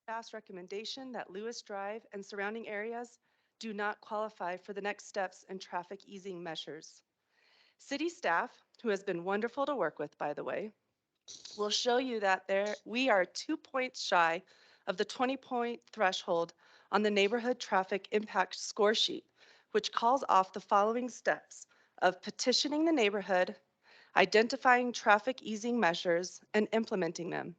Staff's recommendation that Lewis Drive and surrounding areas do not qualify for the next steps in traffic easing measures. City staff, who has been wonderful to work with, by the way, will show you that we are 2 points shy of the 20-point threshold on the neighborhood traffic impact score sheet, which calls off the following steps of petitioning the neighborhood, identifying traffic easing measures, and implementing them.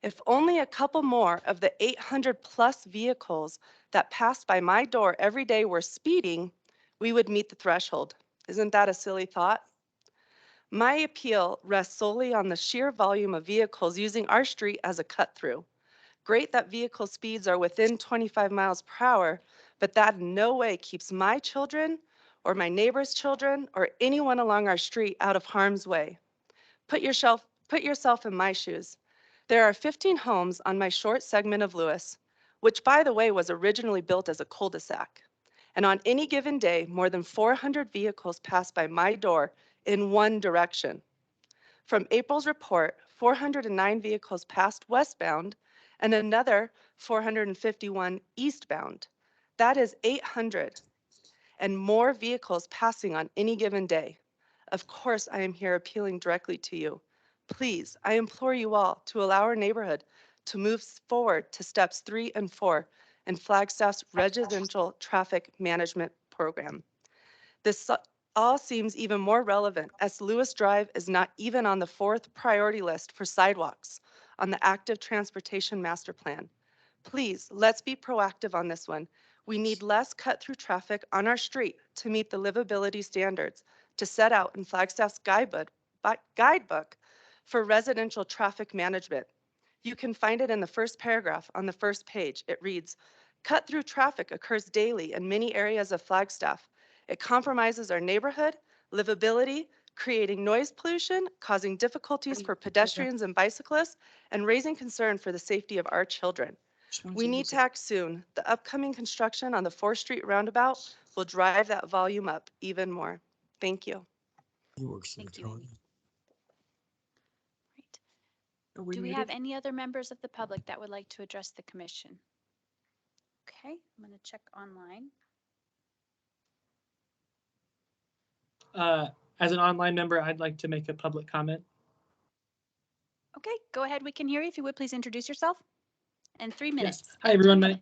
If only a couple more of the 800 plus vehicles that pass by my door every day were speeding, we would meet the threshold. Isn't that a silly thought? My appeal rests solely on the sheer volume of vehicles using our street as a cut-through. Great that vehicle speeds are within 25 miles per hour, but that in no way keeps my children or my neighbor's children or anyone along our street out of harm's way. Put yourself in my shoes. There are 15 homes on my short segment of Lewis, which by the way was originally built as a cul-de-sac. And on any given day, more than 400 vehicles pass by my door in one direction. From April's report, 409 vehicles passed westbound and another 451 eastbound. That is 800 and more vehicles passing on any given day. Of course, I am here appealing directly to you. Please, I implore you all to allow our neighborhood to move forward to steps 3 and 4 in Flagstaff's residential traffic management program. This all seems even more relevant as Lewis Drive is not even on the 4th priority list for sidewalks on the active transportation master plan. Please, let's be proactive on this one. We need less cut-through traffic on our street to meet the livability standards to set out in Flagstaff's guidebook for residential traffic management. You can find it in the first paragraph on the first page. It reads, cut-through traffic occurs daily in many areas of Flagstaff. It compromises our neighborhood, livability, creating noise pollution, causing difficulties for pedestrians and bicyclists, and raising concern for the safety of our children. We need to act soon. The upcoming construction on the 4th Street roundabout will drive that volume up even more. Thank you. Thank you, Amy. Right. Do we have any other members of the public that would like to address the commission? Okay, I'm going to check online. As an online member, I'd like to make a public comment. Okay, go ahead. We can hear you. If you would please introduce yourself. And 3 minutes. Yes. Hi, everyone.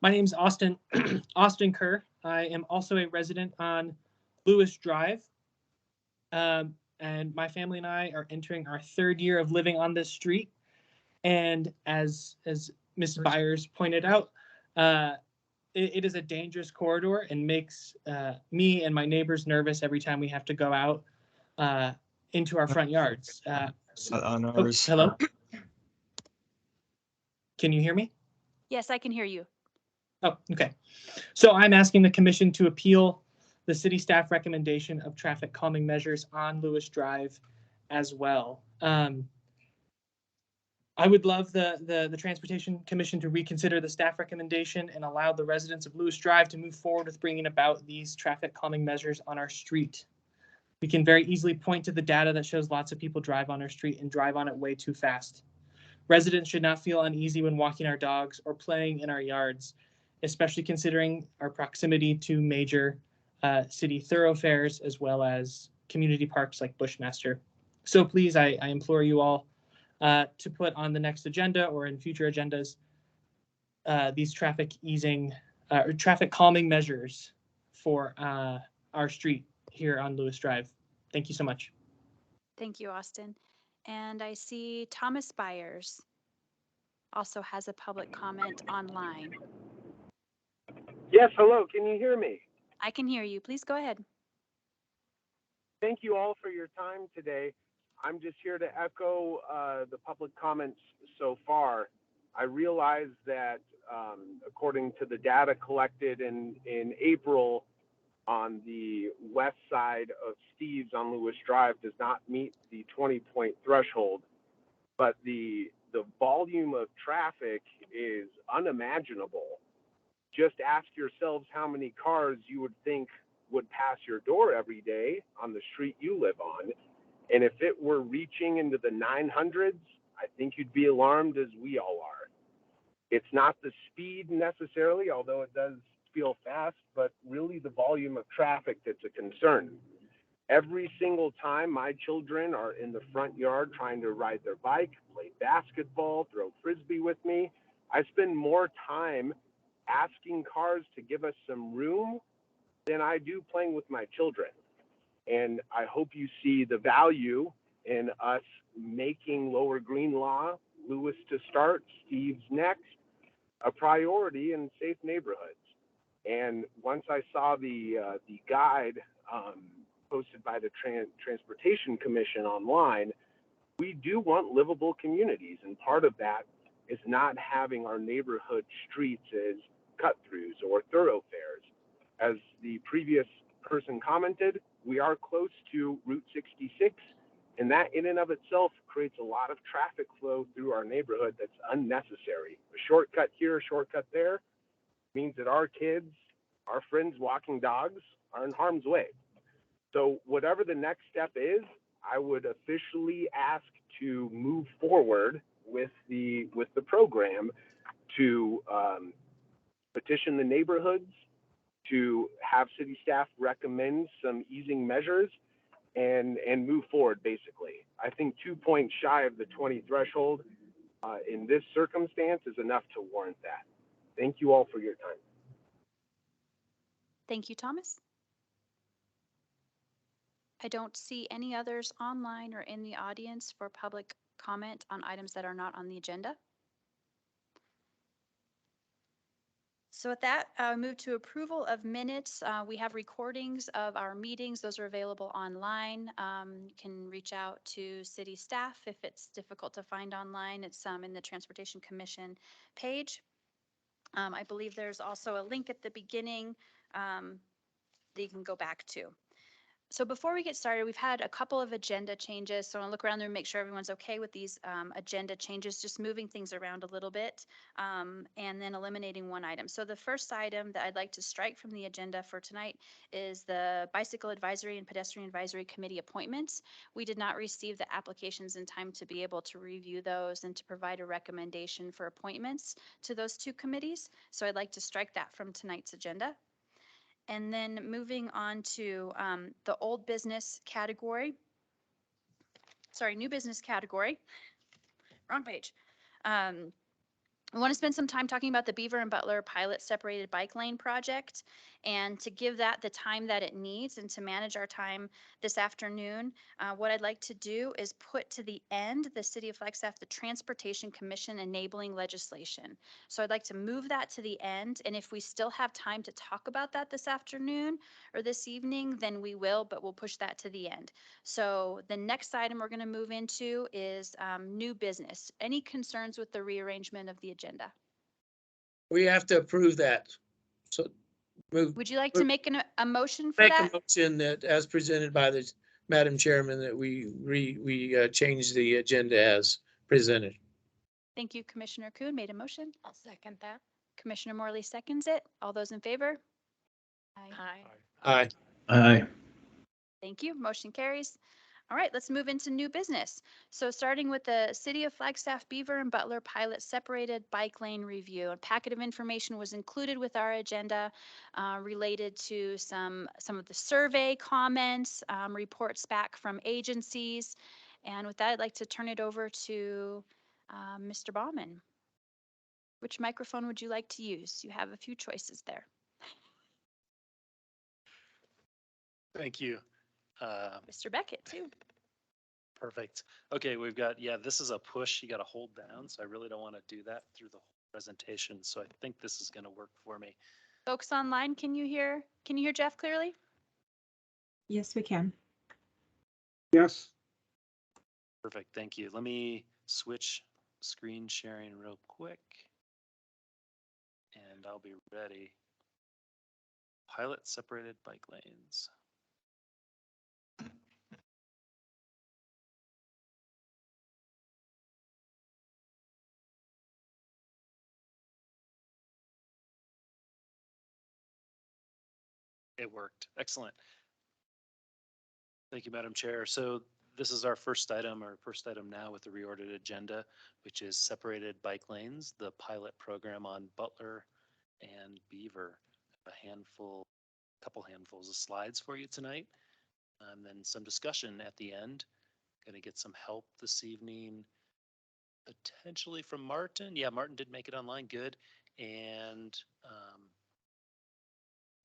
My name is Austin Kerr. I am also a resident on Lewis Drive. And my family and I are entering our 3rd year of living on this street. And as Ms. Byers pointed out, it is a dangerous corridor and makes me and my neighbors nervous every time we have to go out into our front yards. Hello? Can you hear me? Yes, I can hear you. Oh, okay. So I'm asking the commission to appeal the city staff recommendation of traffic calming measures on Lewis Drive as well. I would love the Transportation Commission to reconsider the staff recommendation and allow the residents of Lewis Drive to move forward with bringing about these traffic calming measures on our street. We can very easily point to the data that shows lots of people drive on our street and drive on it way too fast. Residents should not feel uneasy when walking our dogs or playing in our yards, especially considering our proximity to major city thoroughfares as well as community parks like Bushmaster. So please, I implore you all to put on the next agenda or in future agendas these traffic easing or traffic calming measures for our street here on Lewis Drive. Thank you so much. Thank you, Austin. And I see Thomas Byers also has a public comment online. Yes, hello. Can you hear me? I can hear you. Please go ahead. Thank you all for your time today. I'm just here to echo the public comments so far. I realize that according to the data collected in April on the west side of Steve's on Lewis Drive does not meet the 20-point threshold, but the volume of traffic is unimaginable. Just ask yourselves how many cars you would think would pass your door every day on the street you live on. And if it were reaching into the 900s, I think you'd be alarmed as we all are. It's not the speed necessarily, although it does feel fast, but really the volume of traffic that's a concern. Every single time my children are in the front yard trying to ride their bike, play basketball, throw frisbee with me, I spend more time asking cars to give us some room than I do playing with my children. And I hope you see the value in us making Lower Greenlaw, Lewis to start, Steve's next, a priority in safe neighborhoods. And once I saw the guide posted by the Transportation Commission online, we do want livable communities. And part of that is not having our neighborhood streets as cut-throughs or thoroughfares. As the previous person commented, we are close to Route 66, and that in and of itself creates a lot of traffic flow through our neighborhood that's unnecessary. A shortcut here, a shortcut there means that our kids, our friends walking dogs are in harm's way. So whatever the next step is, I would officially ask to move forward with the program to petition the neighborhoods, to have city staff recommend some easing measures and move forward, basically. I think 2 points shy of the 20 threshold in this circumstance is enough to warrant that. Thank you all for your time. Thank you, Thomas. I don't see any others online or in the audience for public comment on items that are not on the agenda. So with that, move to approval of minutes. We have recordings of our meetings. Those are available online. You can reach out to city staff if it's difficult to find online. It's in the Transportation Commission page. I believe there's also a link at the beginning that you can go back to. So before we get started, we've had a couple of agenda changes. So I'll look around there and make sure everyone's okay with these agenda changes, just moving things around a little bit and then eliminating one item. So the first item that I'd like to strike from the agenda for tonight is the Bicycle Advisory and Pedestrian Advisory Committee appointments. We did not receive the applications in time to be able to review those and to provide a recommendation for appointments to those two committees. So I'd like to strike that from tonight's agenda. And then moving on to the old business category. Sorry, new business category. Wrong page. I want to spend some time talking about the Beaver and Butler pilot separated bike lane project, and to give that the time that it needs and to manage our time this afternoon, what I'd like to do is put to the end the City of Flagstaff, the Transportation Commission enabling legislation. So I'd like to move that to the end, and if we still have time to talk about that this afternoon or this evening, then we will, but we'll push that to the end. So the next item we're going to move into is new business. Any concerns with the rearrangement of the agenda? We have to approve that. So Would you like to make a motion for make that? a motion that as presented by the Madam Chairman that we change the agenda as presented. Thank you. Commissioner Kuhn made a motion. I'll second that. Commissioner Morley seconds it. All those in favor? Aye. Aye. Aye. Aye. Thank you. Motion carries. All right, let's move into new business. So starting with the City of Flagstaff, Beaver, and Butler pilot separated bike lane review. A packet of information was included with our agenda related to some of the survey comments, reports back from agencies. And with that, I'd like to turn it over to Mr. Baumann. Which microphone would you like to use? You have a few choices there. Thank you. Mr. Beckett, too. Perfect. Okay, we've got, yeah, this is a push you got to hold down. So I really don't want to do that through the whole presentation. So I think this is going to work for me. Folks online, can you hear Jeff clearly? Yes, we can. Yes. Perfect. Thank you. Let me switch screen sharing real quick. And I'll be ready. Pilot separated bike lanes. It worked. Excellent. Thank you, Madam Chair. So this is our first item now with the reordered agenda, which is separated bike lanes, the pilot program on Butler and Beaver. A couple handfuls of slides for you tonight, and then some discussion at the end. Going to get some help this evening, potentially from Martin. Yeah, Martin did make it online. Good. And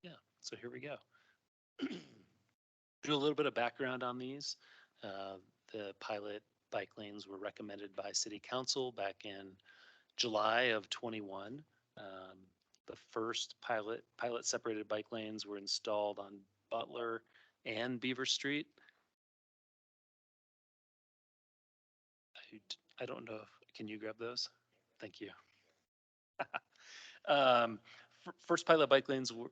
yeah, so here we go. Do a little bit of background on these. The pilot bike lanes were recommended by City Council back in July of 21. The first pilot separated bike lanes were installed on Butler and Beaver Street. I don't know if, can you grab those? Thank you. First pilot bike lanes were,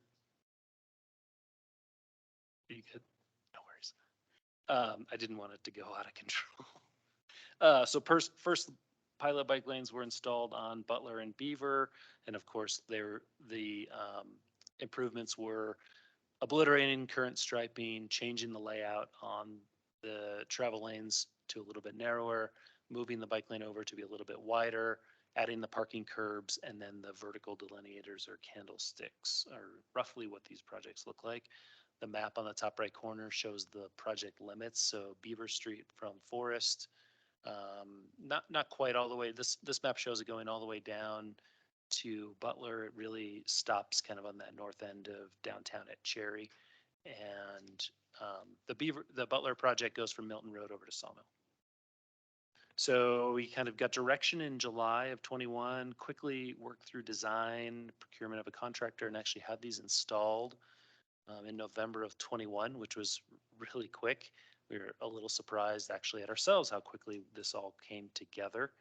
are you good? No worries. I didn't want it to go out of control. So first pilot bike lanes were installed on Butler and Beaver, and of course the improvements were obliterating current striping, changing the layout on the travel lanes to a little bit narrower, moving the bike lane over to be a little bit wider, adding the parking curbs, and then the vertical delineators or candlesticks are roughly what these projects look like. The map on the top right corner shows the project limits. So Beaver Street from Forest, not quite all the way. This map shows it going all the way down to Butler. It really stops kind of on that north end of downtown at Cherry, and the Butler project goes from Milton Road over to Sawmill. So we kind of got direction in July of 21, quickly worked through design, procurement of a contractor, and actually had these installed in November of 21, which was really quick. We were a little surprised actually at ourselves how quickly this all came together.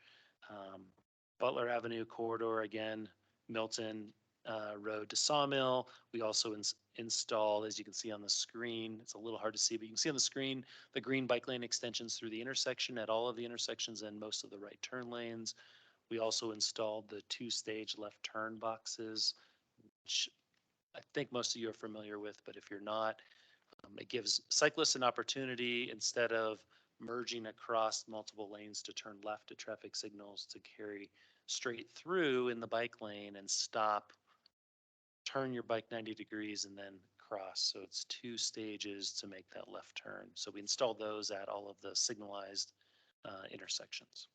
Butler Avenue corridor, again, Milton Road to Sawmill. We also installed, as you can see on the screen, it's a little hard to see, but you can see on the screen, the green bike lane extensions through the intersection at all of the intersections and most of the right turn lanes. We also installed the 2-stage left turn boxes, which I think most of you are familiar with, but if you're not, it gives cyclists an opportunity, instead of merging across multiple lanes to turn left at traffic signals, to carry straight through in the bike lane and stop, turn your bike 90 degrees and then cross. So it's 2 stages to make that left turn. So we installed those at all of the signalized intersections.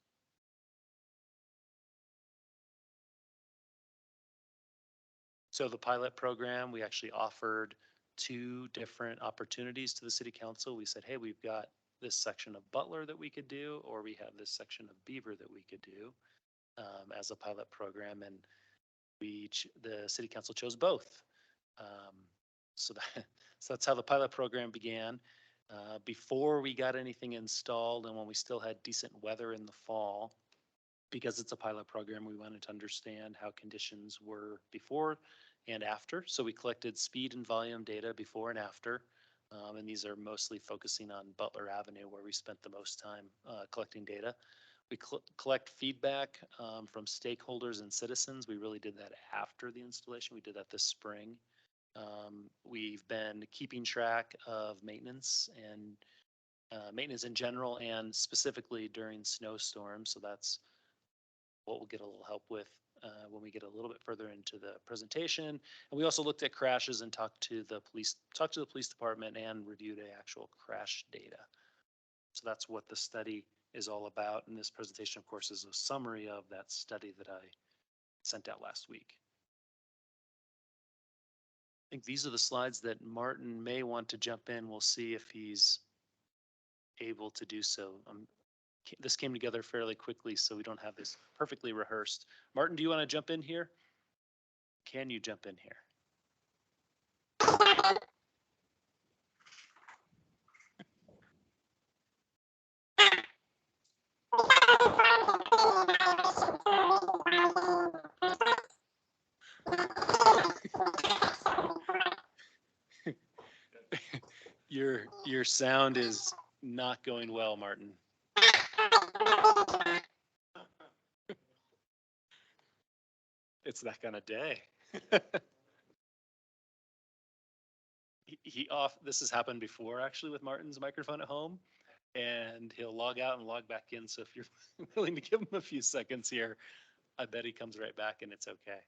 So the pilot program, we actually offered 2 different opportunities to the City Council. We said, hey, we've got this section of Butler that we could do, or we have this section of Beaver that we could do as a pilot program. And the City Council chose both. So that's how the pilot program began. Before we got anything installed and when we still had decent weather in the fall, because it's a pilot program, we wanted to understand how conditions were before and after. So we collected speed and volume data before and after. And these are mostly focusing on Butler Avenue, where we spent the most time collecting data. We collect feedback from stakeholders and citizens. We really did that after the installation. We did that this spring. We've been keeping track of maintenance and maintenance in general and specifically during snowstorms. So that's what we'll get a little help with when we get a little bit further into the presentation. And we also looked at crashes and talked to the police department and reviewed the actual crash data. So that's what the study is all about. And this presentation, of course, is a summary of that study that I sent out last week. I think these are the slides that Martin may want to jump in. We'll see if he's able to do so. This came together fairly quickly, so we don't have this perfectly rehearsed. Martin, do you want to jump in here? Can you jump in here? Your sound is not going well, Martin. It's that kind of day. This has happened before actually with Martin's microphone at home, and he'll log out and log back in. So if you're willing to give him a few seconds here, I bet he comes right back and it's okay.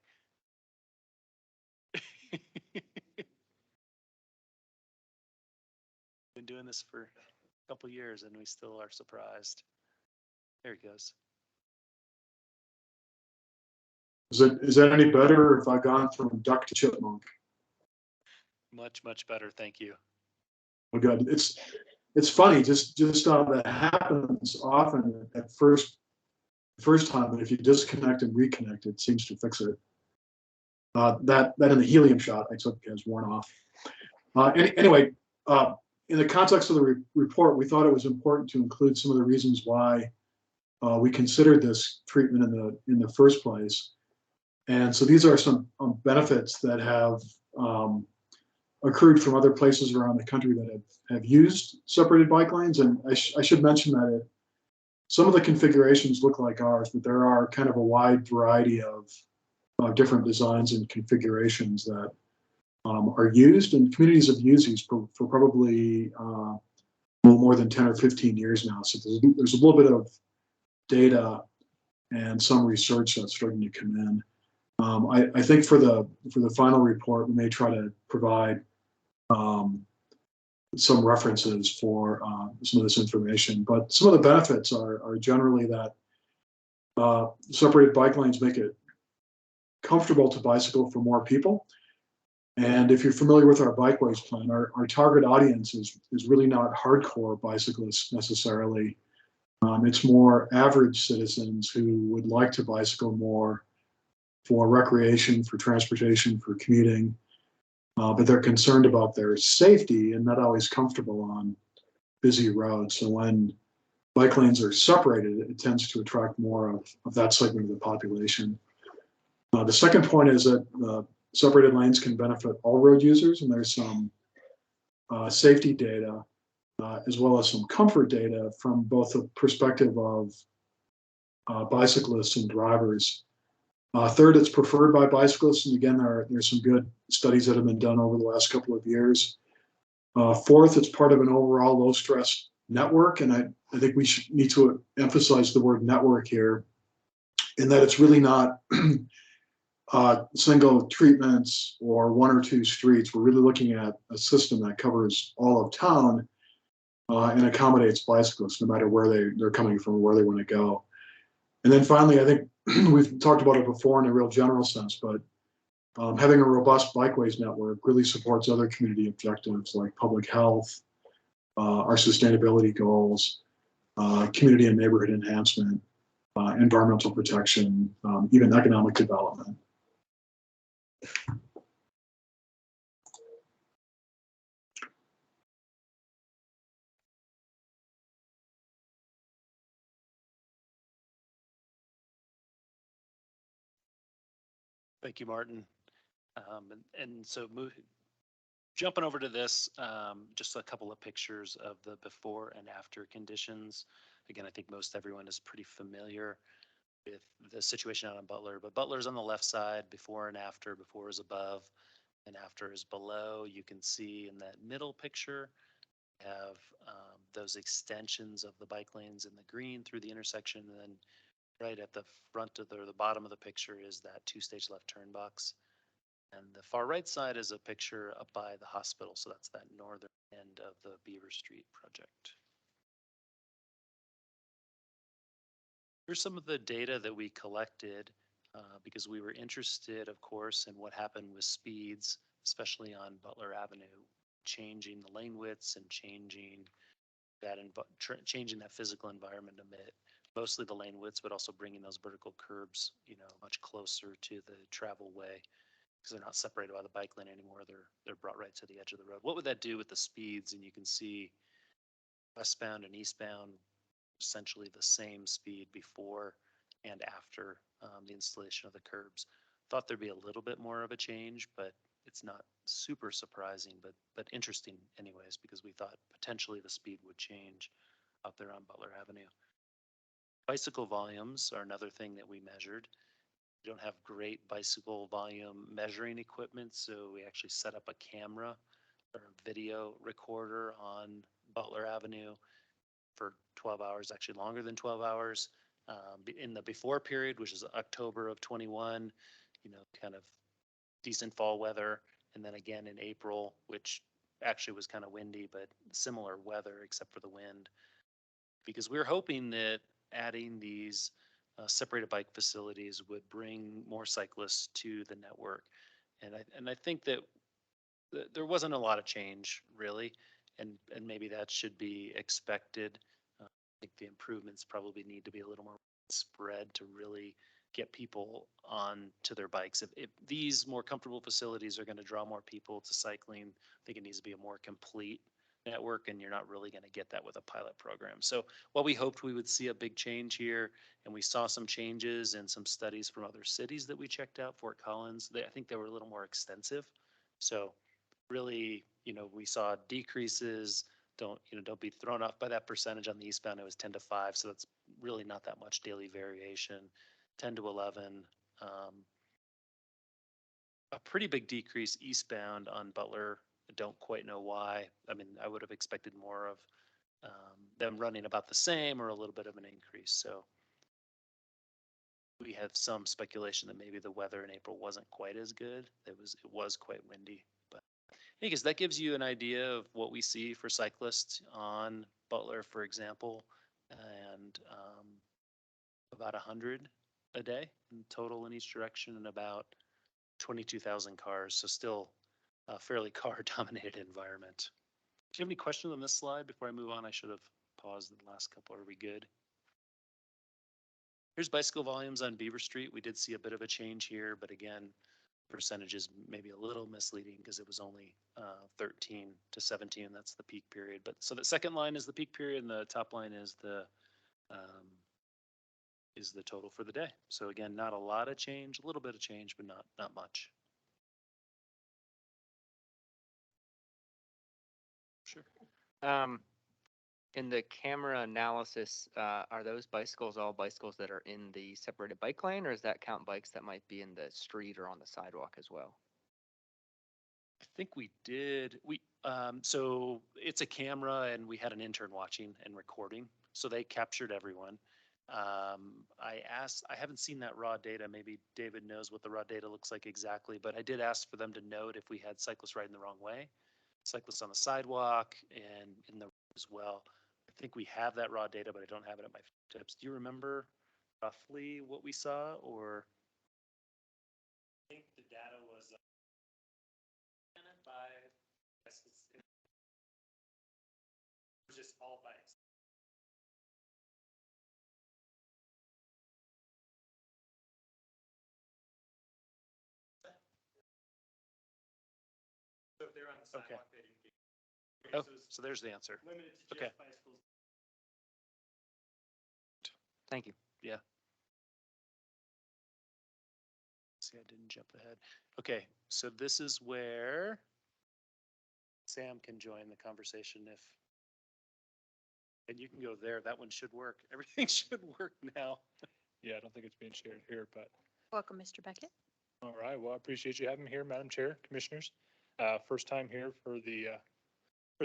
Been doing this for a couple years and we still are surprised. There he goes. Is that any better if I've gone from duck to chipmunk? Much, much better. Thank you. Oh, good. It's funny, just that happens often at first time, but if you disconnect and reconnect, it seems to fix it. That in the helium shot I took has worn off. Anyway, in the context of the report, we thought it was important to include some of the reasons why we considered this treatment in the first place. And so these are some benefits that have accrued from other places around the country that have used separated bike lanes. And I should mention that some of the configurations look like ours, but there are kind of a wide variety of different designs and configurations that are used, and communities have used these for probably more than 10 or 15 years now. So there's a little bit of data and some research that's starting to come in. I think for the final report, we may try to provide some references for some of this information. But some of the benefits are generally that separated bike lanes make it comfortable to bicycle for more people. And if you're familiar with our bikeways plan, our target audience is really not hardcore bicyclists necessarily. It's more average citizens who would like to bicycle more for recreation, for transportation, for commuting, but they're concerned about their safety and not always comfortable on busy roads. So when bike lanes are separated, it tends to attract more of that segment of the population. The second point is that separated lanes can benefit all road users, and there's some safety data as well as some comfort data from both the perspective of bicyclists and drivers. Third, it's preferred by bicyclists, and again, there's some good studies that have been done over the last couple of years. Fourth, it's part of an overall low-stress network, and I think we need to emphasize the word network here, in that it's really not single treatments or one or two streets. We're really looking at a system that covers all of town and accommodates bicyclists no matter where they're coming from, where they want to go. And then finally, I think we've talked about it before in a real general sense, but having a robust bikeways network really supports other community objectives like public health, our sustainability goals, community and neighborhood enhancement, environmental protection, even economic development. Thank you, Martin. And so jumping over to this, just a couple of pictures of the before and after conditions. Again, I think most everyone is pretty familiar with the situation out on Butler, but Butler's on the left side, before and after. Before is above and after is below. You can see in that middle picture have those extensions of the bike lanes in the green through the intersection. And then right at the front of the bottom of the picture is that two-stage left turn box. And the far right side is a picture up by the hospital. So that's that northern end of the Beaver Street project. Here's some of the data that we collected because we were interested, of course, in what happened with speeds, especially on Butler Avenue, changing the lane widths and changing that physical environment amid mostly the lane widths, but also bringing those vertical curbs, much closer to the travel way because they're not separated by the bike lane anymore. They're brought right to the edge of the road. What would that do with the speeds? And you can see westbound and eastbound essentially the same speed before and after the installation of the curbs. Thought there'd be a little bit more of a change, but it's not super surprising, but interesting anyways, because we thought potentially the speed would change out there on Butler Avenue. Bicycle volumes are another thing that we measured. We don't have great bicycle volume measuring equipment, so we actually set up a camera or a video recorder on Butler Avenue for 12 hours, actually longer than 12 hours. In the before period, which is October of 21, kind of decent fall weather. And then again in April, which actually was kind of windy, but similar weather except for the wind. Because we were hoping that adding these separated bike facilities would bring more cyclists to the network. And I think that there wasn't a lot of change really. And maybe that should be expected. I think the improvements probably need to be a little more spread to really get people on to their bikes. If these more comfortable facilities are going to draw more people to cycling, I think it needs to be a more complete network, and you're not really going to get that with a pilot program. So while we hoped we would see a big change here, and we saw some changes in some studies from other cities that we checked out, Fort Collins, I think they were a little more extensive. So really, we saw decreases. Don't be thrown off by that percentage. On the eastbound, it was 10 to 5, so that's really not that much daily variation. 10 to 11, a pretty big decrease eastbound on Butler. I don't quite know why. I mean, I would have expected more of them running about the same or a little bit of an increase. So we have some speculation that maybe the weather in April wasn't quite as good. It was quite windy, but I guess that gives you an idea of what we see for cyclists on Butler, for example, and about 100 a day in total in each direction, and about 22,000 cars. So still a fairly car-dominated environment. Do you have any questions on this slide before I move on? I should have paused the last couple. Are we good? Here's bicycle volumes on Beaver Street. We did see a bit of a change here, but again, percentages maybe a little misleading because it was only 13 to 17. That's the peak period. But so the second line is the peak period, and the top line is the total for the day. So again, not a lot of change, a little bit of change, but not much. Sure. In the camera analysis, are those bicycles all bicycles that are in the separated bike lane, or does that count bikes that might be in the street or on the sidewalk as well? I think we did. So it's a camera, and we had an intern watching and recording, so they captured everyone. I haven't seen that raw data. Maybe David knows what the raw data looks like exactly, but I did ask for them to note if we had cyclists riding the wrong way, cyclists on the sidewalk, and in the road as well. I think we have that raw data, but I don't have it at my fingertips. Do you remember roughly what we saw, or? I think the data was by just all bikes. So if they're on the sidewalk, they didn't get. Oh, so there's the answer. Limited to just bicycles. Thank you. Yeah. See, I didn't jump ahead. Okay, so this is where Sam can join the conversation if And you can go there. That one should work. Everything should work now. Yeah, I don't think it's being shared here, but Welcome, Mr. Beckett. all right. Well, I appreciate you having me here, Madam Chair, Commissioners. First time here for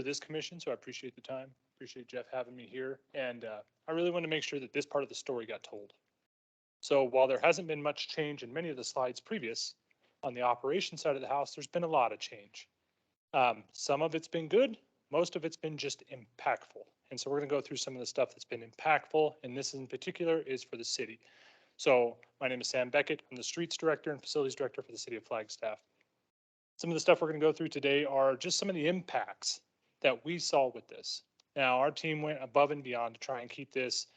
this commission, so I appreciate the time. Appreciate Jeff having me here. And I really want to make sure that this part of the story got told. So while there hasn't been much change in many of the slides previous, on the operations side of the house, there's been a lot of change. Some of it's been good, most of it's been just impactful. And so we're going to go through some of the stuff that's been impactful, and this in particular is for the city. So my name is Sam Beckett. I'm the Streets Director and Facilities Director for the City of Flagstaff. Some of the stuff we're going to go through today are just some of the impacts that we saw with this. Now, our team went above and beyond to try and keep this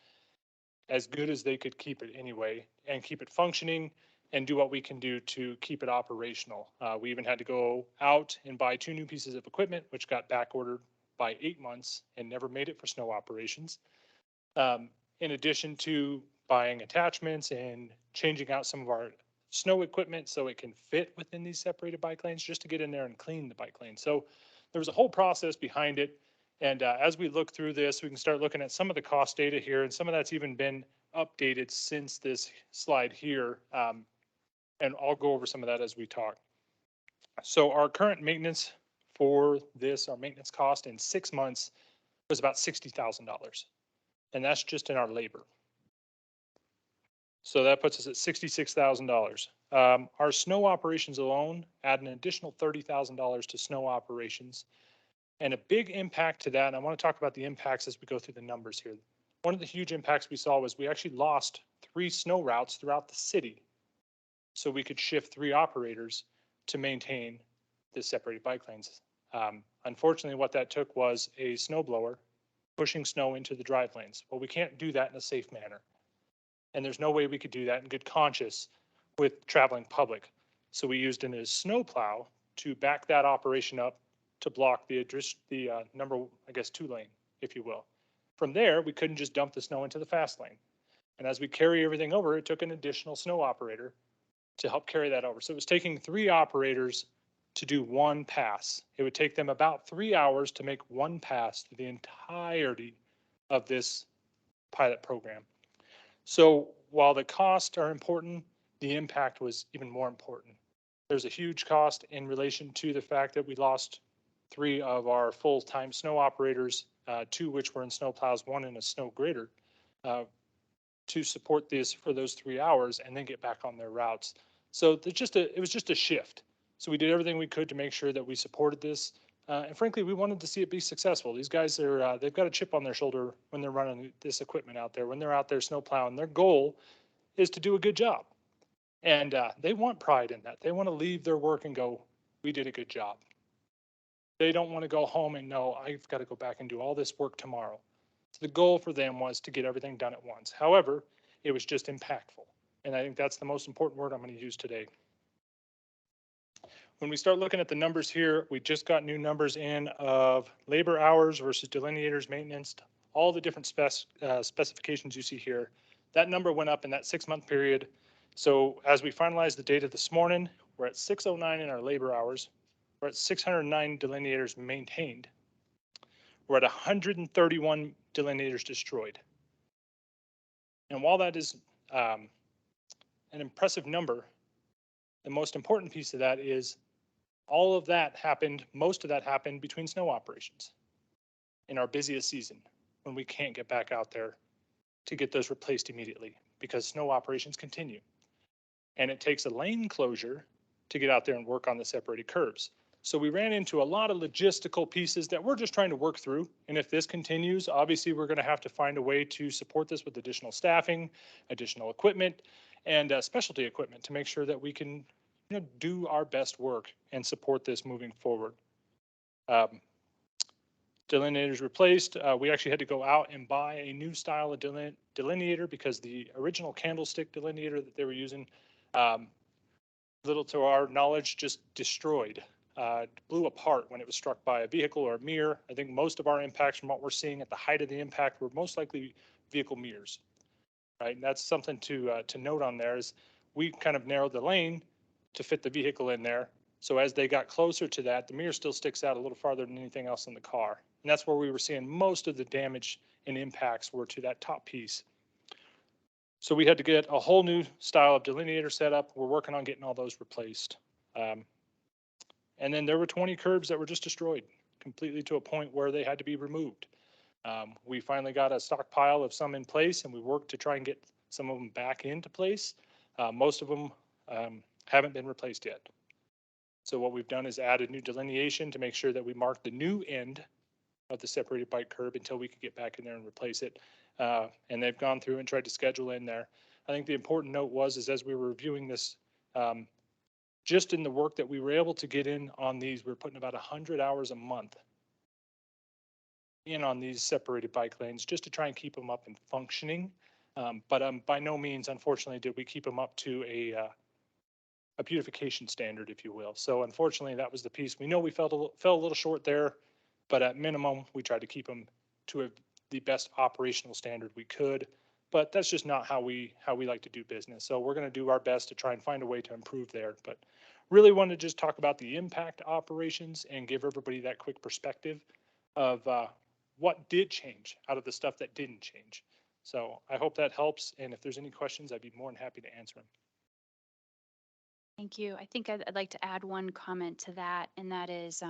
as good as they could keep it anyway, and keep it functioning and do what we can do to keep it operational. We even had to go out and buy 2 new pieces of equipment, which got back ordered by 8 months and never made it for snow operations. In addition to buying attachments and changing out some of our snow equipment so it can fit within these separated bike lanes, just to get in there and clean the bike lane. So there was a whole process behind it. And as we look through this, we can start looking at some of the cost data here, and some of that's even been updated since this slide here. And I'll go over some of that as we talk. So our current maintenance for this, our maintenance cost in 6 months was about $60,000. And that's just in our labor. So that puts us at $66,000. Our snow operations alone add an additional $30,000 to snow operations. And a big impact to that, and I want to talk about the impacts as we go through the numbers here. One of the huge impacts we saw was we actually lost 3 snow routes throughout the city. So we could shift 3 operators to maintain the separated bike lanes. Unfortunately, what that took was a snow blower pushing snow into the drive lanes. Well, we can't do that in a safe manner. And there's no way we could do that in good conscience with traveling public. So we used a snow plow to back that operation up to block the number, I guess, 2 lane, if you will. From there, we couldn't just dump the snow into the fast lane. And as we carry everything over, it took an additional snow operator to help carry that over. So it was taking 3 operators to do 1 pass. It would take them about 3 hours to make 1 pass through the entirety of this pilot program. So while the costs are important, the impact was even more important. There's a huge cost in relation to the fact that we lost 3 of our full-time snow operators, 2 which were in snow plows, 1 in a snow grader, to support this for those 3 hours and then get back on their routes. So it was just a shift. So we did everything we could to make sure that we supported this. And frankly, we wanted to see it be successful. These guys are, they've got a chip on their shoulder when they're running this equipment out there, when they're out there snow plowing. Their goal is to do a good job. And they want pride in that. They want to leave their work and go, we did a good job. They don't want to go home and know, I've got to go back and do all this work tomorrow. So the goal for them was to get everything done at once. However, it was just impactful. And I think that's the most important word I'm going to use today. When we start looking at the numbers here, we just got new numbers in of labor hours versus delineators, maintenance, all the different specifications you see here. That number went up in that 6-month period. So as we finalize the data this morning, we're at 609 in our labor hours. We're at 609 delineators maintained. We're at 131 delineators destroyed. And while that is an impressive number, the most important piece of that is all of that happened, most of that happened between snow operations in our busiest season when we can't get back out there to get those replaced immediately because snow operations continue. And it takes a lane closure to get out there and work on the separated curbs. So we ran into a lot of logistical pieces that we're just trying to work through. And if this continues, obviously we're going to have to find a way to support this with additional staffing, additional equipment, and specialty equipment to make sure that we can do our best work and support this moving forward. Delineators replaced. We actually had to go out and buy a new style of delineator because the original candlestick delineator that they were using, little to our knowledge, just destroyed. Blew apart when it was struck by a vehicle or a mirror. I think most of our impacts from what we're seeing at the height of the impact were most likely vehicle mirrors, right? And that's something to note on there is we kind of narrowed the lane to fit the vehicle in there. So as they got closer to that, the mirror still sticks out a little farther than anything else in the car. And that's where we were seeing most of the damage and impacts were to that top piece. So we had to get a whole new style of delineator set up. We're working on getting all those replaced. And then there were 20 curbs that were just destroyed completely to a point where they had to be removed. We finally got a stockpile of some in place, and we worked to try and get some of them back into place. Most of them haven't been replaced yet. So what we've done is added new delineation to make sure that we mark the new end of the separated bike curb until we could get back in there and replace it. And they've gone through and tried to schedule in there. I think the important note is as we were reviewing this, just in the work that we were able to get in on these, we're putting about 100 hours a month in on these separated bike lanes just to try and keep them up and functioning. But by no means, unfortunately, did we keep them up to a beautification standard, if you will. So unfortunately, that was the piece. We know we fell a little short there, but at minimum, we tried to keep them to the best operational standard we could. But that's just not how we like to do business. So we're going to do our best to try and find a way to improve there. But really wanted to just talk about the impact operations and give everybody that quick perspective of what did change out of the stuff that didn't change. So I hope that helps. And if there's any questions, I'd be more than happy to answer them. Thank you. I think I'd like to add one comment to that, and that is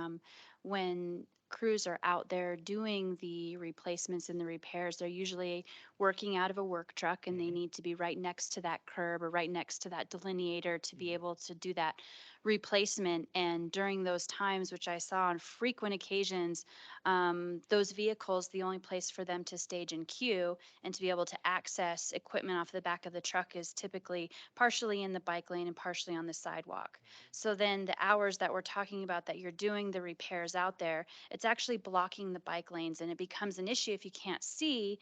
when crews are out there doing the replacements and the repairs, they're usually working out of a work truck, and they need to be right next to that curb or right next to that delineator to be able to do that replacement. And during those times, which I saw on frequent occasions, those vehicles, the only place for them to stage and queue and to be able to access equipment off the back of the truck is typically partially in the bike lane and partially on the sidewalk. So then the hours that we're talking about that you're doing the repairs out there, it's actually blocking the bike lanes, and it becomes an issue if you can't see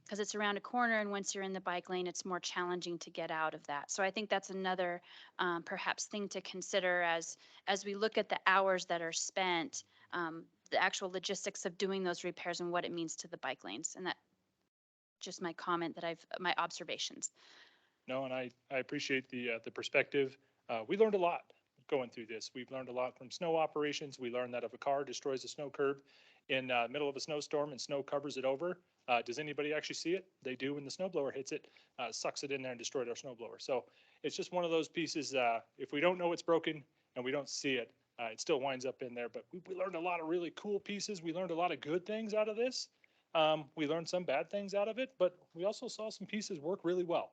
because it's around a corner, and once you're in the bike lane, it's more challenging to get out of that. So I think that's another perhaps thing to consider as we look at the hours that are spent, the actual logistics of doing those repairs and what it means to the bike lanes. And that just my comment that my observations. No, and I appreciate the perspective. We learned a lot going through this. We've learned a lot from snow operations. We learned that if a car destroys a snow curb in the middle of a snowstorm and snow covers it over, does anybody actually see it? They do when the snowblower hits it, sucks it in there and destroyed our snowblower. So it's just one of those pieces. If we don't know it's broken and we don't see it, it still winds up in there. But we learned a lot of really cool pieces. We learned a lot of good things out of this. We learned some bad things out of it, but we also saw some pieces work really well.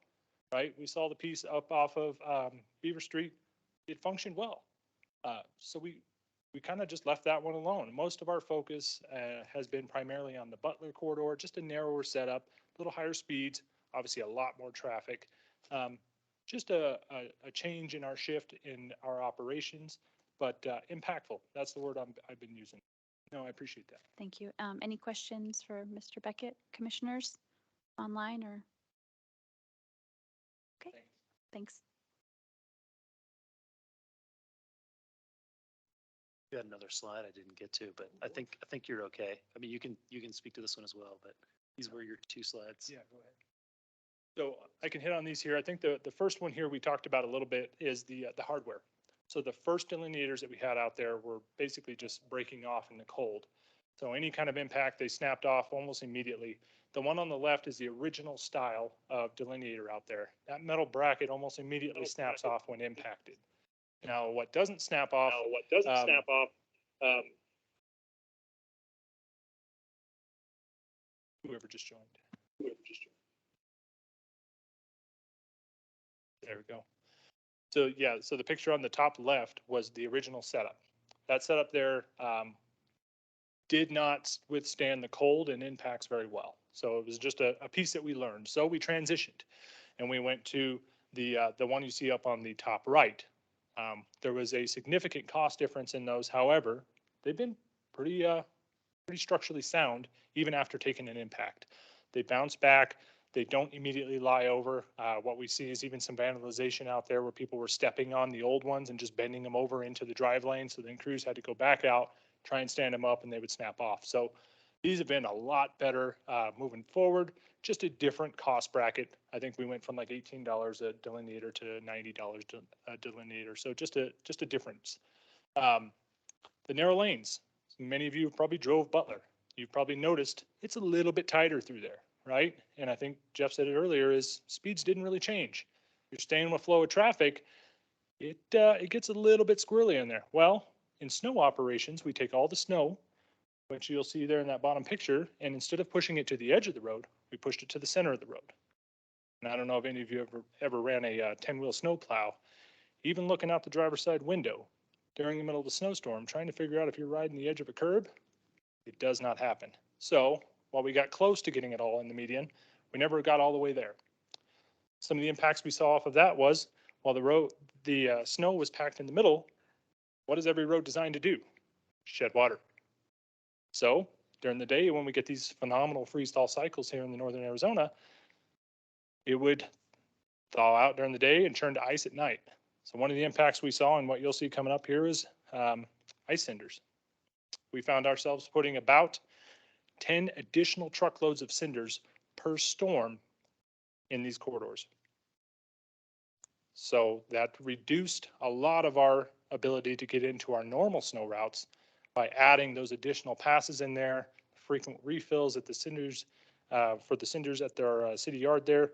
Right, we saw the piece up off of Beaver Street. It functioned well. So we kind of just left that one alone. Most of our focus has been primarily on the Butler corridor, just a narrower setup, a little higher speeds, obviously a lot more traffic. Just a change in our shift in our operations, but impactful. That's the word I've been using. No, I appreciate that. Thank you. Any questions for Mr. Beckett, commissioners, online or? Okay, thanks. You had another slide I didn't get to, but I think you're okay. I mean, you can speak to this one as well, but these were your two slides. Yeah, go ahead. So I can hit on these here. I think the first one here we talked about a little bit is the hardware. So the first delineators that we had out there were basically just breaking off in the cold. So any kind of impact, they snapped off almost immediately. The one on the left is the original style of delineator out there. That metal bracket almost immediately snaps off when impacted. Now, what doesn't snap off? Whoever just joined. There we go. So yeah, so the picture on the top left was the original setup. That setup there did not withstand the cold and impacts very well. So it was just a piece that we learned. So we transitioned and we went to the one you see up on the top right. There was a significant cost difference in those. However, they've been pretty structurally sound even after taking an impact. They bounce back. They don't immediately lie over. What we see is even some vandalization out there where people were stepping on the old ones and just bending them over into the drive lane. So then crews had to go back out, try and stand them up, and they would snap off. So these have been a lot better moving forward. Just a different cost bracket. I think we went from like $18 a delineator to $90 a delineator. So just a difference. The narrow lanes. Many of you probably drove Butler. you've probably noticed it's a little bit tighter through there, right? And I think Jeff said it earlier is speeds didn't really change. You're staying with flow of traffic. It gets a little bit squirrely in there. Well, in snow operations, we take all the snow, which you'll see there in that bottom picture, and instead of pushing it to the edge of the road, we pushed it to the center of the road. And I don't know if any of you ever ran a 10-wheel snow plow. Even looking out the driver's side window during the middle of a snowstorm, trying to figure out if you're riding the edge of a curb, it does not happen. So while we got close to getting it all in the median, we never got all the way there. Some of the impacts we saw off of that was while the snow was packed in the middle, what is every road designed to do? Shed water. So during the day, when we get these phenomenal freeze-thaw cycles here in the northern Arizona, it would thaw out during the day and turn to ice at night. So one of the impacts we saw and what you'll see coming up here is ice cinders. We found ourselves putting about 10 additional truckloads of cinders per storm in these corridors. So that reduced a lot of our ability to get into our normal snow routes by adding those additional passes in there, frequent refills at the cinders, for the cinders at their city yard there.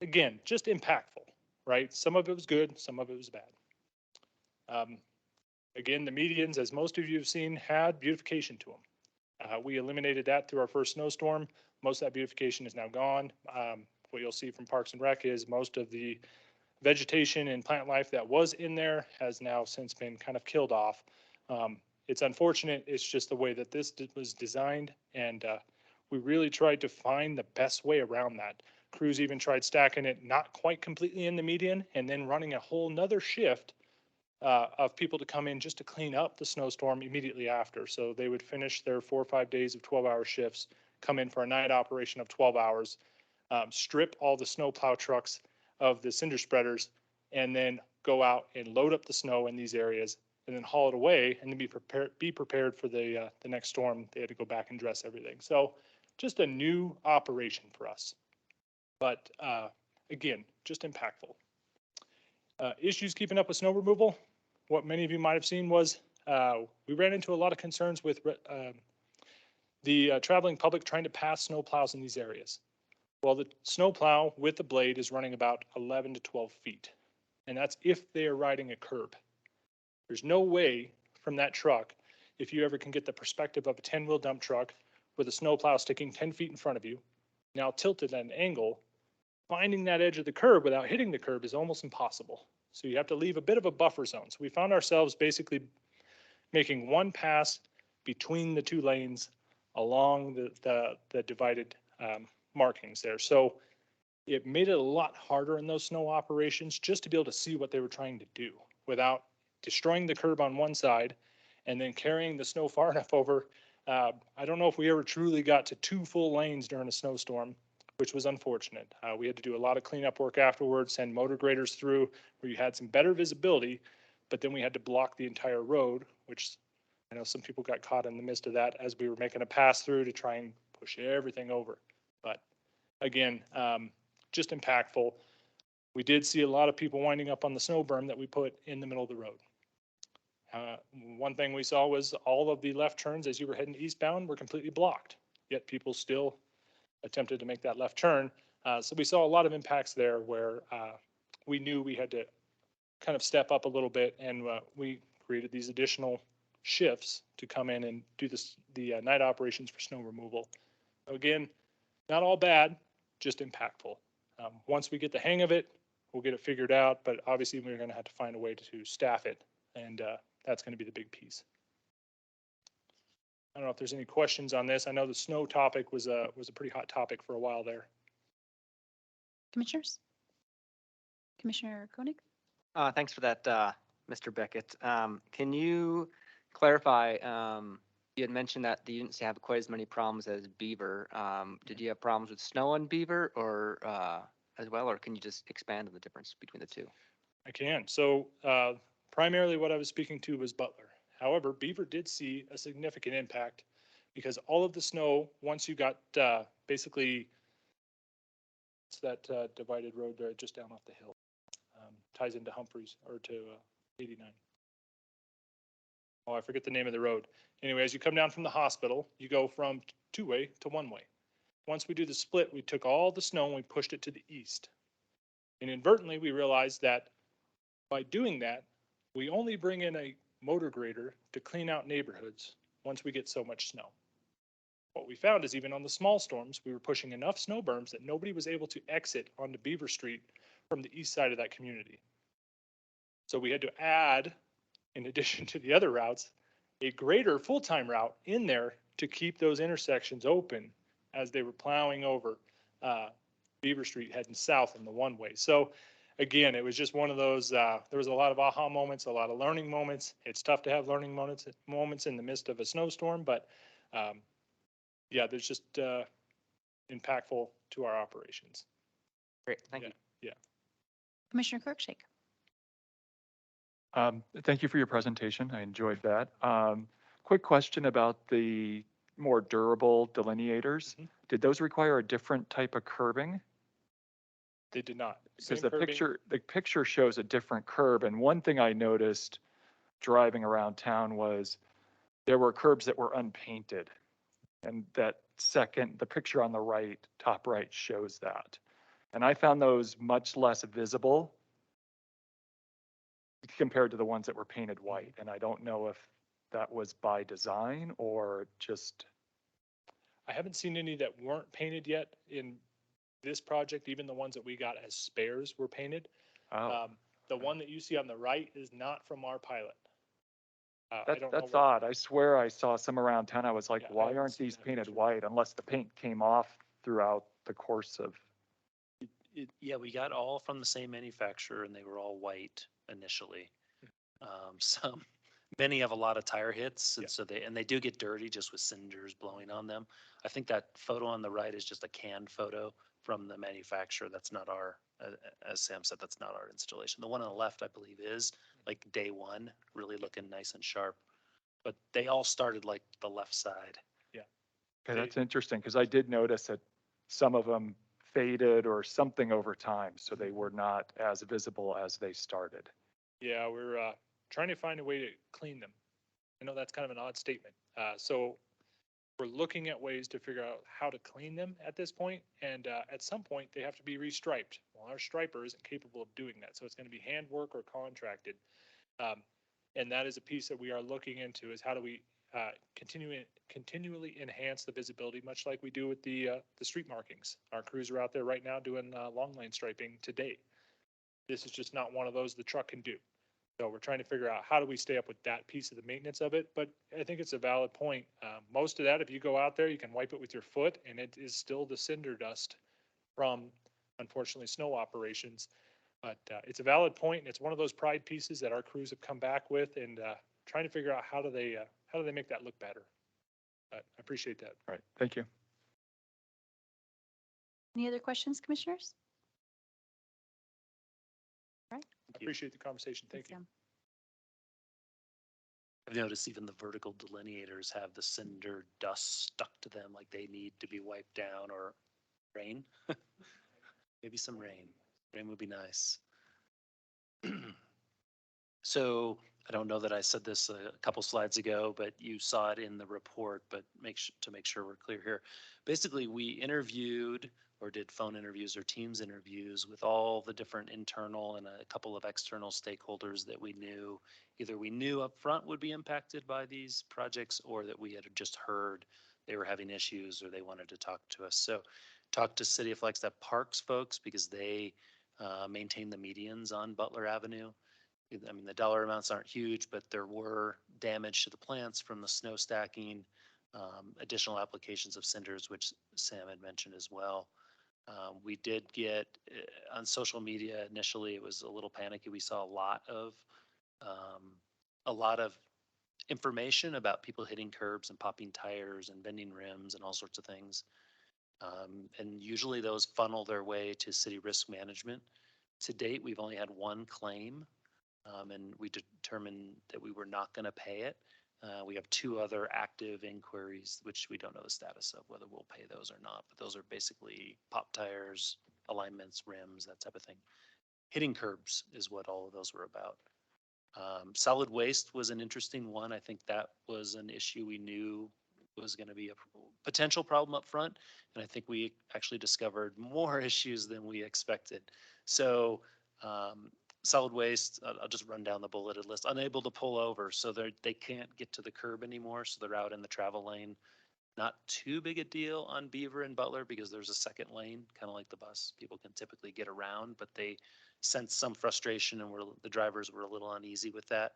Again, just impactful, right? Some of it was good, some of it was bad. Again, the medians, as most of you have seen, had beautification to them. We eliminated that through our first snowstorm. Most of that beautification is now gone. What you'll see from Parks and Rec is most of the vegetation and plant life that was in there has now since been kind of killed off. It's unfortunate. It's just the way that this was designed, and we really tried to find the best way around that. Crews even tried stacking it not quite completely in the median and then running a whole nother shift of people to come in just to clean up the snowstorm immediately after. So they would finish their 4 or 5 days of 12-hour shifts, come in for a night operation of 12 hours, strip all the snowplow trucks of the cinder spreaders, and then go out and load up the snow in these areas and then haul it away and then be prepared for the next storm. They had to go back and dress everything. So just a new operation for us. But again, just impactful. Issues keeping up with snow removal. What many of you might have seen was we ran into a lot of concerns with the traveling public trying to pass snow plows in these areas. Well, the snow plow with the blade is running about 11 to 12 feet. And that's if they are riding a curb. There's no way from that truck, if you ever can get the perspective of a 10-wheel dump truck with a snow plow sticking 10 feet in front of you, now tilted at an angle, finding that edge of the curb without hitting the curb is almost impossible. So you have to leave a bit of a buffer zone. So we found ourselves basically making one pass between the two lanes along the divided markings there. So it made it a lot harder in those snow operations just to be able to see what they were trying to do without destroying the curb on one side and then carrying the snow far enough over. I don't know if we ever truly got to 2 full lanes during a snowstorm, which was unfortunate. We had to do a lot of cleanup work afterwards, send motor graders through where you had some better visibility, but then we had to block the entire road, which I know some people got caught in the midst of that as we were making a pass through to try and push everything over. But again, just impactful. We did see a lot of people winding up on the snow berm that we put in the middle of the road. One thing we saw was all of the left turns as you were heading eastbound were completely blocked, yet people still attempted to make that left turn. So we saw a lot of impacts there where we knew we had to kind of step up a little bit, and we created these additional shifts to come in and do the night operations for snow removal. Again, not all bad, just impactful. Once we get the hang of it, we'll get it figured out, but obviously we're going to have to find a way to staff it, and that's going to be the big piece. I don't know if there's any questions on this. I know the snow topic was a pretty hot topic for a while there. Commissioners? Commissioner Koenig? Thanks for that, Mr. Beckett. Can you clarify, you had mentioned that you didn't have quite as many problems as Beaver. Did you have problems with snow on Beaver or as well, or can you just expand on the difference between the two? I can. So primarily what I was speaking to was Butler. However, Beaver did see a significant impact because all of the snow, once you got basically, it's that divided road just down off the hill, ties into Humphreys or to 89. I forget the name of the road. Anyway, as you come down from the hospital, you go from two-way to one-way. Once we do the split, we took all the snow and we pushed it to the east. And inadvertently, we realized that by doing that, we only bring in a motor grader to clean out neighborhoods once we get so much snow. What we found is even on the small storms, we were pushing enough snow berms that nobody was able to exit onto Beaver Street from the east side of that community. So we had to add, in addition to the other routes, a greater full-time route in there to keep those intersections open as they were plowing over Beaver Street heading south in the one-way. So again, it was just one of those, there was a lot of aha moments, a lot of learning moments. It's tough to have learning moments in the midst of a snowstorm, but yeah, there's just impactful to our operations. Great, thank you. Yeah. Commissioner Kirkshake. Thank you for your presentation. I enjoyed that. Quick question about the more durable delineators. Mhm. Did those require a different type of curbing? They did not. Because Same the curbing. picture shows a different curb, and one thing I noticed driving around town was there were curbs that were unpainted. And that the picture on the right, top right, shows that. And I found those much less visible compared to the ones that were painted white. And I don't know if that was by design or just, I haven't seen any that weren't painted yet in this project. Even the ones that we got as spares were painted. oh, The one that you see on the right is not from our pilot. I don't know that's what, odd. I swear I saw some around town. I was like, Yeah, I why haven't aren't seen these that painted picture. white unless the paint came off throughout the course of, Yeah, we got all from the same manufacturer and they were all white initially. Some, many have a lot of tire hits Yeah. and so they do get dirty just with cinders blowing on them. I think that photo on the right is just a canned photo from the manufacturer. That's not our, as Sam said, that's not our installation. The one on the left, I believe, is like day one, really looking nice and sharp. But they all started like the left side. okay, that's interesting, because I did notice that some of them faded or something over time, so they were not as visible as they started. yeah, we're trying to find a way to clean them. I know that's kind of an odd statement. So we're looking at ways to figure out how to clean them at this point, and at some point they have to be restriped. Well, our striper isn't capable of doing that, so it's going to be handwork or contracted. And that is a piece that we are looking into, is how do we continually enhance the visibility, much like we do with the street markings. Our crews are out there right now doing long lane striping today. This is just not one of those the truck can do. So we're trying to figure out how do we stay up with that piece of the maintenance of it. But I think it's a valid point. Most of that, if you go out there, you can wipe it with your foot and it is still the cinder dust from, unfortunately, snow operations. But it's a valid point, and it's one of those pride pieces that our crews have come back with, and trying to figure out how do they make that look better. But I appreciate that. All right, thank you. Any other questions, commissioners? I appreciate the conversation. Thank you. Sam. I've noticed even the vertical delineators have the cinder dust stuck to them, like they need to be wiped down, or rain. Maybe some rain. Rain would be nice. So I don't know that I said this a couple slides ago, but you saw it in the report, but to make sure we're clear here. Basically, we interviewed or did phone interviews or Teams interviews with all the different internal and a couple of external stakeholders that we knew, either we knew up front would be impacted by these projects, or that we had just heard they were having issues or they wanted to talk to us. So talked to City of Flagstaff Parks folks, because they maintain the medians on Butler Avenue. I mean, the dollar amounts aren't huge, but there were damage to the plants from the snow stacking, additional applications of cinders, which Sam had mentioned as well. We did get on social media initially, it was a little panicky. We saw a lot of information about people hitting curbs and popping tires and bending rims and all sorts of things. And usually those funnel their way to city risk management. To date, we've only had one claim. And we determined that we were not going to pay it. We have two other active inquiries, which we don't know the status of, whether we'll pay those or not. But those are basically pop tires, alignments, rims, that type of thing. Hitting curbs is what all of those were about. Solid waste was an interesting one. I think that was an issue we knew was going to be a potential problem up front. And I think we actually discovered more issues than we expected. So, solid waste, I'll just run down the bulleted list. Unable to pull over, so they can't get to the curb anymore, so they're out in the travel lane. Not too big a deal on Beaver and Butler because there's a second lane, kind of like the bus. People can typically get around, but they sensed some frustration and the drivers were a little uneasy with that.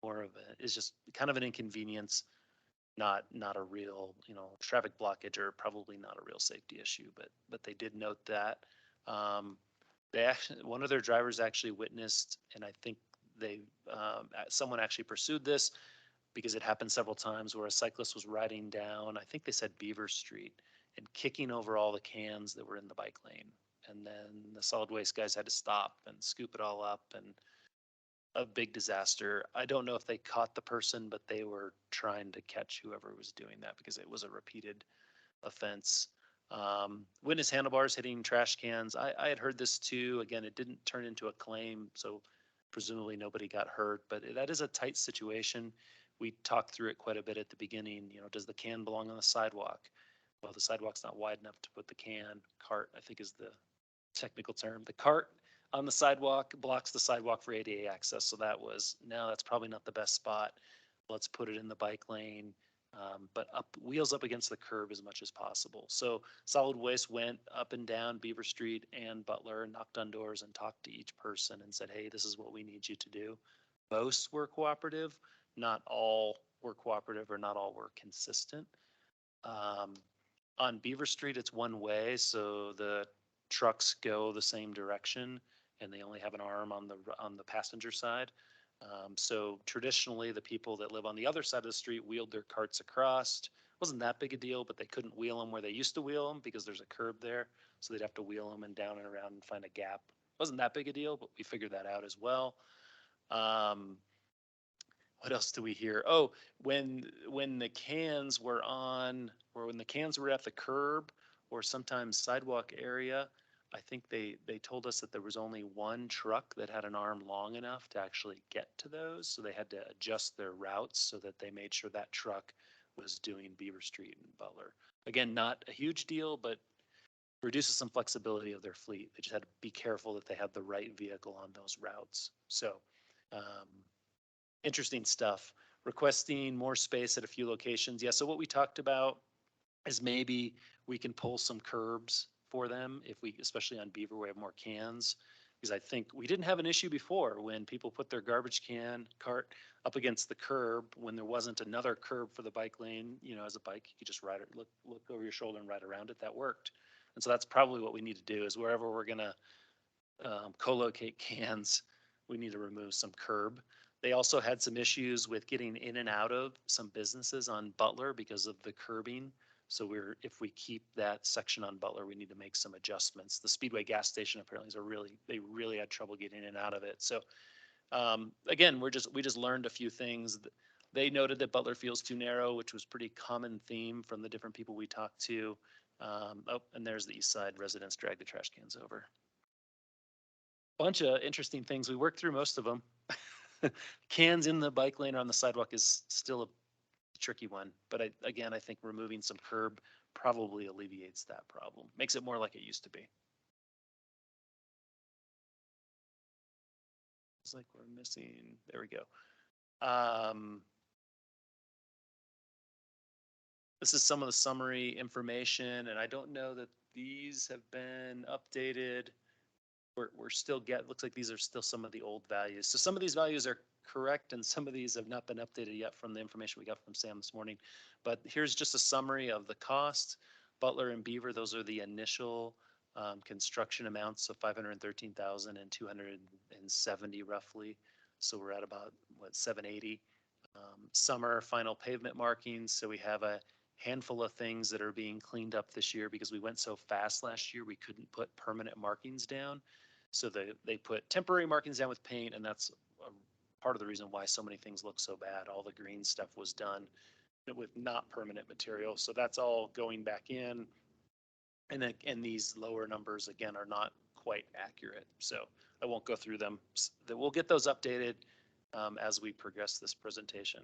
More of it's just kind of an inconvenience, not a real, traffic blockage or probably not a real safety issue, but they did note that. They actually, one of their drivers actually witnessed, and I think someone actually pursued this because it happened several times where a cyclist was riding down, I think they said Beaver Street, and kicking over all the cans that were in the bike lane. And then the solid waste guys had to stop and scoop it all up, and a big disaster. I don't know if they caught the person, but they were trying to catch whoever was doing that because it was a repeated offense. Witness handlebars hitting trash cans. I had heard this too. Again, it didn't turn into a claim, so presumably nobody got hurt, but that is a tight situation. We talked through it quite a bit at the beginning. Does the can belong on the sidewalk? Well, the sidewalk's not wide enough to put the cart, I think is the technical term. The cart on the sidewalk blocks the sidewalk for ADA access. So that's probably not the best spot. Let's put it in the bike lane, but wheels up against the curb as much as possible. So solid waste went up and down Beaver Street and Butler, knocked on doors and talked to each person and said, hey, this is what we need you to do. Most were cooperative, not all were cooperative or not all were consistent. On Beaver Street, it's one way, so the trucks go the same direction and they only have an arm on the passenger side. So traditionally, the people that live on the other side of the street wheeled their carts across. Wasn't that big a deal, but they couldn't wheel them where they used to wheel them because there's a curb there. So they'd have to wheel them and down and around and find a gap. Wasn't that big a deal, but we figured that out as well. What else do we hear? Oh, when the cans were when the cans were at the curb or sometimes sidewalk area, I think they told us that there was only one truck that had an arm long enough to actually get to those. So they had to adjust their routes so that they made sure that truck was doing Beaver Street and Butler. Again, not a huge deal, but reduces some flexibility of their fleet. They just had to be careful that they had the right vehicle on those routes. So, interesting stuff. Requesting more space at a few locations. Yeah, so what we talked about is maybe we can pull some curbs for them especially on Beaver, we have more cans. Because I think we didn't have an issue before when people put their garbage cart up against the curb when there wasn't another curb for the bike lane. As a bike, you could just look over your shoulder and ride around it. That worked. And so that's probably what we need to do is wherever we're going to co-locate cans, we need to remove some curb. They also had some issues with getting in and out of some businesses on Butler because of the curbing. So if we keep that section on Butler, we need to make some adjustments. The Speedway gas station apparently they really had trouble getting in and out of it. So again, we just learned a few things. They noted that Butler feels too narrow, which was pretty common theme from the different people we talked to. And there's the East Side residents drag the trash cans over. Bunch of interesting things. We worked through most of them. Cans in the bike lane or on the sidewalk is still a tricky one, but I think removing some curb probably alleviates that problem. Makes it more like it used to be. It's like we're missing. There we go. This is some of the summary information, and I don't know that these have been updated. We're still looks like these are still some of the old values. So some of these values are correct and some of these have not been updated yet from the information we got from Sam this morning. But here's just a summary of the cost. Butler and Beaver, those are the initial construction amounts of 513,000 and 270 roughly. So we're at about 780. Summer final pavement markings. So we have a handful of things that are being cleaned up this year because we went so fast last year we couldn't put permanent markings down. So they put temporary markings down with paint, and that's part of the reason why so many things look so bad. All the green stuff was done with not permanent material. So that's all going back in. And these lower numbers, again, are not quite accurate. So I won't go through them. We'll get those updated. as we progress this presentation.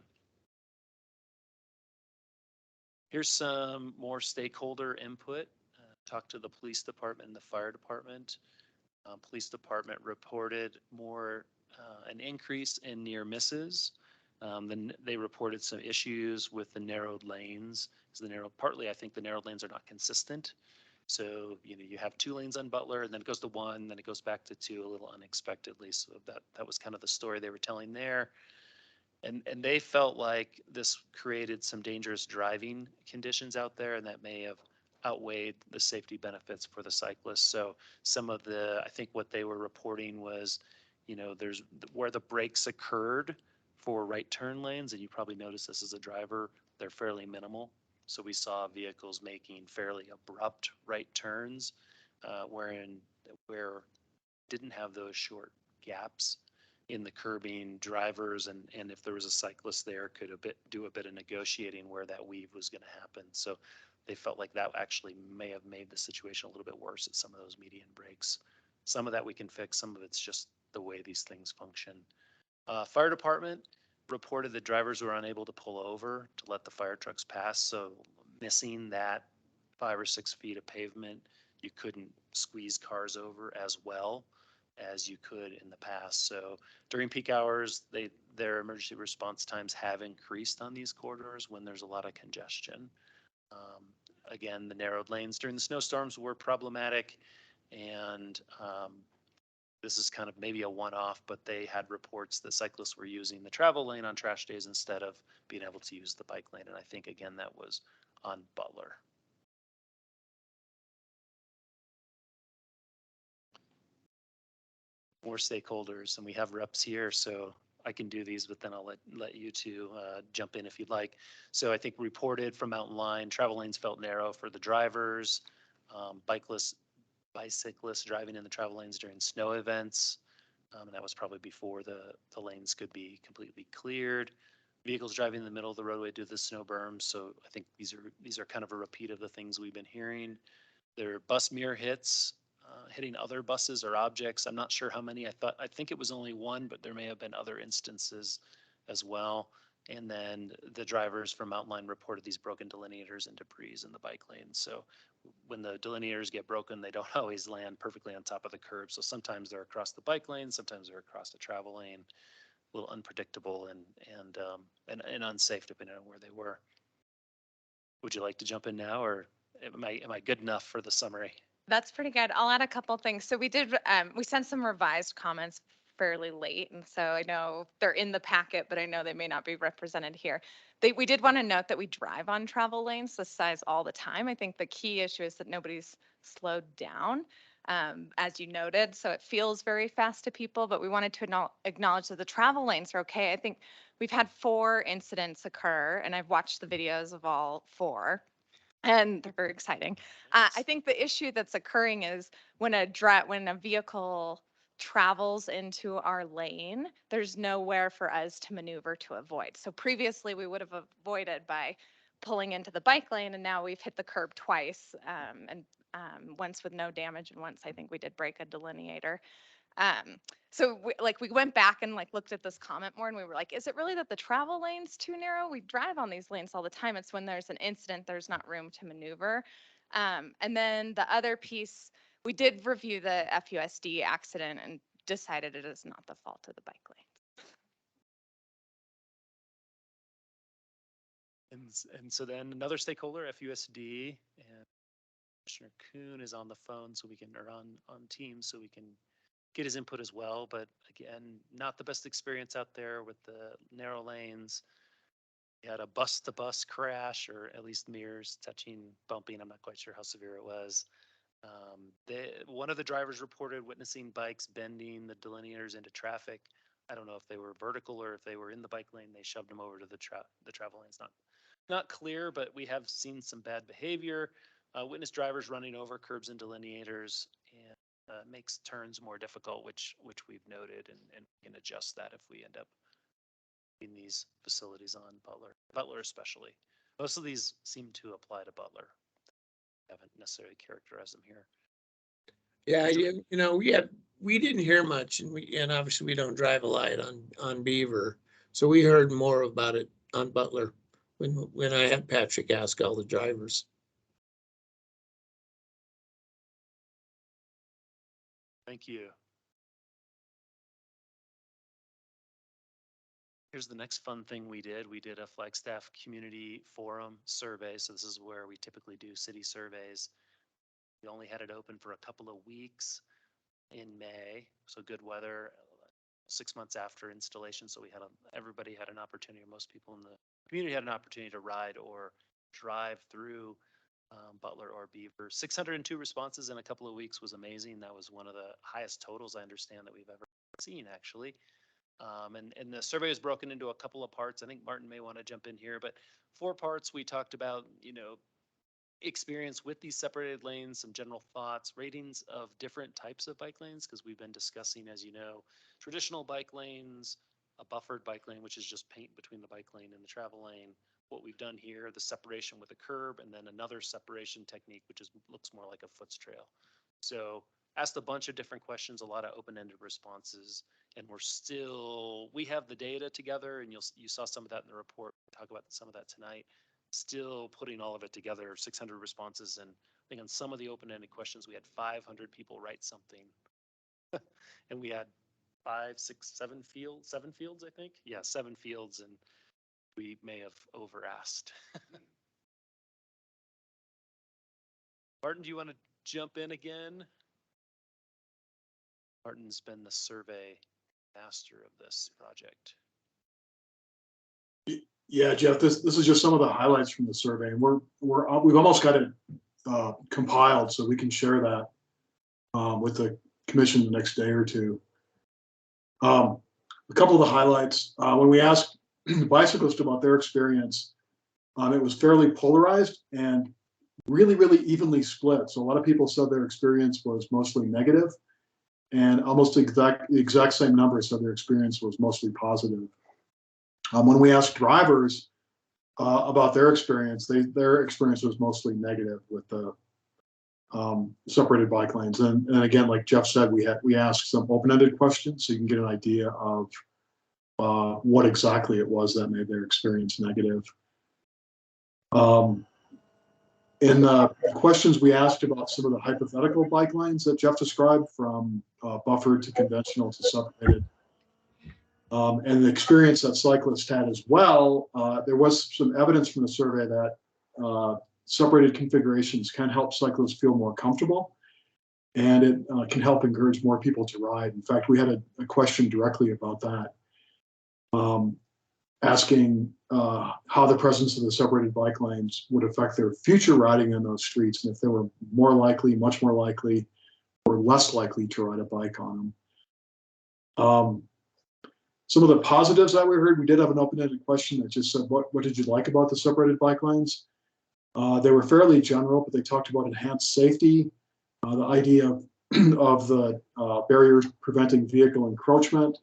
Here's some more stakeholder input. Talk to the police department and the fire department. Police department reported an increase in near misses. Then they reported some issues with the narrowed lanes. So partly I think the narrowed lanes are not consistent. So, you have 2 lanes on Butler, and then it goes to 1, then it goes back to 2 a little unexpectedly. So that was kind of the story they were telling there. And they felt like this created some dangerous driving conditions out there, and that may have outweighed the safety benefits for the cyclists. So I think what they were reporting was, there's where the breaks occurred for right turn lanes, and you probably noticed this as a driver, they're fairly minimal. So we saw vehicles making fairly abrupt right turns, where didn't have those short gaps in the curbing. Drivers and if there was a cyclist there could do a bit of negotiating where that weave was going to happen. So they felt like that actually may have made the situation a little bit worse at some of those median breaks. Some of that we can fix, some of it's just the way these things function. Fire department reported that drivers were unable to pull over to let the fire trucks pass. So missing that 5 or 6 feet of pavement, you couldn't squeeze cars over as well as you could in the past. So during peak hours, their emergency response times have increased on these corridors when there's a lot of congestion. Again, the narrowed lanes during the snowstorms were problematic, and this is kind of maybe a one-off, but they had reports that cyclists were using the travel lane on trash days instead of being able to use the bike lane. And I think, again, that was on Butler. More stakeholders, and we have reps here, so I can do these, but then I'll let you two jump in if you'd like. So I think reported from Mountain Line, travel lanes felt narrow for the drivers, bicyclists driving in the travel lanes during snow events, and that was probably before the lanes could be completely cleared. Vehicles driving in the middle of the roadway due to the snow berms. So I think these are kind of a repeat of the things we've been hearing. There are bus mirror hits, hitting other buses or objects. I'm not sure how many. I think it was only 1, but there may have been other instances as well. And then the drivers from Mountain Line reported these broken delineators and debris in the bike lanes. So when the delineators get broken, they don't always land perfectly on top of the curb. So sometimes they're across the bike lane, sometimes they're across the travel lane. A little unpredictable and unsafe depending on where they were. Would you like to jump in now, or am I good enough for the summary? That's pretty good. I'll add a couple things. So we sent some revised comments fairly late, and so I know they're in the packet, but I know they may not be represented here. We did want to note that we drive on travel lanes this size all the time. I think the key issue is that nobody's slowed down, as you noted, so it feels very fast to people, but we wanted to acknowledge that the travel lanes are okay. I think we've had 4 incidents occur, and I've watched the videos of all 4. And they're very exciting. I think the issue that's occurring is when a vehicle travels into our lane, there's nowhere for us to maneuver to avoid. So previously we would have avoided by pulling into the bike lane, and now we've hit the curb twice, and once with no damage, and once I think we did break a delineator. So we went back and looked at this comment more, and we were like, is it really that the travel lane's too narrow? We drive on these lanes all the time. It's when there's an incident, there's not room to maneuver. And then the other piece, we did review the FUSD accident and decided it is not the fault of the bike lane. And so then another stakeholder, FUSD, and Commissioner Kuhn is on the phone, or on Teams, so we can get his input as well. But again, not the best experience out there with the narrow lanes. We had a bus-to-bus crash, or at least mirrors touching, bumping. I'm not quite sure how severe it was. One of the drivers reported witnessing bikes bending the delineators into traffic. I don't know if they were vertical or if they were in the bike lane. They shoved them over to the travel lanes. Not clear, but we have seen some bad behavior. Witness drivers running over curbs and delineators, and makes turns more difficult, which we've noted, and we can adjust that if we end up in these facilities on Butler especially. Most of these seem to apply to Butler. I haven't necessarily characterized them here. Yeah, we didn't hear much, and obviously we don't drive a lot on Beaver. So we heard more about it on Butler when I had Patrick ask all the drivers. Thank you. Here's the next fun thing we did. We did a Flagstaff community forum survey. So this is where we typically do city surveys. We only had it open for a couple of weeks in May, so good weather, 6 months after installation. So everybody had an opportunity, or most people in the community had an opportunity to ride or drive through Butler or Beaver. 602 responses in a couple of weeks was amazing. That was one of the highest totals I understand that we've ever seen, actually. And the survey was broken into a couple of parts. I think Martin may want to jump in here, but 4 parts. We talked about, experience with these separated lanes, some general thoughts, ratings of different types of bike lanes, because we've been discussing, as you know, traditional bike lanes, a buffered bike lane, which is just paint between the bike lane and the travel lane. What we've done here, the separation with a curb, and then another separation technique, which looks more like a foots trail. So asked a bunch of different questions, a lot of open-ended responses, and we have the data together, and you saw some of that in the report. We'll talk about some of that tonight. Still putting all of it together, 600 responses, and I think on some of the open-ended questions, we had 500 people write something, and we had 7 fields, I think. Yeah, 7 fields, and we may have over-asked. Martin, do you want to jump in again? Martin's been the survey master of this project. Yeah, Jeff, this is just some of the highlights from the survey, and we've almost got it compiled so we can share that with the commission the next day or two. A couple of the highlights, when we asked bicyclists about their experience, it was fairly polarized and really, really evenly split. So a lot of people said their experience was mostly negative, and almost the exact same number said their experience was mostly positive. When we asked drivers about their experience, their experience was mostly negative with the separated bike lanes. And again, like Jeff said, we asked some open-ended questions so you can get an idea of what exactly it was that made their experience negative. In the questions we asked about some of the hypothetical bike lanes that Jeff described, from buffered to conventional to separated, and the experience that cyclists had as well, there was some evidence from the survey that separated configurations can help cyclists feel more comfortable, and it can help encourage more people to ride. In fact, we had a question directly about that, asking how the presence of the separated bike lanes would affect their future riding on those streets, and if they were more likely, much more likely, or less likely to ride a bike on them. Some of the positives that we heard, we did have an open-ended question that just said, what did you like about the separated bike lanes? They were fairly general, but they talked about enhanced safety, the idea of the barriers preventing vehicle encroachment.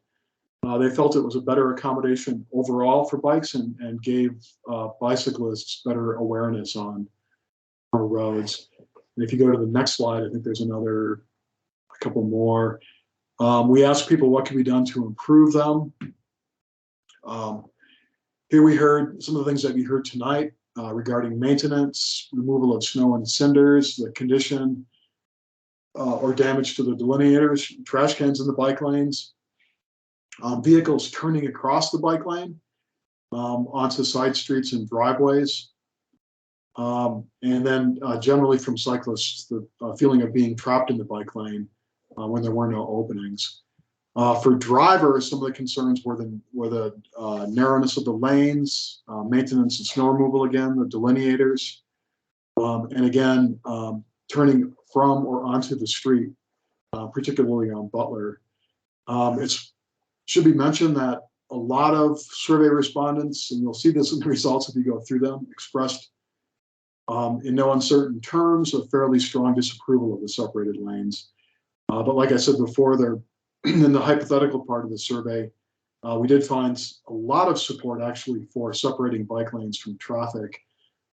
They felt it was a better accommodation overall for bikes and gave bicyclists better awareness on our roads. And if you go to the next slide, I think there's a couple more. We asked people what can be done to improve them. Here we heard some of the things that we heard tonight regarding maintenance, removal of snow and cinders, the condition or damage to the delineators, trash cans in the bike lanes, vehicles turning across the bike lane onto side streets and driveways. And then generally from cyclists, the feeling of being trapped in the bike lane when there were no openings. For drivers, some of the concerns were the narrowness of the lanes, maintenance and snow removal again, the delineators, and again, turning from or onto the street, particularly on Butler. It should be mentioned that a lot of survey respondents, and you'll see this in the results if you go through them, expressed in no uncertain terms a fairly strong disapproval of the separated lanes. But like I said before, they're in the hypothetical part of the survey, we did find a lot of support actually for separating bike lanes from traffic.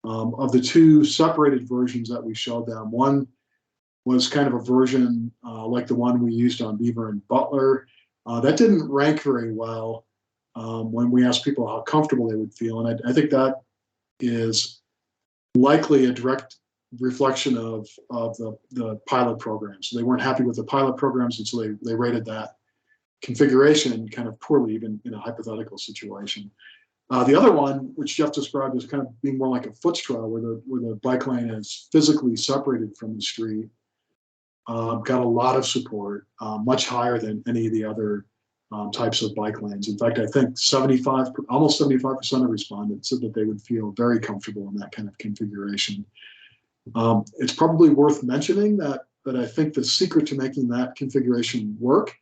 Of the 2 separated versions that we showed them, one was kind of a version like the one we used on Beaver and Butler. That didn't rank very well when we asked people how comfortable they would feel. And I think that is likely a direct reflection of the pilot programs. So they weren't happy with the pilot programs, and so they rated that configuration kind of poorly, even in a hypothetical situation. The other one, which Jeff described as kind of being more like a foot straw, where the bike lane is physically separated from the street, got a lot of support, much higher than any of the other types of bike lanes. In fact, I think almost 75% of respondents said that they would feel very comfortable in that kind of configuration. It's probably worth mentioning that I think the secret to making that configuration work,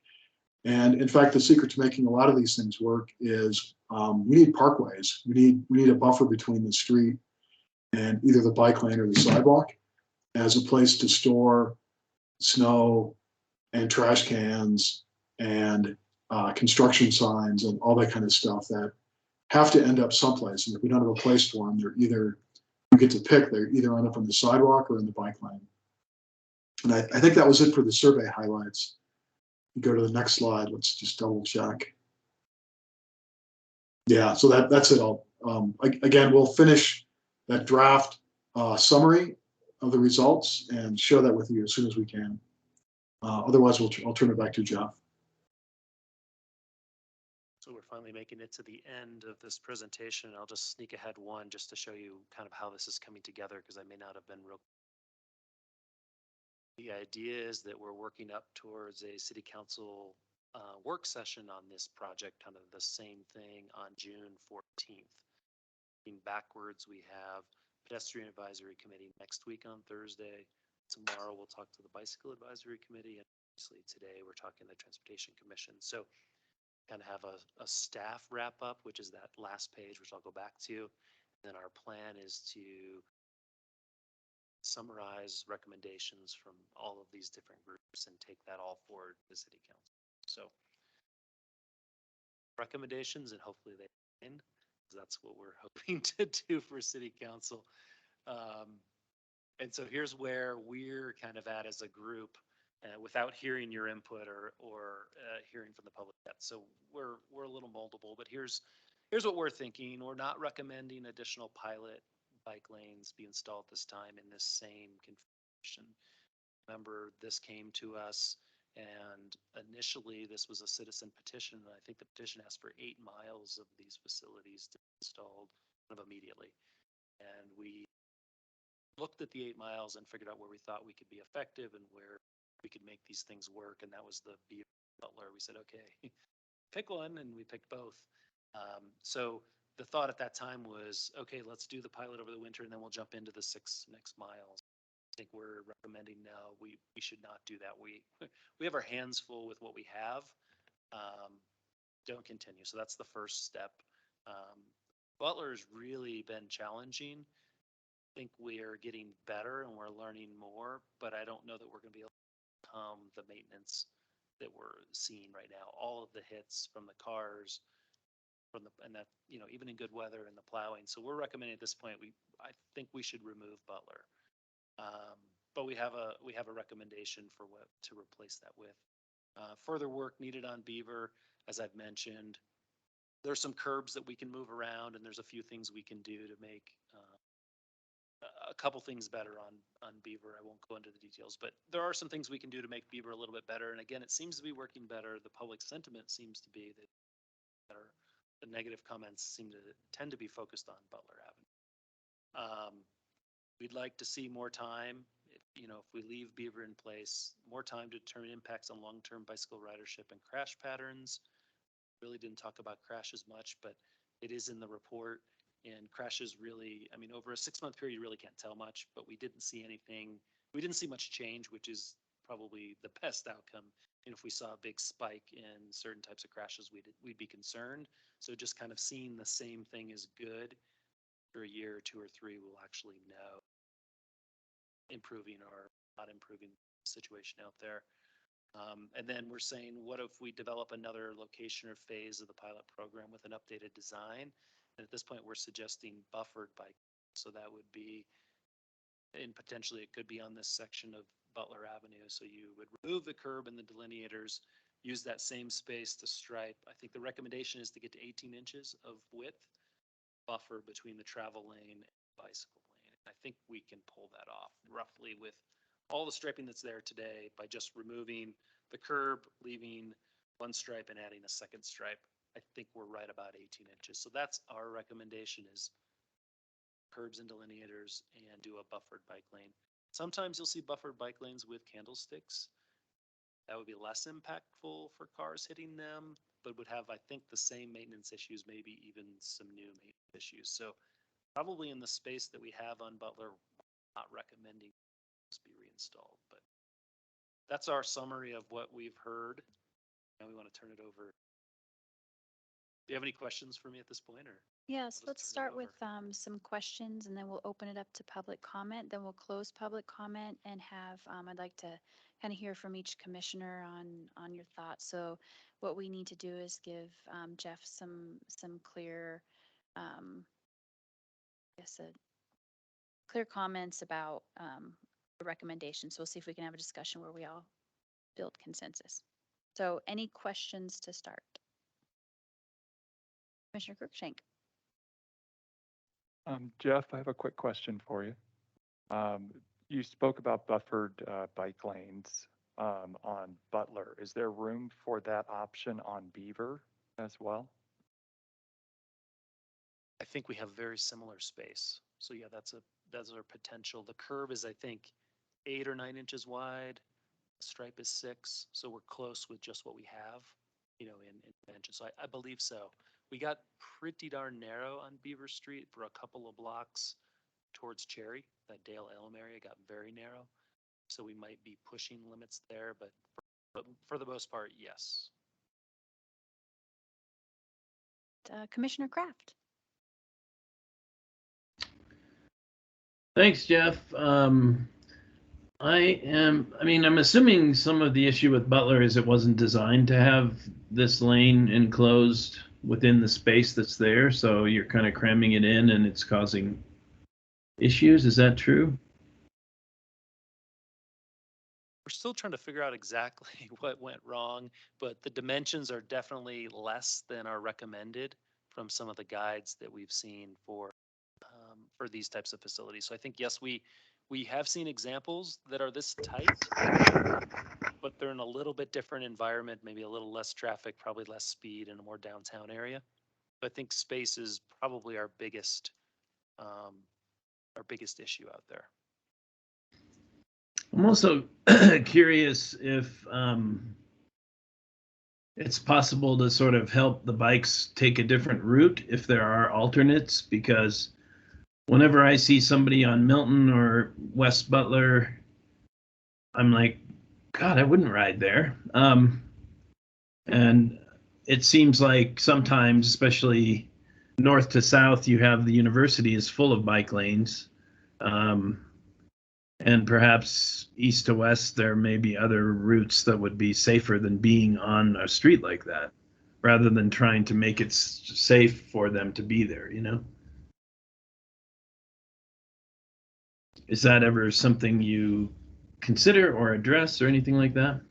and in fact, the secret to making a lot of these things work, is we need parkways. We need a buffer between the street and either the bike lane or the sidewalk as a place to store snow and trash cans and construction signs and all that kind of stuff that have to end up someplace. And if we don't have a place for them, they're either end up on the sidewalk or in the bike lane. And I think that was it for the survey highlights. You go to the next slide. Let's just double check. Yeah, so that's it all. Again, we'll finish that draft summary of the results and share that with you as soon as we can. Otherwise, I'll turn it back to Jeff. So we're finally making it to the end of this presentation. I'll just sneak ahead one just to show you kind of how this is coming together, because I may not have been real. The idea is that we're working up towards a city council work session on this project, kind of the same thing on June 14th. Looking backwards, we have pedestrian advisory committee next week on Thursday. Tomorrow we'll talk to the bicycle advisory committee, and obviously today we're talking to the transportation commission. So kind of have a staff wrap up, which is that last page, which I'll go back to. And then our plan is to summarize recommendations from all of these different groups and take that all forward to the city council. So recommendations, and hopefully they end, because that's what we're hoping to do for city council. And so here's where we're kind of at as a group, without hearing your input or hearing from the public yet. So we're a little multiple, but here's what we're thinking. We're not recommending additional pilot bike lanes be installed this time in this same configuration. Remember, this came to us, and initially this was a citizen petition. I think the petition asked for 8 miles of these facilities to be installed kind of immediately. And we looked at the 8 miles and figured out where we thought we could be effective and where we could make these things work. And that was the Beaver Butler. We said, okay, pick one, and we picked both. So the thought at that time was, okay, let's do the pilot over the winter, and then we'll jump into the 6 next miles. I think we're recommending now we should not do that. We have our hands full with what we have. Don't continue. So that's the first step. Butler's really been challenging. I think we're getting better and we're learning more, but I don't know that we're going to be able to overcome the maintenance that we're seeing right now. All of the hits from the cars, and that, even in good weather and the plowing. So we're recommending at this point, I think we should remove Butler. But we have a recommendation for what to replace that with. Further work needed on Beaver, as I've mentioned. There's some curbs that we can move around, and there's a few things we can do to make a couple things better on Beaver. I won't go into the details, but there are some things we can do to make Beaver a little bit better. And again, it seems to be working better. The public sentiment seems to be that better. The negative comments seem to tend to be focused on Butler Avenue. We'd like to see more time, if we leave Beaver in place, more time to determine impacts on long-term bicycle ridership and crash patterns. Really didn't talk about crashes much, but it is in the report. And crashes really, over a 6-month period, you really can't tell much, but we didn't see anything. We didn't see much change, which is probably the best outcome. And if we saw a big spike in certain types of crashes, we'd be concerned. So just kind of seeing the same thing is good. For a year or 2 or 3, we'll actually know improving or not improving the situation out there. And then we're saying, what if we develop another location or phase of the pilot program with an updated design? And at this point, we're suggesting buffered bike. So that would be, and potentially it could be on this section of Butler Avenue. So you would remove the curb and the delineators, use that same space to stripe. I think the recommendation is to get to 18 inches of width buffer between the travel lane and bicycle lane. I think we can pull that off roughly with all the striping that's there today by just removing the curb, leaving one stripe and adding a second stripe. I think we're right about 18 inches. So that's our recommendation is curbs and delineators and do a buffered bike lane. Sometimes you'll see buffered bike lanes with candlesticks. That would be less impactful for cars hitting them, but would have, I think, the same maintenance issues, maybe even some new maintenance issues. So probably in the space that we have on Butler, not recommending this be reinstalled, but that's our summary of what we've heard. Now we want to turn it over. Do you have any questions for me at this point, or? Yes, I'll just let's turn it start with over. some questions and then we'll open it up to public comment. Then we'll close public comment and have, I'd like to kind of hear from each commissioner on your thoughts. So what we need to do is give Jeff some clear, I guess, clear comments about the recommendation. So we'll see if we can have a discussion where we all build consensus. So any questions to start? Commissioner Cruikshank. Jeff, I have a quick question for you. You spoke about buffered bike lanes on Butler. Is there room for that option on Beaver as well? I think we have very similar space. So yeah, that's our potential. The curb is, I think, 8 or 9 inches wide. The stripe is 6, so we're close with just what we have, in dimensions. So I believe so. We got pretty darn narrow on Beaver Street for a couple of blocks towards Cherry. That Dale Elm area got very narrow, so we might be pushing limits there. But for the most part, yes. Commissioner Kraft. Thanks, Jeff. I'm assuming some of the issue with Butler is it wasn't designed to have this lane enclosed within the space that's there. So you're kind of cramming it in and it's causing issues. Is that true? We're still trying to figure out exactly what went wrong, but the dimensions are definitely less than are recommended from some of the guides that we've seen for these types of facilities. So I think, yes, we have seen examples that are this tight, but they're in a little bit different environment, maybe a little less traffic, probably less speed in a more downtown area. But I think space is probably our biggest issue out there. I'm also curious if it's possible to sort of help the bikes take a different route if there are alternates, because whenever I see somebody on Milton or West Butler, I'm like, God, I wouldn't ride there. And it seems like sometimes, especially north to south, you have the university is full of bike lanes. And perhaps east to west, there may be other routes that would be safer than being on a street like that, rather than trying to make it safe for them to be there, Is that ever something you consider or address or anything like that?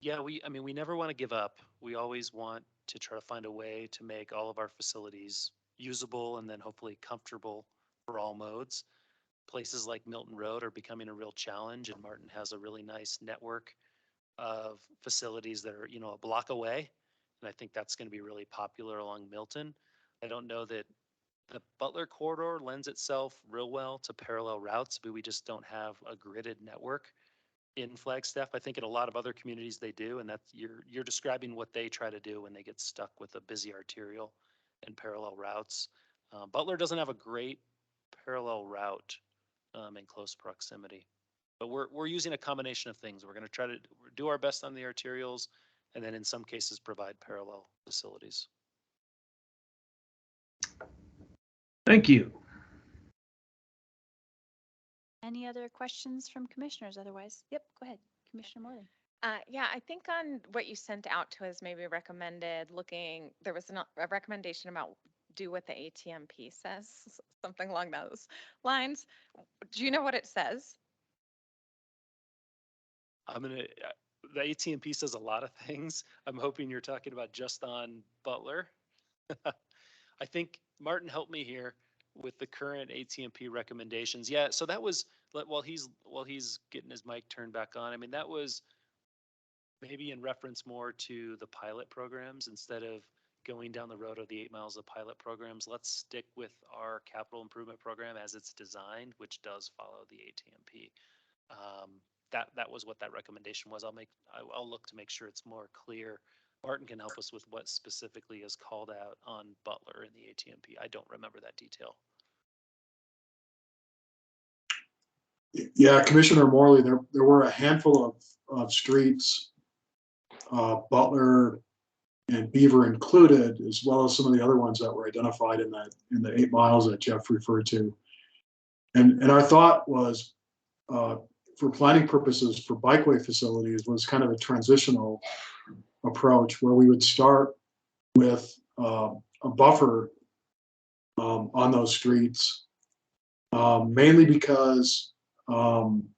Yeah, we never want to give up. We always want to try to find a way to make all of our facilities usable and then hopefully comfortable for all modes. Places like Milton Road are becoming a real challenge, and Martin has a really nice network of facilities that are, a block away. And I think that's going to be really popular along Milton. I don't know that the Butler corridor lends itself real well to parallel routes, but we just don't have a gridded network in Flagstaff. I think in a lot of other communities they do, and that's you're describing what they try to do when they get stuck with a busy arterial and parallel routes. Butler doesn't have a great parallel route in close proximity, but we're using a combination of things. We're going to try to do our best on the arterials, and then in some cases provide parallel facilities. Thank you. Any other questions from commissioners? Otherwise, yep, go ahead, Commissioner Morley. Yeah, I think on what you sent out to us, maybe recommended there was a recommendation about do what the ATMP says, something along those lines. Do you know what it says? the AT&P says a lot of things. I'm hoping you're talking about just on Butler. I think Martin helped me here with the current AT&P recommendations. Yeah, so that was, while he's getting his mic turned back on, I mean, that was maybe in reference more to the pilot programs instead of going down the road of the 8 miles of pilot programs. Let's stick with our capital improvement program as it's designed, which does follow the AT&P. That was what that recommendation was. I'll look to make sure it's more clear. Martin can help us with what specifically is called out on Butler in the AT&P. I don't remember that detail. Yeah, Commissioner Morley, there were a handful of streets, Butler and Beaver included, as well as some of the other ones that were identified in the 8 miles that Jeff referred to. And our thought was, for planning purposes for bikeway facilities, was kind of a transitional approach where we would start with a buffer on those streets, mainly because given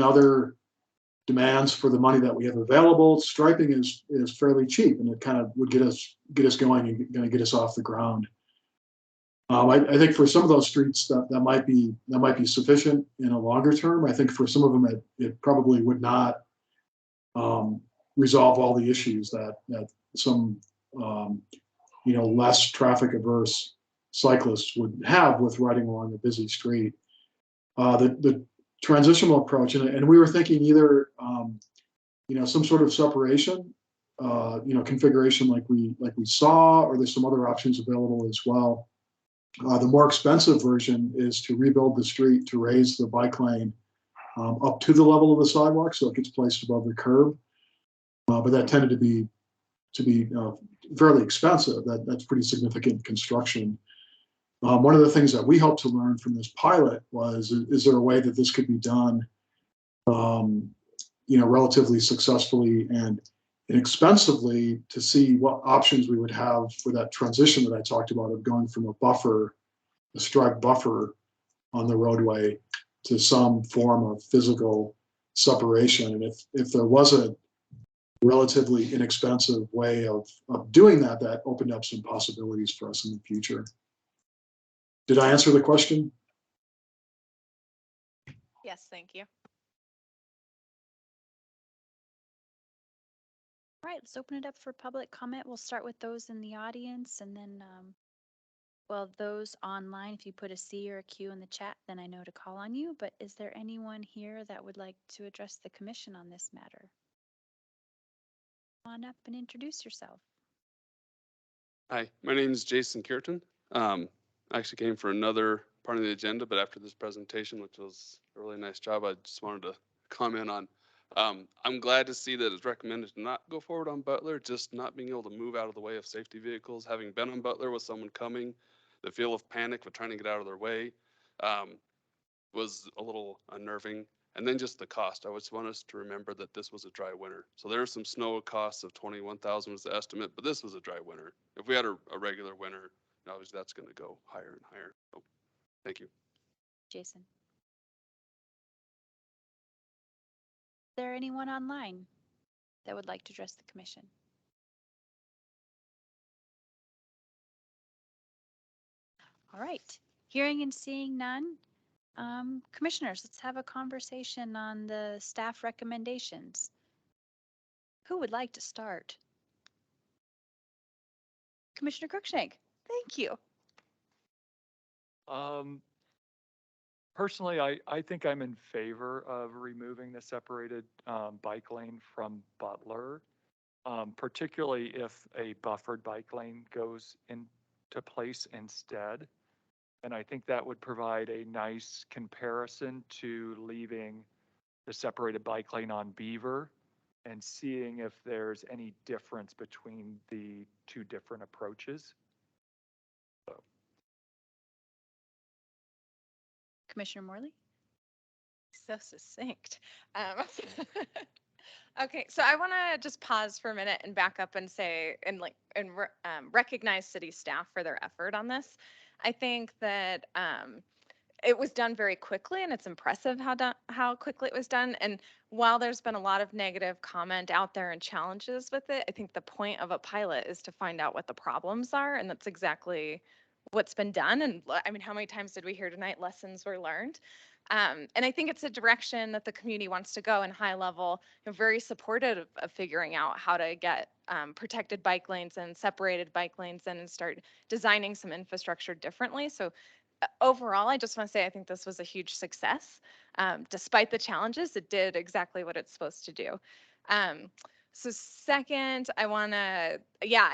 other demands for the money that we have available, striping is fairly cheap, and it kind of would get us going and going to get us off the ground. I think for some of those streets that might be sufficient in a longer term. I think for some of them it probably would not resolve all the issues that some less traffic averse cyclists would have with riding along a busy street. The transitional approach, and we were thinking either some sort of separation, configuration like we saw, or there's some other options available as well. The more expensive version is to rebuild the street to raise the bike lane up to the level of the sidewalk, so it gets placed above the curb. But that tended to be fairly expensive. That's pretty significant construction. One of the things that we hope to learn from this pilot was, is there a way that this could be done, relatively successfully and inexpensively, to see what options we would have for that transition that I talked about of going from a striped buffer on the roadway to some form of physical separation. And if there was a relatively inexpensive way of doing that opened up some possibilities for us in the future. Did I answer the question? Yes, thank you. All right, let's open it up for public comment. We'll start with those in the audience, and then, those online, if you put a C or a Q in the chat, then I know to call on you. But is there anyone here that would like to address the commission on this matter? Come on up and introduce yourself. Hi, my name is Jason Kirton. I actually came for another part of the agenda, but after this presentation, which was a really nice job, I just wanted to comment on. I'm glad to see that it's recommended to not go forward on Butler, just not being able to move out of the way of safety vehicles. Having been on Butler with someone coming, the feel of panic with trying to get out of their way was a little unnerving. And then just the cost. I just want us to remember that this was a dry winter. So there are some snow costs of $21,000 was the estimate, but this was a dry winter. If we had a regular winter, obviously that's going to go higher and higher. So thank you. Jason. Is there anyone online that would like to address the commission? All right, hearing and seeing none. Commissioners, let's have a conversation on the staff recommendations. Who would like to start? Commissioner Cruikshank, thank you. Personally, I think I'm in favor of removing the separated bike lane from Butler, particularly if a buffered bike lane goes into place instead. And I think that would provide a nice comparison to leaving the separated bike lane on Beaver and seeing if there's any difference between the two different approaches. So. Commissioner Morley? So succinct. Okay, so I want to just pause for a minute and back up and say, and recognize city staff for their effort on this. I think that it was done very quickly, and it's impressive how quickly it was done. And while there's been a lot of negative comment out there and challenges with it, I think the point of a pilot is to find out what the problems are, and that's exactly what's been done. And I mean, how many times did we hear tonight lessons were learned? And I think it's a direction that the community wants to go, and high level, very supportive of figuring out how to get protected bike lanes and separated bike lanes and start designing some infrastructure differently. So overall, I just want to say I think this was a huge success. Despite the challenges, it did exactly what it's supposed to do. Um, so second, I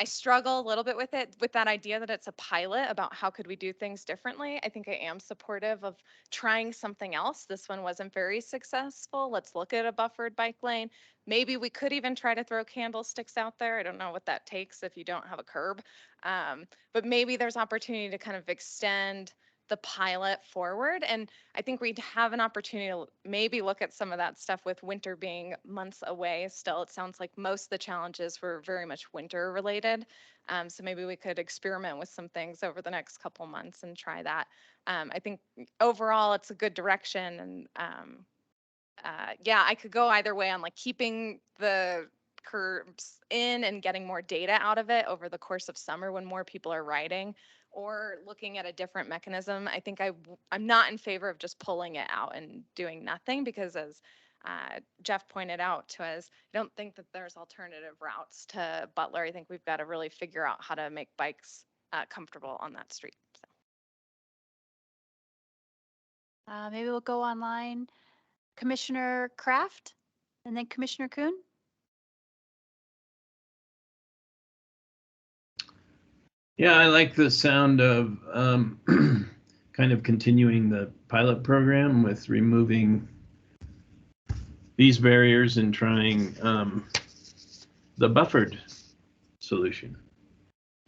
struggle a little bit with it, with that idea that it's a pilot about how could we do things differently. I think I am supportive of trying something else. This one wasn't very successful. Let's look at a buffered bike lane. Maybe we could even try to throw candlesticks out there. I don't know what that takes if you don't have a curb. But maybe there's opportunity to kind of extend the pilot forward. And I think we'd have an opportunity to maybe look at some of that stuff with winter being months away still. It sounds like most of the challenges were very much winter related. So maybe we could experiment with some things over the next couple months and try that. I think overall it's a good direction. And I could go either way on like keeping the curbs in and getting more data out of it over the course of summer when more people are riding, or looking at a different mechanism. I think I'm not in favor of just pulling it out and doing nothing, because as Jeff pointed out to us, I don't think that there's alternative routes to Butler. I think we've got to really figure out how to make bikes comfortable on that street. So. Maybe we'll go online. Commissioner Kraft and then Commissioner Kuhn. Yeah, I like the sound of kind of continuing the pilot program with removing these barriers and trying the buffered solution.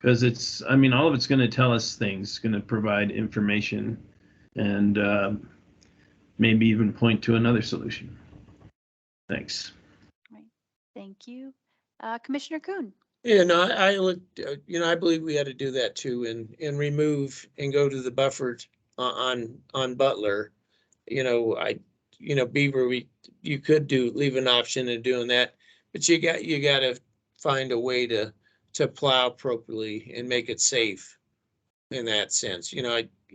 Because all of it's going to tell us things, going to provide information, and maybe even point to another solution. Thanks. Right. Thank you. Commissioner Kuhn. Yeah, no, I looked, I believe we had to do that too, and remove and go to the buffered on Butler. Beaver, you could leave an option in doing that, but you got to find a way to plow appropriately and make it safe in that sense.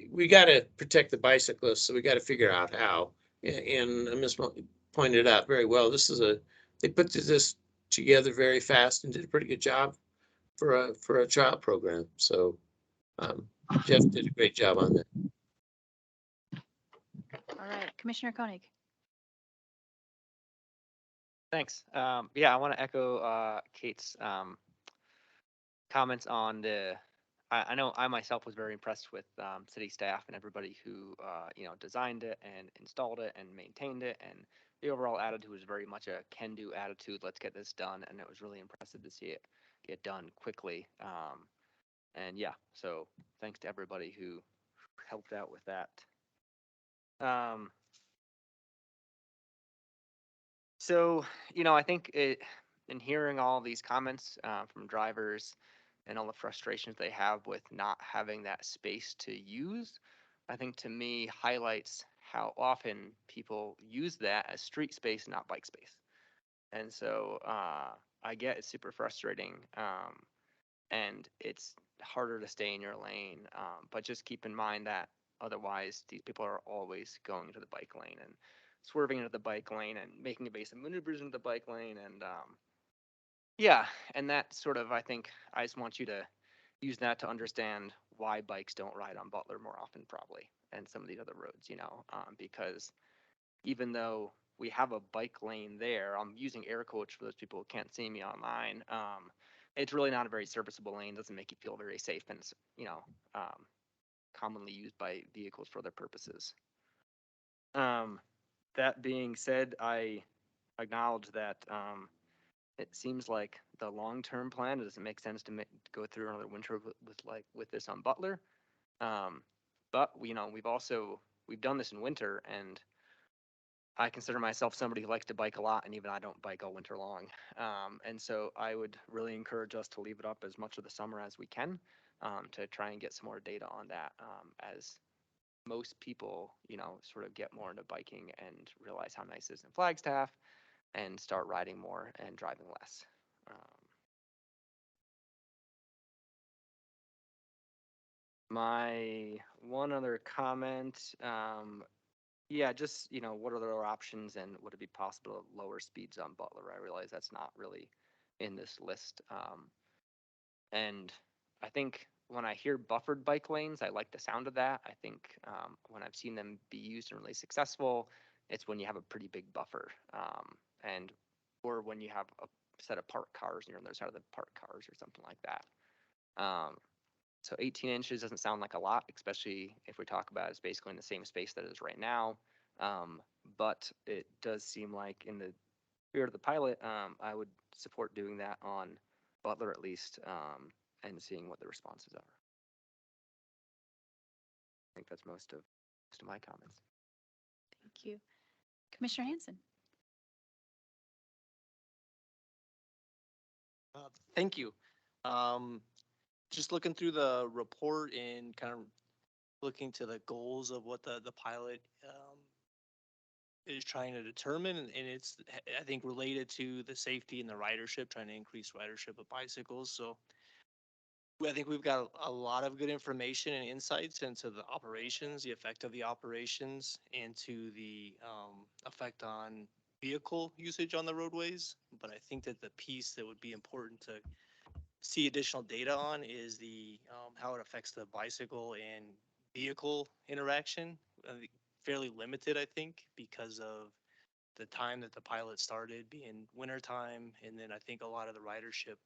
We got to protect the bicyclists, so we got to figure out how. And Ms. pointed out very well, they put this together very fast and did a pretty good job for a child program. So Jeff did a great job on that. All right, Commissioner Koenig. Thanks. I want to echo Kate's comments on I know I myself was very impressed with city staff and everybody who designed it and installed it and maintained it, and the overall attitude was very much a can-do attitude. Let's get this done, and it was really impressive to see it get done quickly. So thanks to everybody who helped out with that. I think in hearing all these comments from drivers and all the frustrations they have with not having that space to use, I think to me highlights how often people use that as street space, not bike space. And so I get it's super frustrating, and it's harder to stay in your lane. But just keep in mind that otherwise these people are always going into the bike lane and swerving into the bike lane and making evasive maneuvers into the bike lane. And and that sort of, I think I just want you to use that to understand why bikes don't ride on Butler more often, probably, and some of these other roads, because even though we have a bike lane there, I'm using air quotes for those people who can't see me online. It's really not a very serviceable lane. Doesn't make you feel very safe, and it's commonly used by vehicles for other purposes. That being said, I acknowledge that it seems like the long-term plan, it doesn't make sense to go through another winter with this on Butler. But we've done this in winter, and I consider myself somebody who likes to bike a lot, and even I don't bike all winter long. And so I would really encourage us to leave it up as much of the summer as we can, to try and get some more data on that as most people, sort of get more into biking and realize how nice it is in Flagstaff and start riding more and driving less. My one other comment, yeah, just, what are the other options and would it be possible to lower speeds on Butler? I realize that's not really in this list. And I think when I hear buffered bike lanes, I like the sound of that. I think when I've seen them be used and really successful, it's when you have a pretty big buffer, and or when you have a set of parked cars and you're on the other side of the parked cars or something like that. So 18 inches doesn't sound like a lot, especially if we talk about it's basically in the same space that it is right now. But it does seem like in the spirit of the pilot, I would support doing that on Butler at least, and seeing what the responses are. I think that's most of my comments. Thank you. Commissioner Hanson. Thank you. Just looking through the report and kind of looking to the goals of what the pilot is trying to determine, and it's, I think, related to the safety and the ridership, trying to increase ridership of bicycles. So I think we've got a lot of good information and insights into the operations, the effect of the operations, and to the effect on vehicle usage on the roadways. But I think that the piece that would be important to see additional data on is the how it affects the bicycle and vehicle interaction. Fairly limited, I think, because of the time that the pilot started being winter time, and then I think a lot of the ridership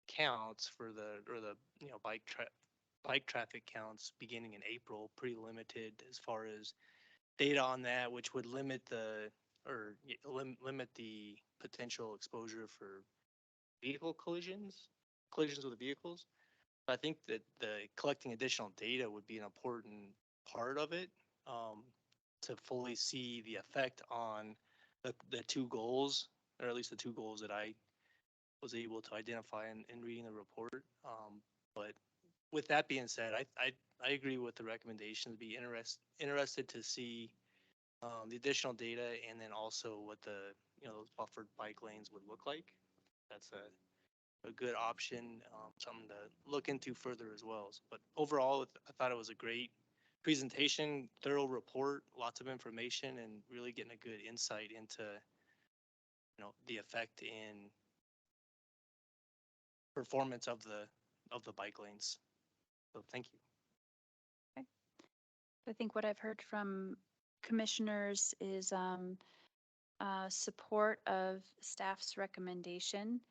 counts for the bike traffic counts beginning in April, pretty limited as far as data on that, which would limit limit the potential exposure for vehicle collisions with vehicles. I think that the collecting additional data would be an important part of it, to fully see the effect on the two goals, or at least the two goals that I was able to identify in reading the report. But with that being said, I agree with the recommendations. Be interested to see the additional data, and then also what the those buffered bike lanes would look like. That's a good option, something to look into further as well. But overall, I thought it was a great presentation, thorough report, lots of information, and really getting a good insight into the effect in performance of the bike lanes. So thank you. Okay. I think what I've heard from commissioners is support of staff's recommendation.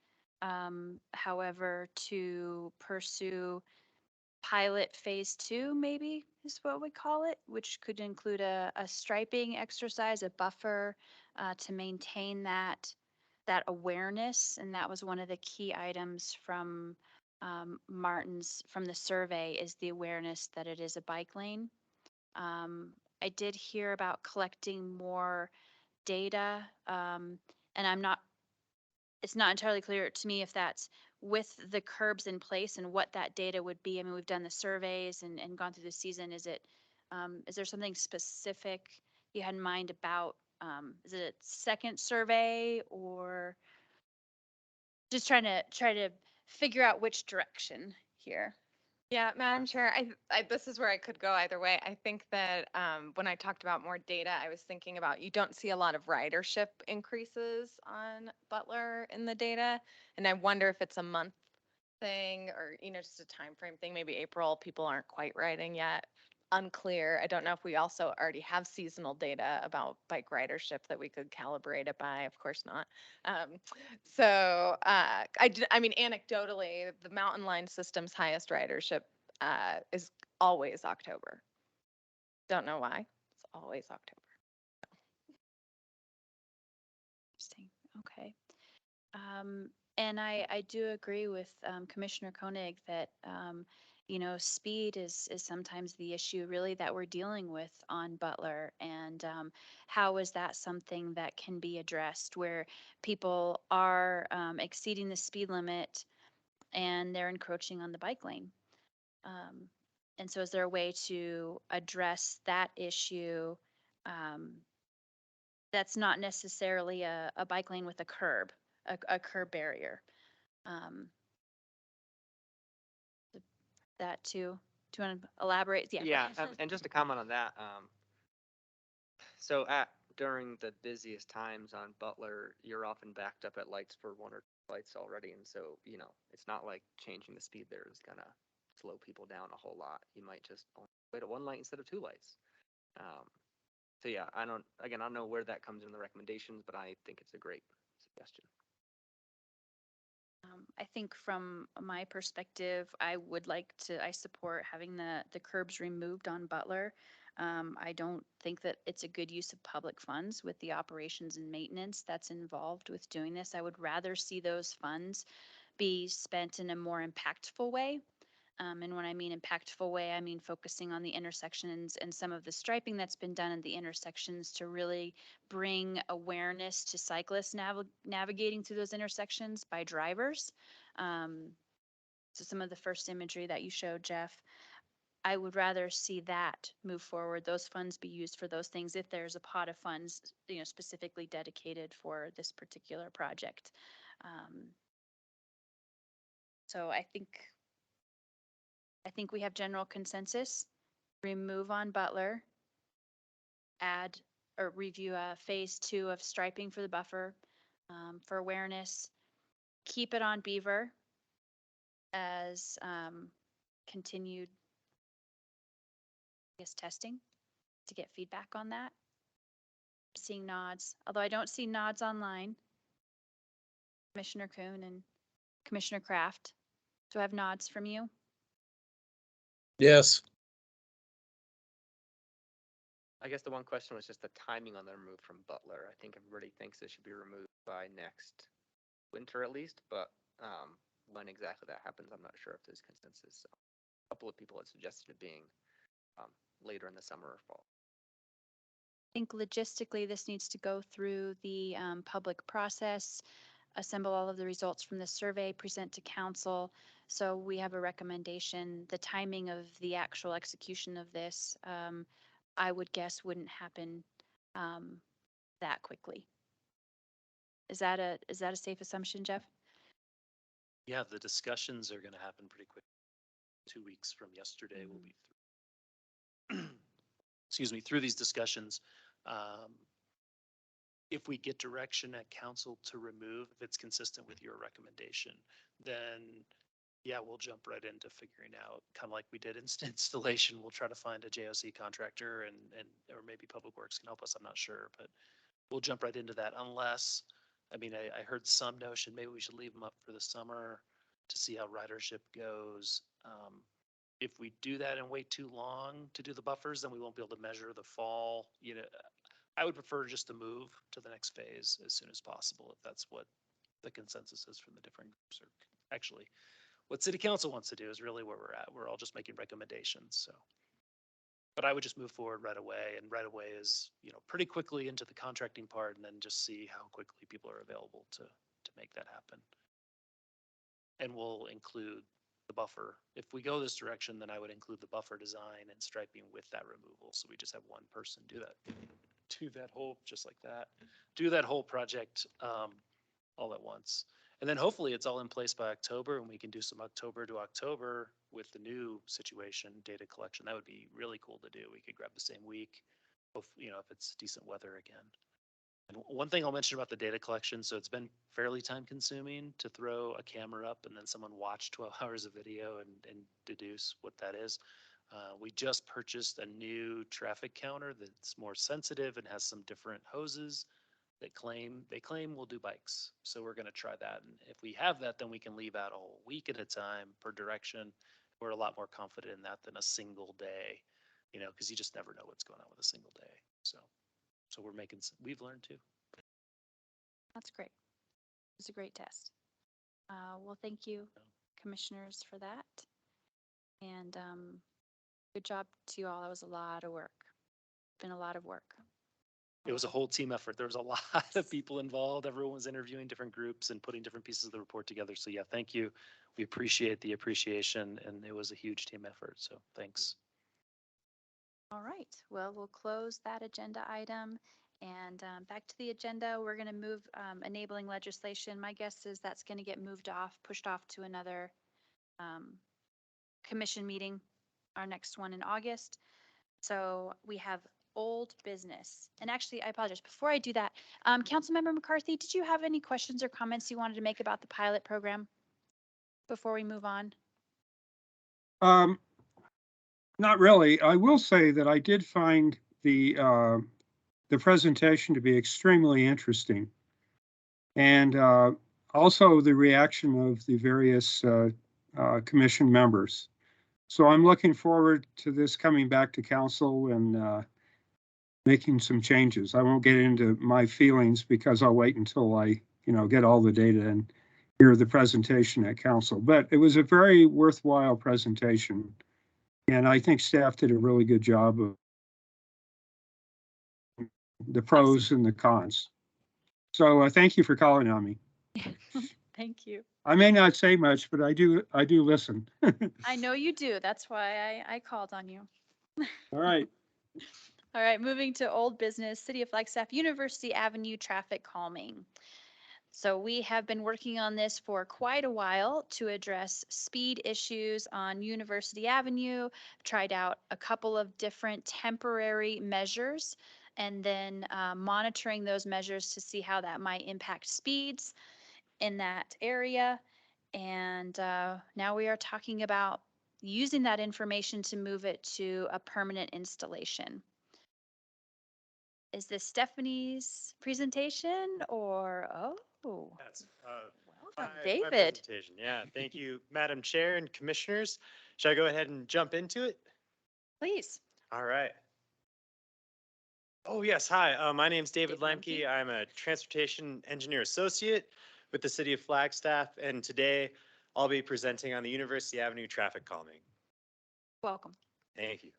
However, to pursue pilot phase 2, maybe is what we call it, which could include a striping exercise, a buffer, to maintain that awareness. And that was one of the key items from from the survey, is the awareness that it is a bike lane. I did hear about collecting more data, and it's not entirely clear to me if that's with the curbs in place and what that data would be. I mean, we've done the surveys and gone through the season. Is there something specific you had in mind about, is it a second survey, or just trying to figure out which direction here? Yeah, Madam Chair, this is where I could go either way. I think that when I talked about more data, I was thinking about, you don't see a lot of ridership increases on Butler in the data. And I wonder if it's a month thing, or, just a time frame thing. Maybe April, people aren't quite riding yet. Unclear. I don't know if we also already have seasonal data about bike ridership that we could calibrate it by. Of course not. I mean, anecdotally, the Mountain Line system's highest ridership is always October. Don't know why. It's always October. Interesting. Okay. And I do agree with Commissioner Koenig that speed is sometimes the issue really that we're dealing with on Butler. And how is that something that can be addressed, where people are exceeding the speed limit and they're encroaching on the bike lane? And so is there a way to address that issue? That's not necessarily a bike lane with a curb, a curb barrier. Um, that too. Do you want to elaborate? Yeah. Yeah, and just to comment on that, so during the busiest times on Butler, you're often backed up at lights for one or two lights already, and so, you know, it's not like changing the speed there is gonna slow people down a whole lot. You might just only wait at one light instead of two lights. So yeah, I don't know where that comes in the recommendations, but I think it's a great suggestion. I think from my perspective, I support having the curbs removed on Butler. I don't think that it's a good use of public funds with the operations and maintenance that's involved with doing this. I would rather see those funds be spent in a more impactful way. And when I mean impactful way, I mean focusing on the intersections and some of the striping that's been done in the intersections to really bring awareness to cyclists navigating through those intersections by drivers. So some of the first imagery that you showed, Jeff, I would rather see that move forward, those funds be used for those things if there's a pot of funds, specifically dedicated for this particular project. So I think we have general consensus. Remove on Butler, add or review a phase 2 of striping for the buffer for awareness. Keep it on Beaver as continued, I guess, testing to get feedback on that. Seeing nods, although I don't see nods online. Commissioner Kuhn and Commissioner Kraft. Do I have nods from you? Yes. I guess the one question was just the timing on the remove from Butler. I think everybody thinks it should be removed by next winter at least, but when exactly that happens, I'm not sure if there's consensus. So a couple of people had suggested it being later in the summer or fall. I think logistically this needs to go through the public process, assemble all of the results from the survey, present to council. So we have a recommendation. The timing of the actual execution of this, I would guess wouldn't happen that quickly. Is that a safe assumption, Jeff? Yeah, the discussions are gonna happen pretty quick. 2 weeks from yesterday, we'll be through, excuse me, through these discussions. If we get direction at council to remove, if it's consistent with your recommendation, then yeah, we'll jump right into figuring out, kind of like we did installation. We'll try to find a JOC contractor and or maybe Public Works can help us. I'm not sure, but we'll jump right into that unless, I mean, I heard some notion, maybe we should leave them up for the summer to see how ridership goes. If we do that and wait too long to do the buffers, then we won't be able to measure the fall. I would prefer just to move to the next phase as soon as possible, if that's what the consensus is from the different groups. Or actually, what city council wants to do is really where we're at. We're all just making recommendations, so. But I would just move forward right away, and right away is, pretty quickly into the contracting part, and then just see how quickly people are available to make that happen. And we'll include the buffer. If we go this direction, then I would include the buffer design and striping with that removal. So we just have one person do that whole, just like that, do that whole project all at once. And then hopefully it's all in place by October and we can do some October to October with the new situation, data collection. That would be really cool to do. We could grab the same week, if it's decent weather again. And one thing I'll mention about the data collection, so it's been fairly time consuming to throw a camera up and then someone watch 12 hours of video and deduce what that is. We just purchased a new traffic counter that's more sensitive and has some different hoses that they claim will do bikes. So we're going to try that. And if we have that, then we can leave out a whole week at a time per direction. We're a lot more confident in that than a single day, because you just never know what's going on with a single day. So we've learned too. That's great. It's a great test. Well, thank you, commissioners, for that. And good job to you all. That was a lot of work. Been a lot of work. It was a whole team effort. There was a lot of people involved. Everyone was interviewing different groups and putting different pieces of the report together. So yeah, thank you. We appreciate the appreciation, and it was a huge team effort. So thanks. All right, well, we'll close that agenda item. And back to the agenda, we're going to move enabling legislation. My guess is that's going to get moved off, pushed off to another commission meeting, our next one in August. So we have old business. And actually, I apologize. Before I do that, Councilmember McCarthy, did you have any questions or comments you wanted to make about the pilot program before we move on? Not really. I will say that I did find the presentation to be extremely interesting, and also the reaction of the various commission members. So I'm looking forward to this coming back to council and making some changes. I won't get into my feelings because I'll wait until I, get all the data and hear the presentation at council. But it was a very worthwhile presentation. And I think staff did a really good job of the pros and the cons. So thank you for calling on me. Thank you. I may not say much, but I do listen. I know you do. That's why I called on you. All right. All right, moving to old business, City of Flagstaff University Avenue traffic calming. So we have been working on this for quite a while to address speed issues on University Avenue, tried out a couple of different temporary measures, and then monitoring those measures to see how that might impact speeds in that area. And now we are talking about using that information to move it to a permanent installation. Is this Stephanie's presentation or, oh, That's welcome, my David. presentation. Yeah, thank you, Madam Chair and Commissioners. Should I go ahead and jump into it? Please. All right. Oh, yes. Hi, my name's David David Lemke. I'm a Transportation Engineer Associate with the City of Flagstaff, and today I'll be presenting on the University Avenue traffic calming. Welcome. Thank you.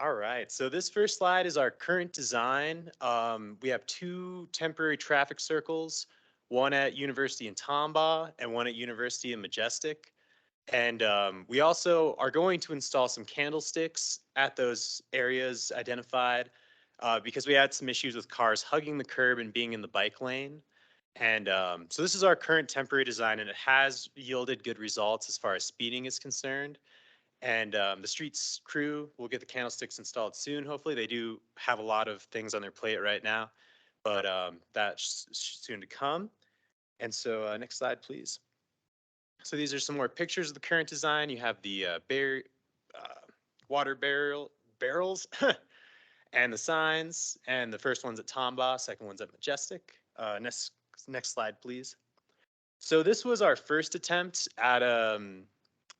All right, so this first slide is our current design. We have two temporary traffic circles, one at University in Tombaugh and one at University in Majestic. And we also are going to install some candlesticks at those areas identified because we had some issues with cars hugging the curb and being in the bike lane. And so this is our current temporary design, and it has yielded good results as far as speeding is concerned. And the streets crew will get the candlesticks installed soon. Hopefully, they do have a lot of things on their plate right now, but that's soon to come. And so next slide, please. So these are some more pictures of the current design. You have the water barrels and the signs, and the first one's at Tombaugh, second one's at Majestic. Next slide, please. So this was our first attempt at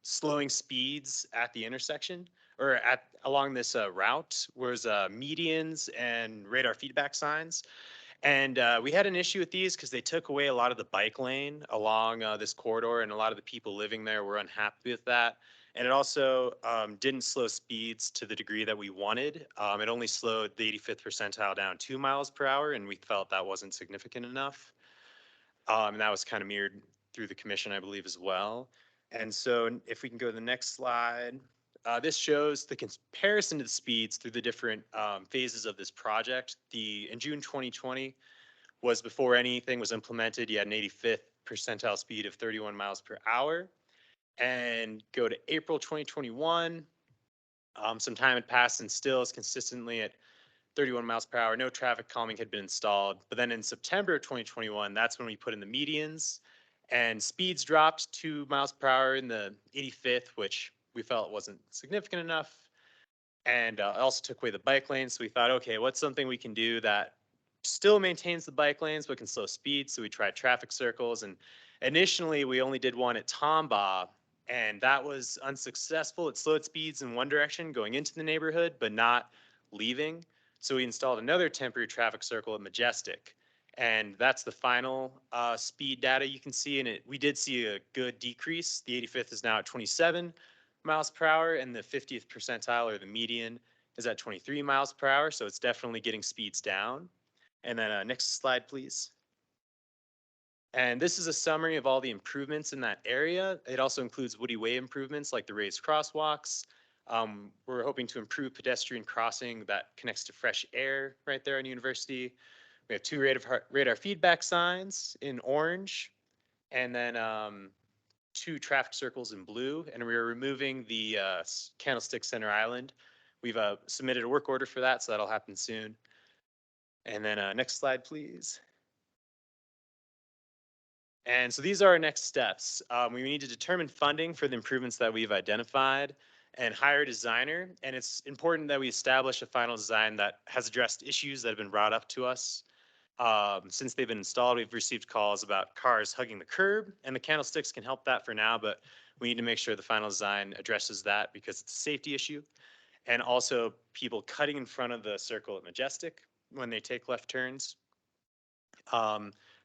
slowing speeds at the intersection or along this route was medians and radar feedback signs. And we had an issue with these because they took away a lot of the bike lane along this corridor, and a lot of the people living there were unhappy with that. And it also didn't slow speeds to the degree that we wanted. It only slowed the 85th percentile down 2 miles per hour, and we felt that wasn't significant enough. And that was kind of mirrored through the commission, I believe, as well. And so if we can go to the next slide, this shows the comparison to the speeds through the different phases of this project. In June 2020 was before anything was implemented. You had an 85th percentile speed of 31 miles per hour. And go to April 2021, some time had passed and still is consistently at 31 miles per hour. No traffic calming had been installed. But then in September of 2021, that's when we put in the medians, and speeds dropped 2 miles per hour in the 85th, which we felt wasn't significant enough. And also took away the bike lanes. So we thought, okay, what's something we can do that still maintains the bike lanes but can slow speed? So we tried traffic circles, and initially we only did one at Tombaugh, and that was unsuccessful. It slowed speeds in one direction going into the neighborhood, but not leaving. So we installed another temporary traffic circle at Majestic. And that's the final speed data you can see. And we did see a good decrease. The 85th is now at 27 miles per hour, and the 50th percentile, or the median, is at 23 miles per hour, so it's definitely getting speeds down. And then next slide, please. And this is a summary of all the improvements in that area. It also includes Woody Way improvements like the raised crosswalks. We're hoping to improve pedestrian crossing that connects to fresh air right there on University. We have 2 radar feedback signs in orange, and then 2 traffic circles in blue. And we're removing the Candlestick Center Island. We've submitted a work order for that, so that'll happen soon. And then next slide, please. And so these are our next steps. We need to determine funding for the improvements that we've identified and hire a designer. And it's important that we establish a final design that has addressed issues that have been brought up to us. Since they've been installed, we've received calls about cars hugging the curb, and the candlesticks can help that for now, but we need to make sure the final design addresses that because it's a safety issue. And also people cutting in front of the circle at Majestic when they take left turns.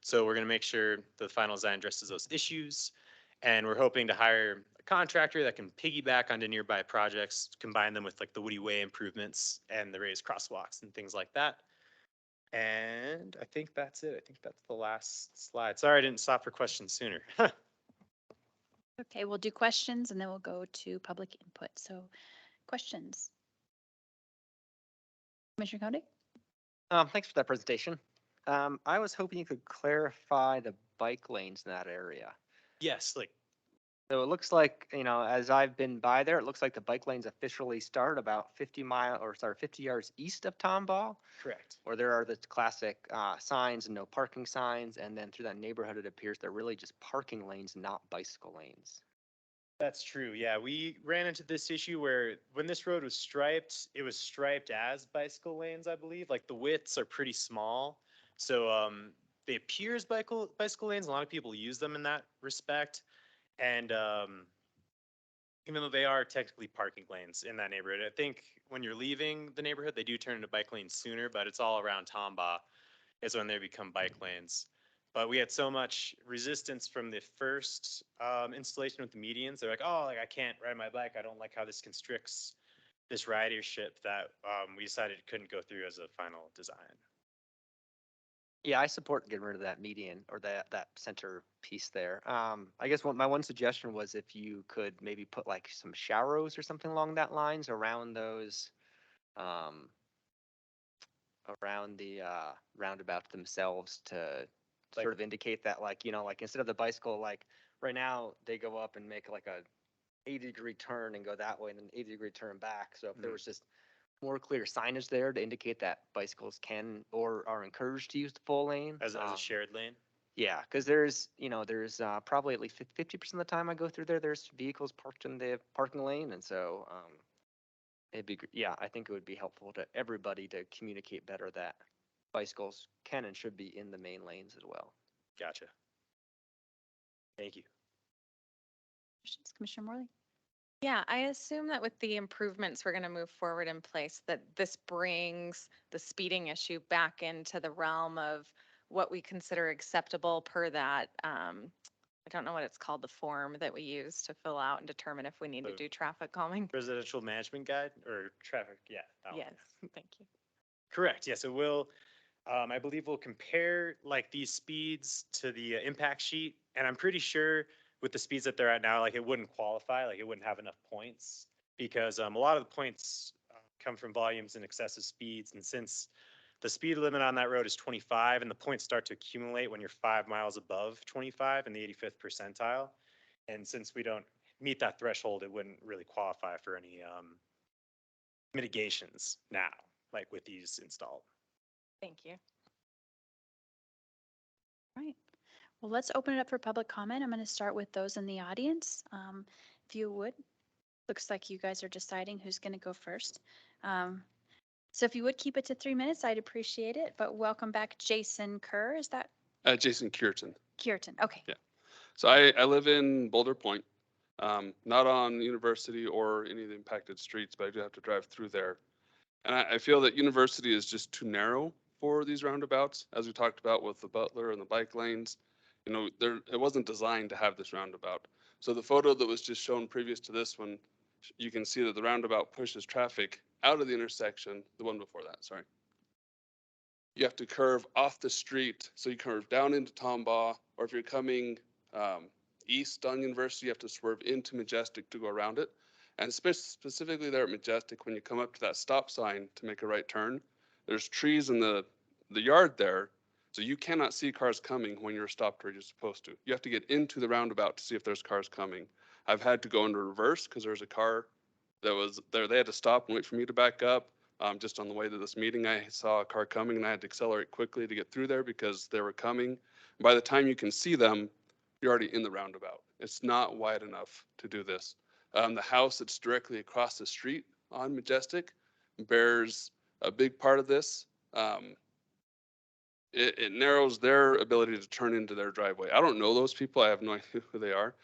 So we're going to make sure the final design addresses those issues. And we're hoping to hire a contractor that can piggyback onto nearby projects, combine them with like the Woody Way improvements and the raised crosswalks and things like that. And I think that's it. I think that's the last slide. Sorry, I didn't stop for questions sooner. Okay, we'll do questions and then we'll go to public input. So questions. Commissioner Koenig? Thanks for that presentation. I was hoping you could clarify the bike lanes in that area. Yes, like, So it looks like, as I've been by there, it looks like the bike lanes officially start about 50 yards east of Tomball, correct. where there are the classic signs and no parking signs. And then through that neighborhood, it appears they're really just parking lanes, not bicycle lanes. That's true. Yeah, we ran into this issue where when this road was striped, it was striped as bicycle lanes, I believe. Like the widths are pretty small. So they appear as bicycle lanes. A lot of people use them in that respect. And even though they are technically parking lanes in that neighborhood, I think when you're leaving the neighborhood, they do turn into bike lanes sooner, but it's all around Tomball is when they become bike lanes. But we had so much resistance from the first installation with the medians. They're like, oh, like I can't ride my bike. I don't like how this constricts this ridership that we decided it couldn't go through as a final design. Yeah, I support getting rid of that median or that center piece there. I guess my one suggestion was if you could maybe put like some sharrows or something along that lines around those, around the roundabout themselves to Like- sort of indicate that, like, like instead of the bicycle, like right now they go up and make like a 80-degree turn and go that way and then 80-degree turn back. So if there was just more clear signage there to indicate that bicycles can or are encouraged to use the full lane. As a shared lane? Yeah, because there's probably at least 50% of the time I go through there, there's vehicles parked in the parking lane. And so I think it would be helpful to everybody to communicate better that bicycles can and should be in the main lanes as well. Gotcha. Thank you. Questions? Commissioner Morley? Yeah, I assume that with the improvements we're going to move forward in place, that this brings the speeding issue back into the realm of what we consider acceptable per that, I don't know what it's called, the form that we use to fill out and determine if we need to The do traffic calming. Residential management guide or traffic? Yeah. that one. Yes, thank you. Correct. Yeah. So I believe we'll compare like these speeds to the impact sheet. And I'm pretty sure with the speeds that they're at now, like it wouldn't qualify, like it wouldn't have enough points because a lot of the points come from volumes and excessive speeds. And since the speed limit on that road is 25 and the points start to accumulate when you're 5 miles above 25 in the 85th percentile. And since we don't meet that threshold, it wouldn't really qualify for any mitigations now, like with these installed. Thank you. Right. Well, let's open it up for public comment. I'm going to start with those in the audience. If you would, looks like you guys are deciding who's going to go first. So if you would keep it to 3 minutes, I'd appreciate it. But welcome back, Jason Kerr. Is that Jason Kierton. Kierton? Okay. Yeah. So I live in Boulder Point, not on University or any of the impacted streets, but I do have to drive through there. And I feel that University is just too narrow for these roundabouts, as we talked about with the Butler and the bike lanes. It wasn't designed to have this roundabout. So the photo that was just shown previous to this one, you can see that the roundabout pushes traffic out of the intersection, the one before that, sorry. You have to curve off the street. So you curve down into Tombaugh, or if you're coming east on University, you have to swerve into Majestic to go around it. And specifically there at Majestic, when you come up to that stop sign to make a right turn, there's trees in the yard there. So you cannot see cars coming when you're stopped where you're supposed to. You have to get into the roundabout to see if there's cars coming. I've had to go into reverse because there's a car that was there. They had to stop and wait for me to back up. Just on the way to this meeting, I saw a car coming and I had to accelerate quickly to get through there because they were coming. By the time you can see them, you're already in the roundabout. It's not wide enough to do this. The house that's directly across the street on Majestic bears a big part of this. It narrows their ability to turn into their driveway. I don't know those people. I have no idea who they are.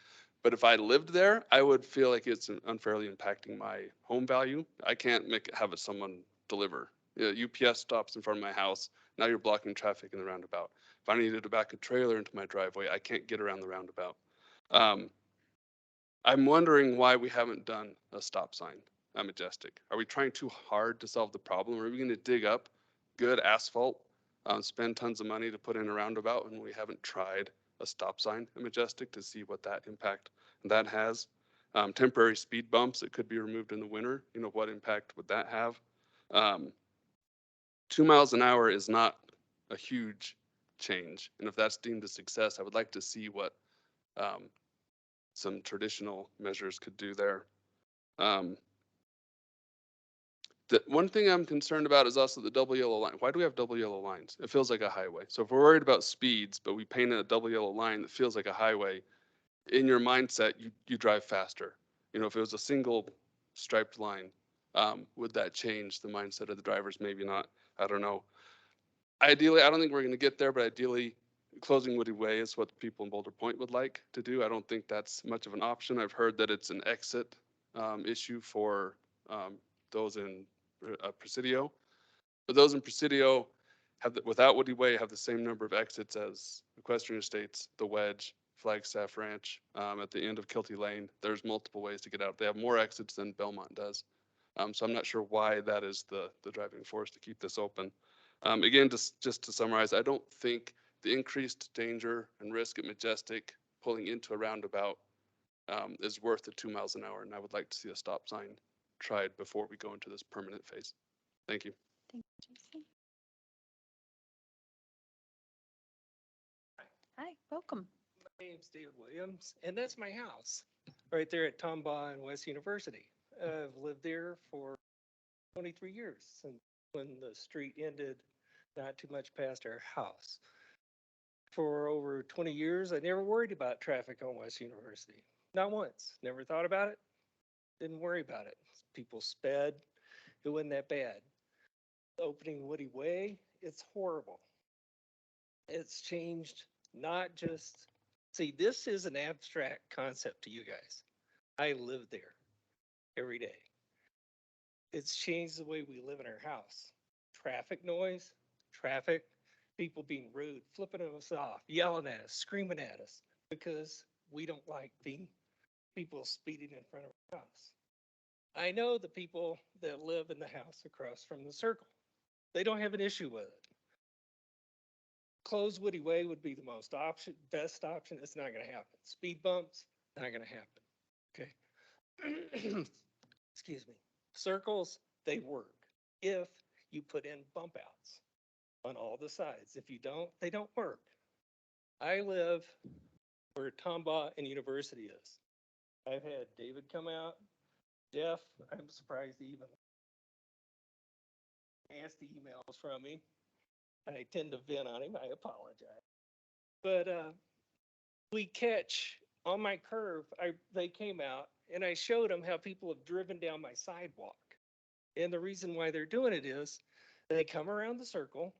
But if I lived there, I would feel like it's unfairly impacting my home value. I can't have it someone deliver. UPS stops in front of my house. Now you're blocking traffic in the roundabout. If I needed to back a trailer into my driveway, I can't get around the roundabout. I'm wondering why we haven't done a stop sign at Majestic. Are we trying too hard to solve the problem? Are we going to dig up good asphalt, spend tons of money to put in a roundabout when we haven't tried a stop sign at Majestic to see what that impact that has? Temporary speed bumps that could be removed in the winter, what impact would that have? 2 miles an hour is not a huge change. And if that's deemed a success, I would like to see what some traditional measures could do there. The one thing I'm concerned about is also the double yellow line. Why do we have double yellow lines? It feels like a highway. So if we're worried about speeds, but we paint a double yellow line that feels like a highway, in your mindset, you drive faster. If it was a single striped line, would that change the mindset of the drivers? Maybe not. I don't know. Ideally, I don't think we're going to get there, but ideally, closing Woody Way is what the people in Boulder Point would like to do. I don't think that's much of an option. I've heard that it's an exit issue for those in Presidio. But those in Presidio without Woody Way have the same number of exits as Equestrian Estates, the Wedge, Flagstaff Ranch, at the end of Kilty Lane. There's multiple ways to get out. They have more exits than Belmont does. So I'm not sure why that is the driving force to keep this open. Again, just to summarize, I don't think the increased danger and risk at Majestic pulling into a roundabout is worth the 2 miles an hour, and I would like to see a stop sign tried before we go into this permanent phase. Thank you. Thank you, Jason. Hi, welcome. My name's David Williams, and that's my house right there at Tombaugh and West University. I've lived there for 23 years since when the street ended not too much past our house. For over 20 years, I never worried about traffic on West University. Not once. Never thought about it. Didn't worry about it. People sped. It wasn't that bad. Opening Woody Way, it's horrible. It's changed not just, see, this is an abstract concept to you guys. I live there every day. It's changed the way we live in our house. Traffic noise, traffic, people being rude, flipping us off, yelling at us, screaming at us because we don't like the people speeding in front of our house. I know the people that live in the house across from the circle. They don't have an issue with it. Closed Woody Way would be the best option. It's not going to happen. Speed bumps, not going to happen. Okay. Excuse me. Circles, they work if you put in bump outs on all the sides. If you don't, they don't work. I live where Tombaugh and University is. I've had David come out, Jeff, I'm surprised he even asked the emails from me. I tend to vent on him, I apologize. But we catch on my curve, they came out and I showed them how people have driven down my sidewalk. And the reason why they're doing it is they come around the circle,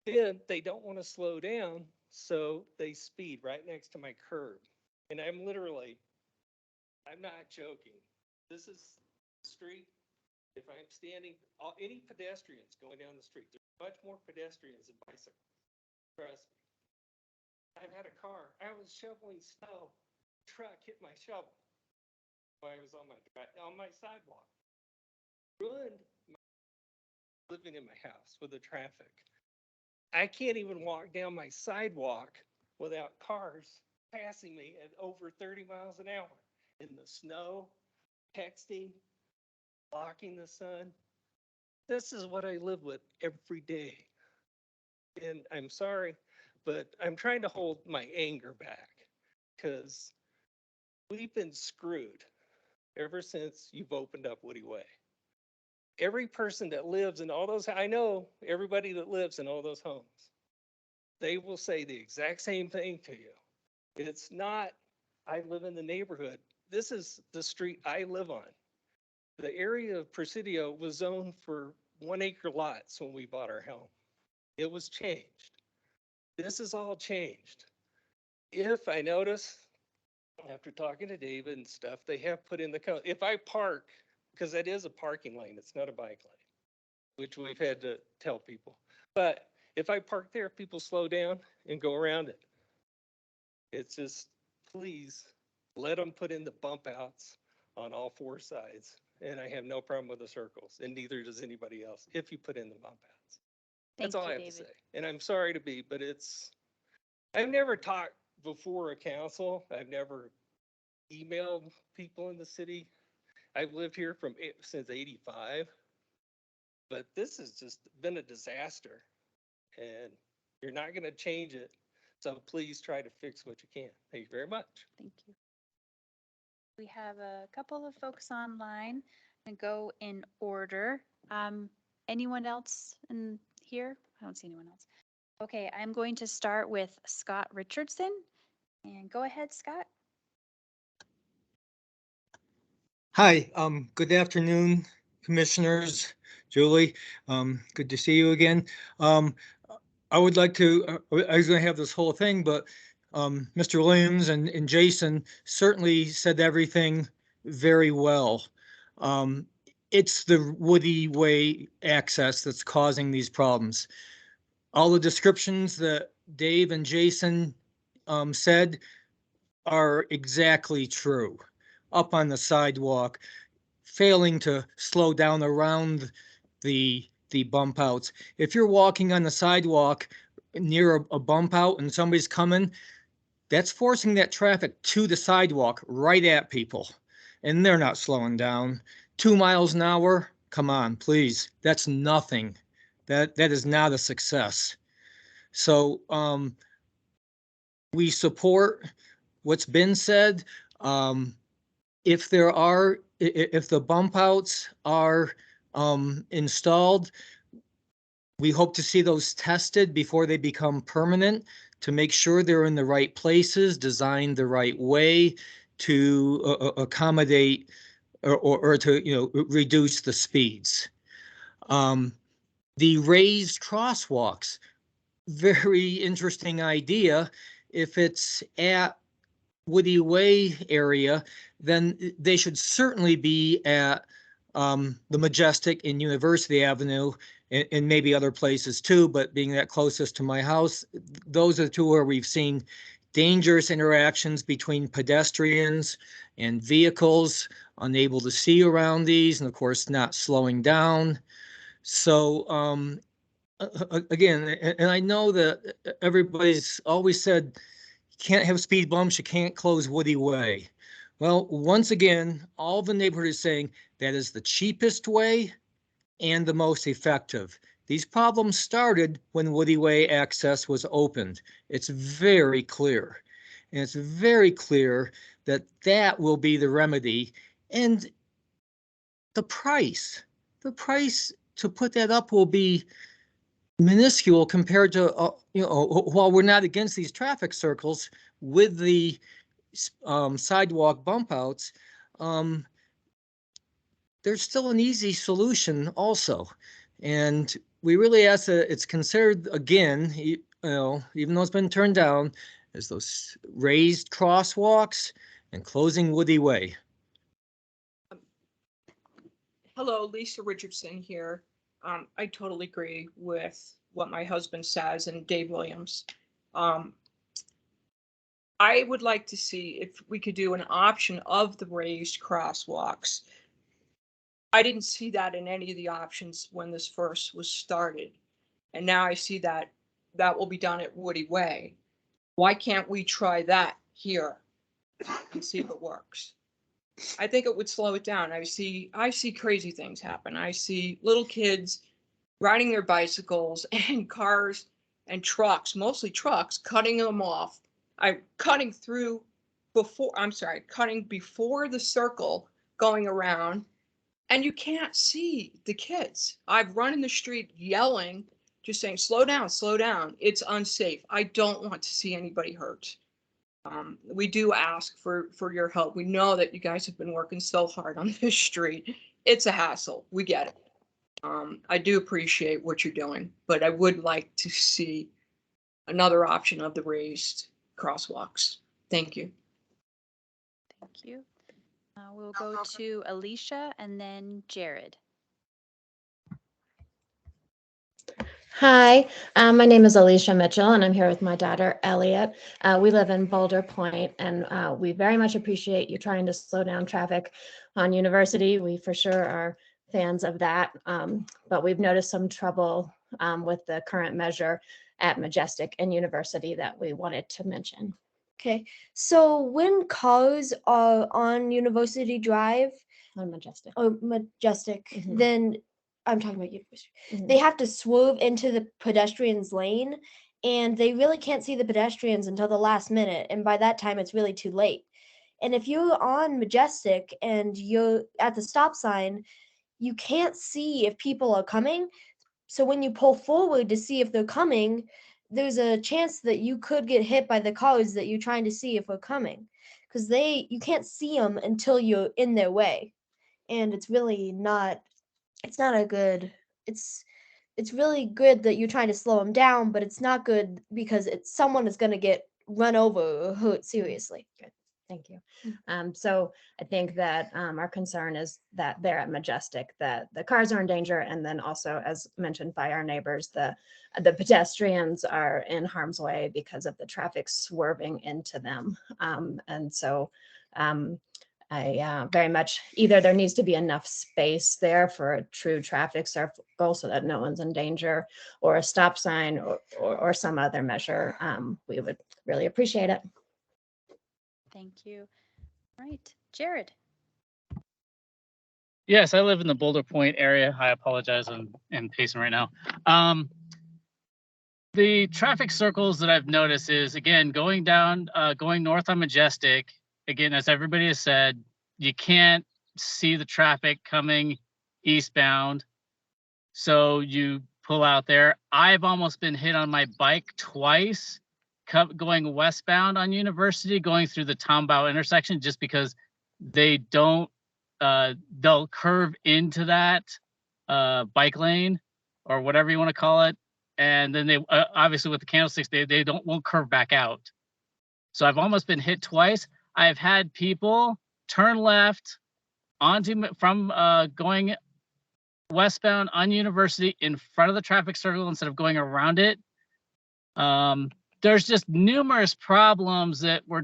then they don't want to slow down, so they speed right next to my curb. And I'm not joking. This is the street. If I'm standing, any pedestrians going down the street, there's much more pedestrians than bicycles. Trust me. I've had a car. I was shoveling snow. Truck hit my shovel while I was on my sidewalk. ruined living in my house with the traffic. I can't even walk down my sidewalk without cars passing me at over 30 miles an hour in the snow, texting, blocking the sun. This is what I live with every day. And I'm sorry, but I'm trying to hold my anger back because we've been screwed ever since you've opened up Woody Way. Every person that lives in all those, I know everybody that lives in all those homes, they will say the exact same thing to you. It's not, I live in the neighborhood. This is the street I live on. The area of Presidio was zoned for 1 acre lots when we bought our home. It was changed. This is all changed. If I notice, after talking to David and stuff, they have put in the code. If I park, because that is a parking lane, it's not a bike lane, which we've had to tell people. But if I park there, people slow down and go around it. It's just, please let them put in the bump outs on all 4 sides. And I have no problem with the circles, and neither does anybody else if you put in the bump outs. That's all I have to say. And I'm sorry to be, but I've never talked before a council. I've never emailed people in the city. I've lived here since '85, but this has just been a disaster, and you're not going to change it. So please try to fix what you can. Thank you very much. Thank you. We have a couple of folks online and go in order. Anyone else in here? I don't see anyone else. Okay, I'm going to start with Scott Richardson. And go ahead, Scott. Hi, good afternoon, commissioners. Julie, good to see you again. I would like to, I was going to have this whole thing, but Mr. Williams and Jason certainly said everything very well. It's the Woody Way access that's causing these problems. All the descriptions that Dave and Jason said are exactly true. Up on the sidewalk, failing to slow down around the bump outs. If you're walking on the sidewalk near a bump out and somebody's coming, that's forcing that traffic to the sidewalk right at people. And they're not slowing down. 2 miles an hour, come on, please. That's nothing. That is not a success. So we support what's been said. If the bump outs are installed, we hope to see those tested before they become permanent to make sure they're in the right places, designed the right way to accommodate or to reduce the speeds. The raised crosswalks, very interesting idea. If it's at Woody Way area, then they should certainly be at the Majestic and University Avenue and maybe other places too, but being that closest to my house, those are the two where we've seen dangerous interactions between pedestrians and vehicles, unable to see around these, and of course not slowing down. So again, and I know that everybody's always said you can't have speed bumps, you can't close Woody Way. Well, once again, all the neighborhood is saying that is the cheapest way and the most effective. These problems started when Woody Way access was opened. It's very clear. And it's very clear that that will be the remedy. And the price to put that up will be minuscule compared to, while we're not against these traffic circles with the sidewalk bump outs, there's still an easy solution also. And we really ask that it's considered again, even though it's been turned down, as those raised crosswalks and closing Woody Way. Hello, Lisa Richardson here. I totally agree with what my husband says and Dave Williams. I would like to see if we could do an option of the raised crosswalks I didn't see that in any of the options when this first was started. And now I see that that will be done at Woody Way. Why can't we try that here and see if it works? I think it would slow it down. I see crazy things happen. I see little kids riding their bicycles and cars and trucks, mostly trucks, cutting them off. Cutting before the circle going around, and you can't see the kids. I've run in the street yelling, just saying, slow down, slow down. It's unsafe. I don't want to see anybody hurt. We do ask for your help. We know that you guys have been working so hard on this street. It's a hassle. We get it. I do appreciate what you're doing, but I would like to see another option of the raised crosswalks. Thank you. Thank you. We'll go to Alicia and then Jared. Hi, my name is Alicia Mitchell, and I'm here with my daughter, Elliot. We live in Boulder Point, and we very much appreciate you trying to slow down traffic on University. We for sure are fans of that, but we've noticed some trouble with the current measure at Majestic and University that we wanted to mention. Okay, so when cars are on University Drive, On Majestic. Majestic, Mhm. then I'm talking about University. Mhm. They have to swerve into the pedestrians lane, and they really can't see the pedestrians until the last minute, and by that time it's really too late. And if you're on Majestic and you're at the stop sign, you can't see if people are coming. So when you pull forward to see if they're coming, there's a chance that you could get hit by the cars that you're trying to see if they're coming, because you can't see them until you're in their way, and it's really not. It's not a good. It's really good that you're trying to slow them down, but it's not good because someone is going to get run over or hurt seriously. Good. Thank you. So I think that our concern is that they're at Majestic, that the cars are in danger, and then also, as mentioned by our neighbors, the pedestrians are in harm's way because of the traffic swerving into them. And so I very much, either there needs to be enough space there for a true traffic circle so that no one's in danger, or a stop sign, or some other measure. We would really appreciate it. Thank you. All right, Jared. Yes, I live in the Boulder Point area. I apologize, I'm pacing right now. The traffic circles that I've noticed is, again, going north on Majestic. Again, as everybody has said, you can't see the traffic coming eastbound, so you pull out there. I've almost been hit on my bike twice going westbound on University, going through the Tombau intersection, just because they don't, they'll curve into that bike lane or whatever you want to call it. And then they obviously with the candlesticks, they won't curve back out. So I've almost been hit twice. I've had people turn left from going westbound on University in front of the traffic circle instead of going around it. There's just numerous problems that we're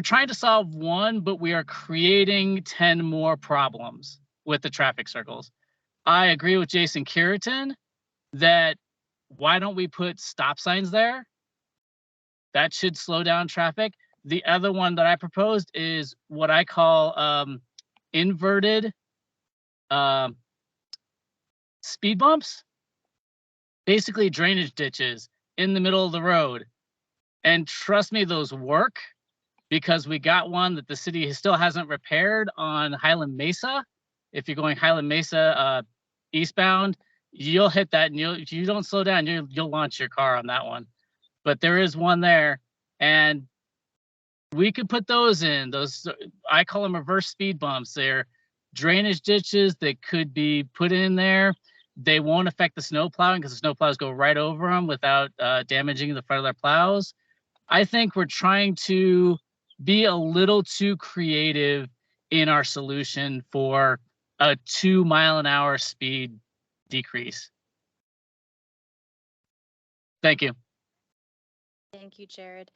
trying to solve one, but we are creating 10 more problems with the traffic circles. I agree with Jason Curitan that why don't we put stop signs there? That should slow down traffic. The other one that I proposed is what I call inverted speed bumps, basically drainage ditches in the middle of the road. And trust me, those work, because we got one that the city still hasn't repaired on Highland Mesa. If you're going Highland Mesa eastbound, you'll hit that, and if you don't slow down, you'll launch your car on that one. But there is one there, and we could put those in. Those, I call them reverse speed bumps. They're drainage ditches that could be put in there. They won't affect the snow plowing because the snow plows go right over them without damaging the front of their plows. I think we're trying to be a little too creative in our solution for a 2 mile an hour speed decrease. Thank you. Thank you, Jared.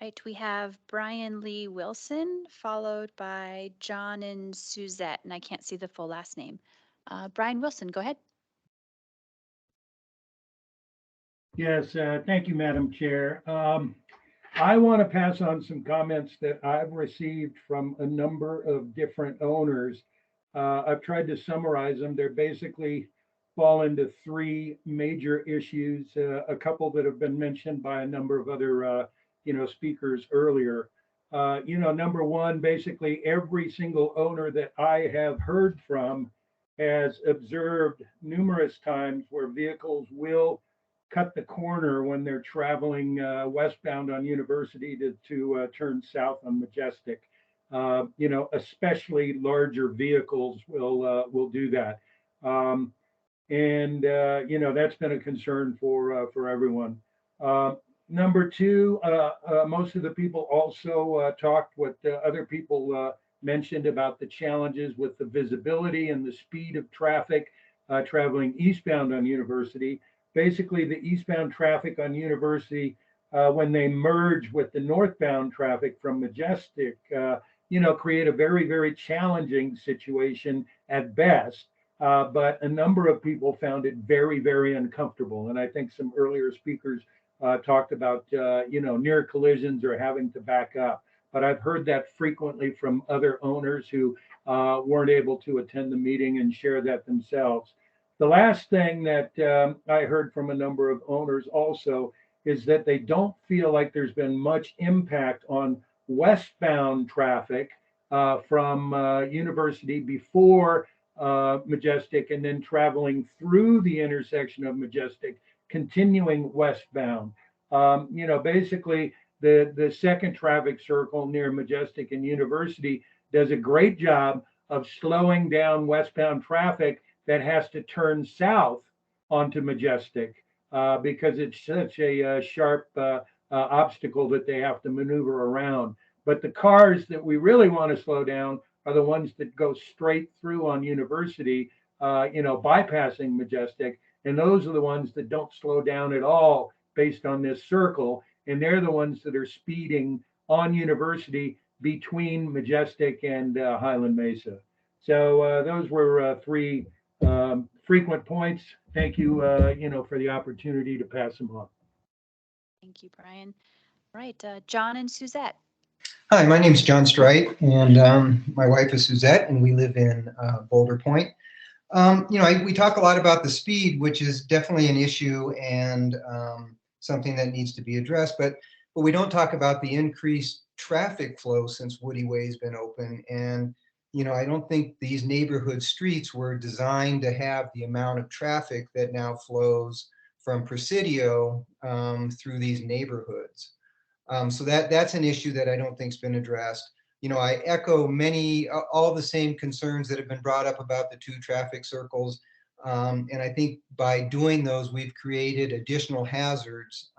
Right, we have Brian Lee Wilson, followed by John and Suzette, and I can't see the full last name. Brian Wilson, go ahead. Yes, thank you, Madam Chair. I want to pass on some comments that I've received from a number of different owners. I've tried to summarize them. They're basically fall into three major issues, a couple that have been mentioned by a number of other, speakers earlier. Number one, basically every single owner that I have heard from has observed numerous times where vehicles will cut the corner when they're traveling westbound on University to turn south on Majestic. Especially larger vehicles will do that. That's been a concern for everyone. Number two, most of the people also talked what other people mentioned about the challenges with the visibility and the speed of traffic traveling eastbound on University. Basically, the eastbound traffic on University, when they merge with the northbound traffic from Majestic, create a very, very challenging situation at best. But a number of people found it very, very uncomfortable. And I think some earlier speakers talked about, near collisions or having to back up. But I've heard that frequently from other owners who weren't able to attend the meeting and share that themselves. The last thing that I heard from a number of owners also is that they don't feel like there's been much impact on westbound traffic from University before Majestic and then traveling through the intersection of Majestic, continuing westbound. Basically the second traffic circle near Majestic and University does a great job of slowing down westbound traffic that has to turn south onto Majestic because it's such a sharp obstacle that they have to maneuver around. But the cars that we really want to slow down are the ones that go straight through on University, bypassing Majestic. And those are the ones that don't slow down at all based on this circle. And they're the ones that are speeding on University between Majestic and Highland Mesa. So those were three frequent points. Thank you, for the opportunity to pass them on. Thank you, Brian. All right, John and Suzette. Hi, my name is John Strite, and my wife is Suzette, and we live in Boulder Point. We talk a lot about the speed, which is definitely an issue and something that needs to be addressed, but we don't talk about the increased traffic flow since Woody Way has been open. And I don't think these neighborhood streets were designed to have the amount of traffic that now flows from Presidio through these neighborhoods. So that's an issue that I don't think's been addressed. I echo all the same concerns that have been brought up about the two traffic circles. And I think by doing those, we've created additional hazards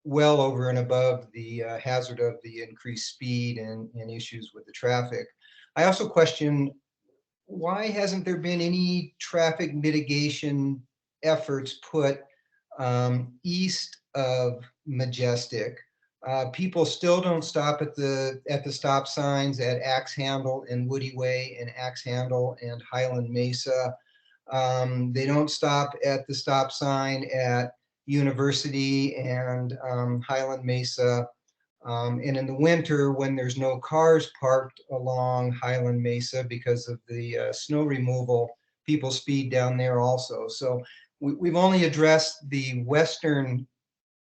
well over and above the hazard of the increased speed and issues with the traffic. I also question, why hasn't there been any traffic mitigation efforts put east of Majestic? People still don't stop at the stop signs at Axe Handle and Woody Way and Axe Handle and Highland Mesa. They don't stop at the stop sign at University and Highland Mesa. And in the winter, when there's no cars parked along Highland Mesa because of the snow removal, people speed down there also. So we've only addressed the western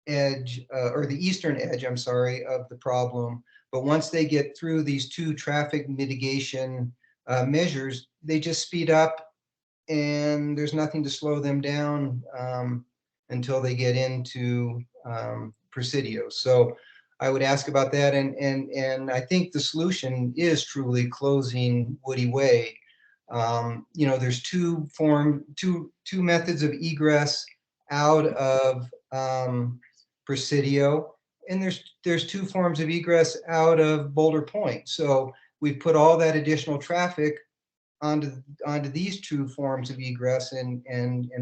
edge or the eastern edge, I'm sorry, of the problem. But once they get through these two traffic mitigation measures, they just speed up and there's nothing to slow them down until they get into Presidio. So I would ask about that. And I think the solution is truly closing Woody Way. There's two methods of egress out of Presidio, and there's two forms of egress out of Boulder Point. So we've put all that additional traffic onto these two forms of egress and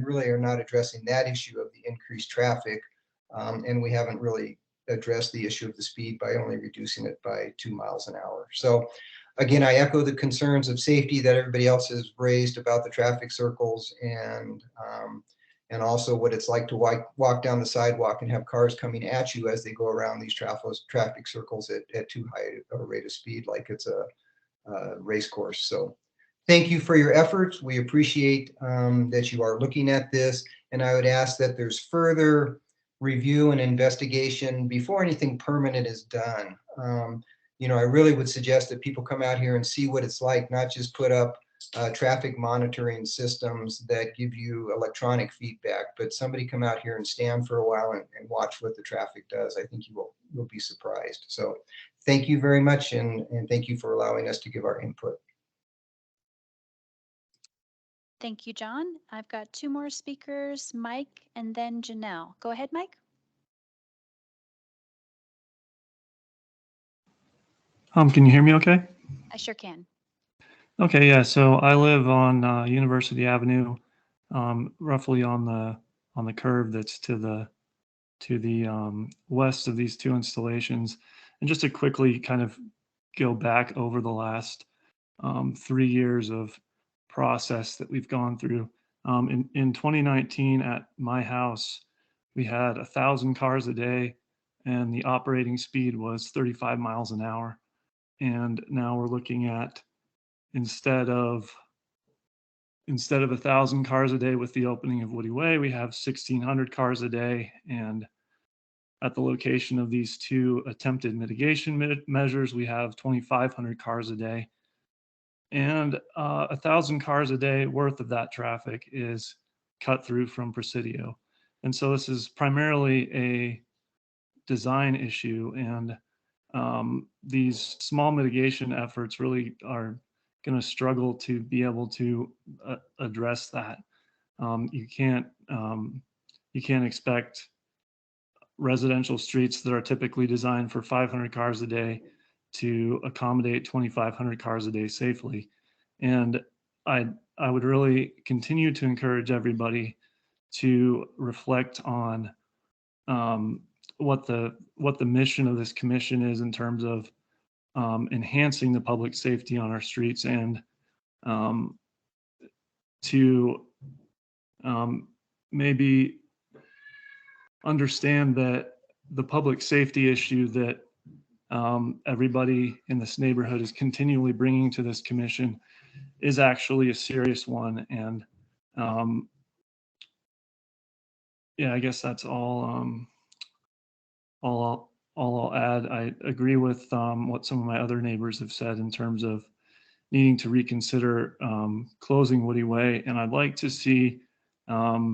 really are not addressing that issue of the increased traffic. And we haven't really address the issue of the speed by only reducing it by 2 miles an hour. So again, I echo the concerns of safety that everybody else has raised about the traffic circles, and also what it's like to walk down the sidewalk and have cars coming at you as they go around these traffic circles at too high of a rate of speed, like it's a race course. So thank you for your efforts. We appreciate that you are looking at this, and I would ask that there's further review and investigation before anything permanent is done. You know, I really would suggest that people come out here and see what it's like, not just put up traffic monitoring systems that give you electronic feedback, but somebody come out here and stand for a while and watch what the traffic does. I think you'll be surprised. So thank you very much, and thank you for allowing us to give our input. Thank you, John. I've got 2 more speakers, Mike and then Janelle. Go ahead, Mike. Can you hear me okay? I sure can. Okay, yeah, so I live on University Avenue, roughly on the curve that's to the west of these 2 installations. And just to quickly kind of go back over the last 3 years of process that we've gone through. In 2019 at my house, we had 1,000 cars a day, and the operating speed was 35 miles an hour. And now we're looking at, instead of 1,000 cars a day with the opening of Woody Way, we have 1,600 cars a day. And at the location of these 2 attempted mitigation measures, we have 2,500 cars a day. And 1,000 cars a day worth of that traffic is cut through from Presidio. And so this is primarily a design issue, and these small mitigation efforts really are going to struggle to be able to address that. You can't expect residential streets that are typically designed for 500 cars a day to accommodate 2,500 cars a day safely. And I would really continue to encourage everybody to reflect on what the mission of this commission is in terms of enhancing the public safety on our streets, and to maybe understand that the public safety issue that everybody in this neighborhood is continually bringing to this commission is actually a serious one. And yeah, I guess that's all I'll add. I agree with what some of my other neighbors have said in terms of needing to reconsider closing Woody Way, and I'd like to see the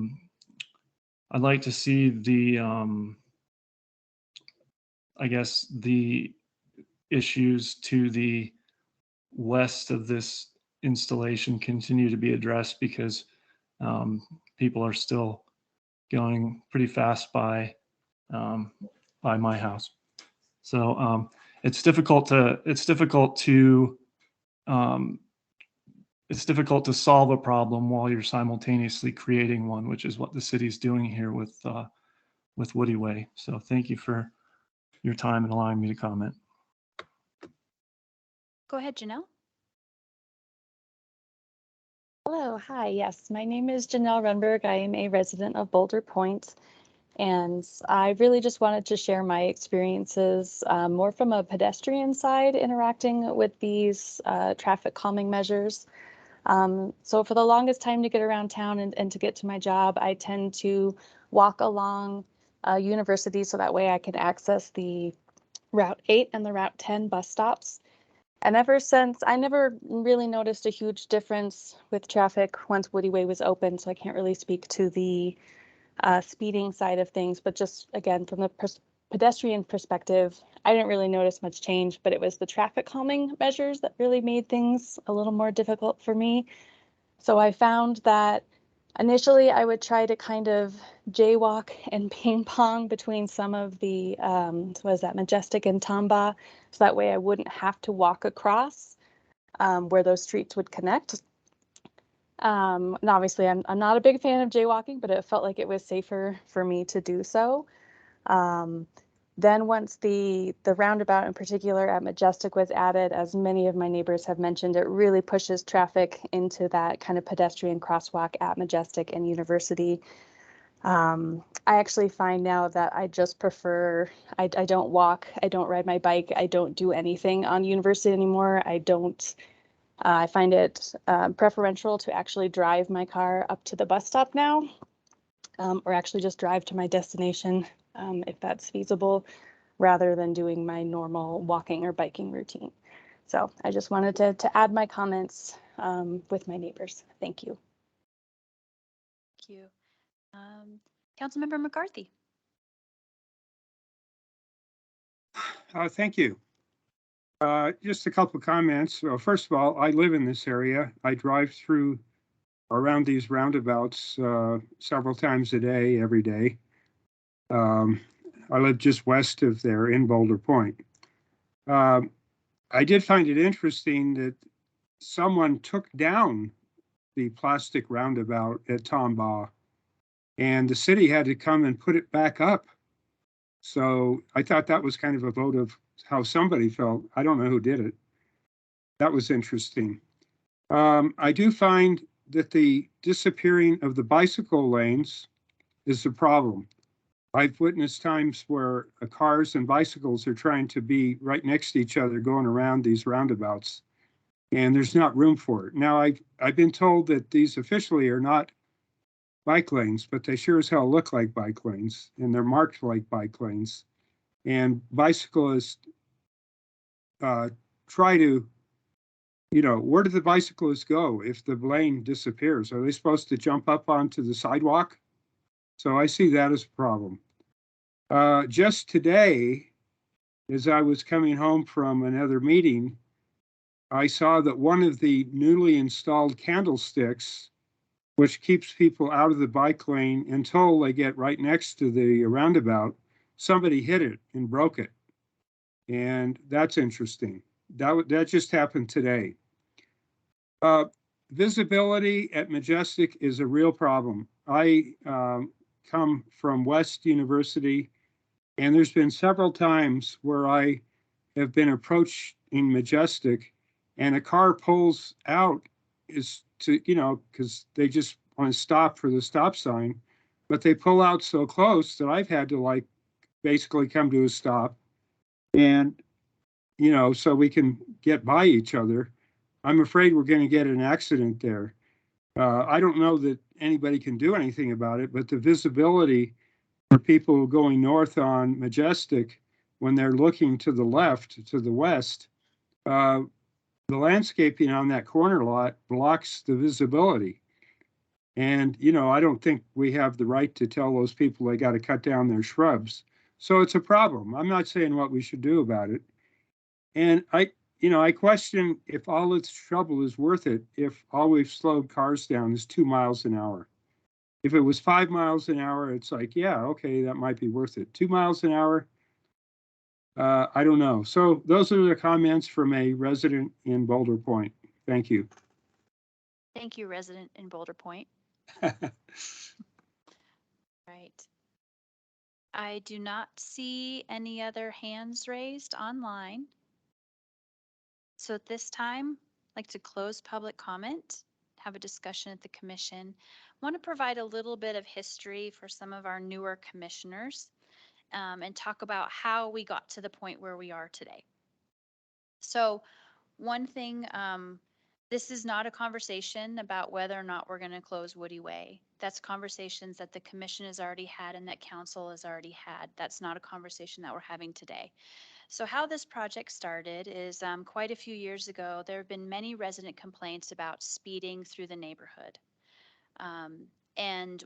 I guess the issues to the west of this installation continue to be addressed, because people are still going pretty fast by my house. So it's difficult to solve a problem while you're simultaneously creating one, which is what the city's doing here with Woody Way. So thank you for your time and allowing me to comment. Go ahead, Janelle. Hello, hi, yes, my name is Janelle Renberg. I am a resident of Boulder Point, and I really just wanted to share my experiences more from a pedestrian side interacting with these traffic calming measures. So for the longest time to get around town and to get to my job, I tend to walk along University, so that way I can access the Route 8 and the Route 10 bus stops. And ever since, I never really noticed a huge difference with traffic once Woody Way was open, so I can't really speak to the speeding side of things, but just again, from the pedestrian perspective, I didn't really notice much change, but it was the traffic calming measures that really made things a little more difficult for me. So I found that initially I would try to kind of jaywalk and ping pong between some of the, Majestic and Tombaugh, so that way I wouldn't have to walk across where those streets would connect. And obviously I'm not a big fan of jaywalking, but it felt like it was safer for me to do so. Then once the roundabout in particular at Majestic was added, as many of my neighbors have mentioned, it really pushes traffic into that kind of pedestrian crosswalk at Majestic and University. I actually find now that I just prefer, I don't walk, I don't ride my bike, I don't do anything on University anymore. I find it preferential to actually drive my car up to the bus stop now, or actually just drive to my destination if that's feasible, rather than doing my normal walking or biking routine. So I just wanted to add my comments with my neighbors. Thank you. Thank you. Councilmember McCarthy. Thank you. Just a couple of comments. Well, first of all, I live in this area. I drive through around these roundabouts several times a day, every day. I live just west of there in Boulder Point. I did find it interesting that someone took down the plastic roundabout at Tombaugh, and the city had to come and put it back up. So I thought that was kind of a vote of how somebody felt. I don't know who did it. That was interesting. I do find that the disappearing of the bicycle lanes is a problem. I've witnessed times where cars and bicycles are trying to be right next to each other going around these roundabouts, and there's not room for it. Now, I've been told that these officially are not bike lanes, but they sure as hell look like bike lanes, and they're marked like bike lanes. And bicyclists try to, where do the bicyclists go if the lane disappears? Are they supposed to jump up onto the sidewalk? So I see that as a problem. Just today, as I was coming home from another meeting, I saw that one of the newly installed candlesticks, which keeps people out of the bike lane until they get right next to the roundabout, somebody hit it and broke it. And that's interesting. That just happened today. Visibility at Majestic is a real problem. I come from West University, and there's been several times where I have been approached in Majestic, and a car pulls out because they just want to stop for the stop sign, but they pull out so close that I've had to basically come to a stop, and so we can get by each other. I'm afraid we're going to get an accident there. I don't know that anybody can do anything about it, but the visibility for people going north on Majestic, when they're looking to the left, to the west, the landscaping on that corner lot blocks the visibility. And, I don't think we have the right to tell those people they got to cut down their shrubs. So it's a problem. I'm not saying what we should do about it. And I question if all this trouble is worth it if all we've slowed cars down is 2 miles an hour. If it was 5 miles an hour, it's like, yeah, okay, that might be worth it. 2 miles an hour, I don't know. So those are the comments from a resident in Boulder Point. Thank you. Thank you, resident in Boulder Point. Right. I do not see any other hands raised online. So at this time, I'd like to close public comment, have a discussion at the commission. I want to provide a little bit of history for some of our newer commissioners and talk about how we got to the point where we are today. So one thing, this is not a conversation about whether or not we're going to close Woody Way. That's conversations that the commission has already had and that council has already had. That's not a conversation that we're having today. So how this project started is quite a few years ago, there have been many resident complaints about speeding through the neighborhood. And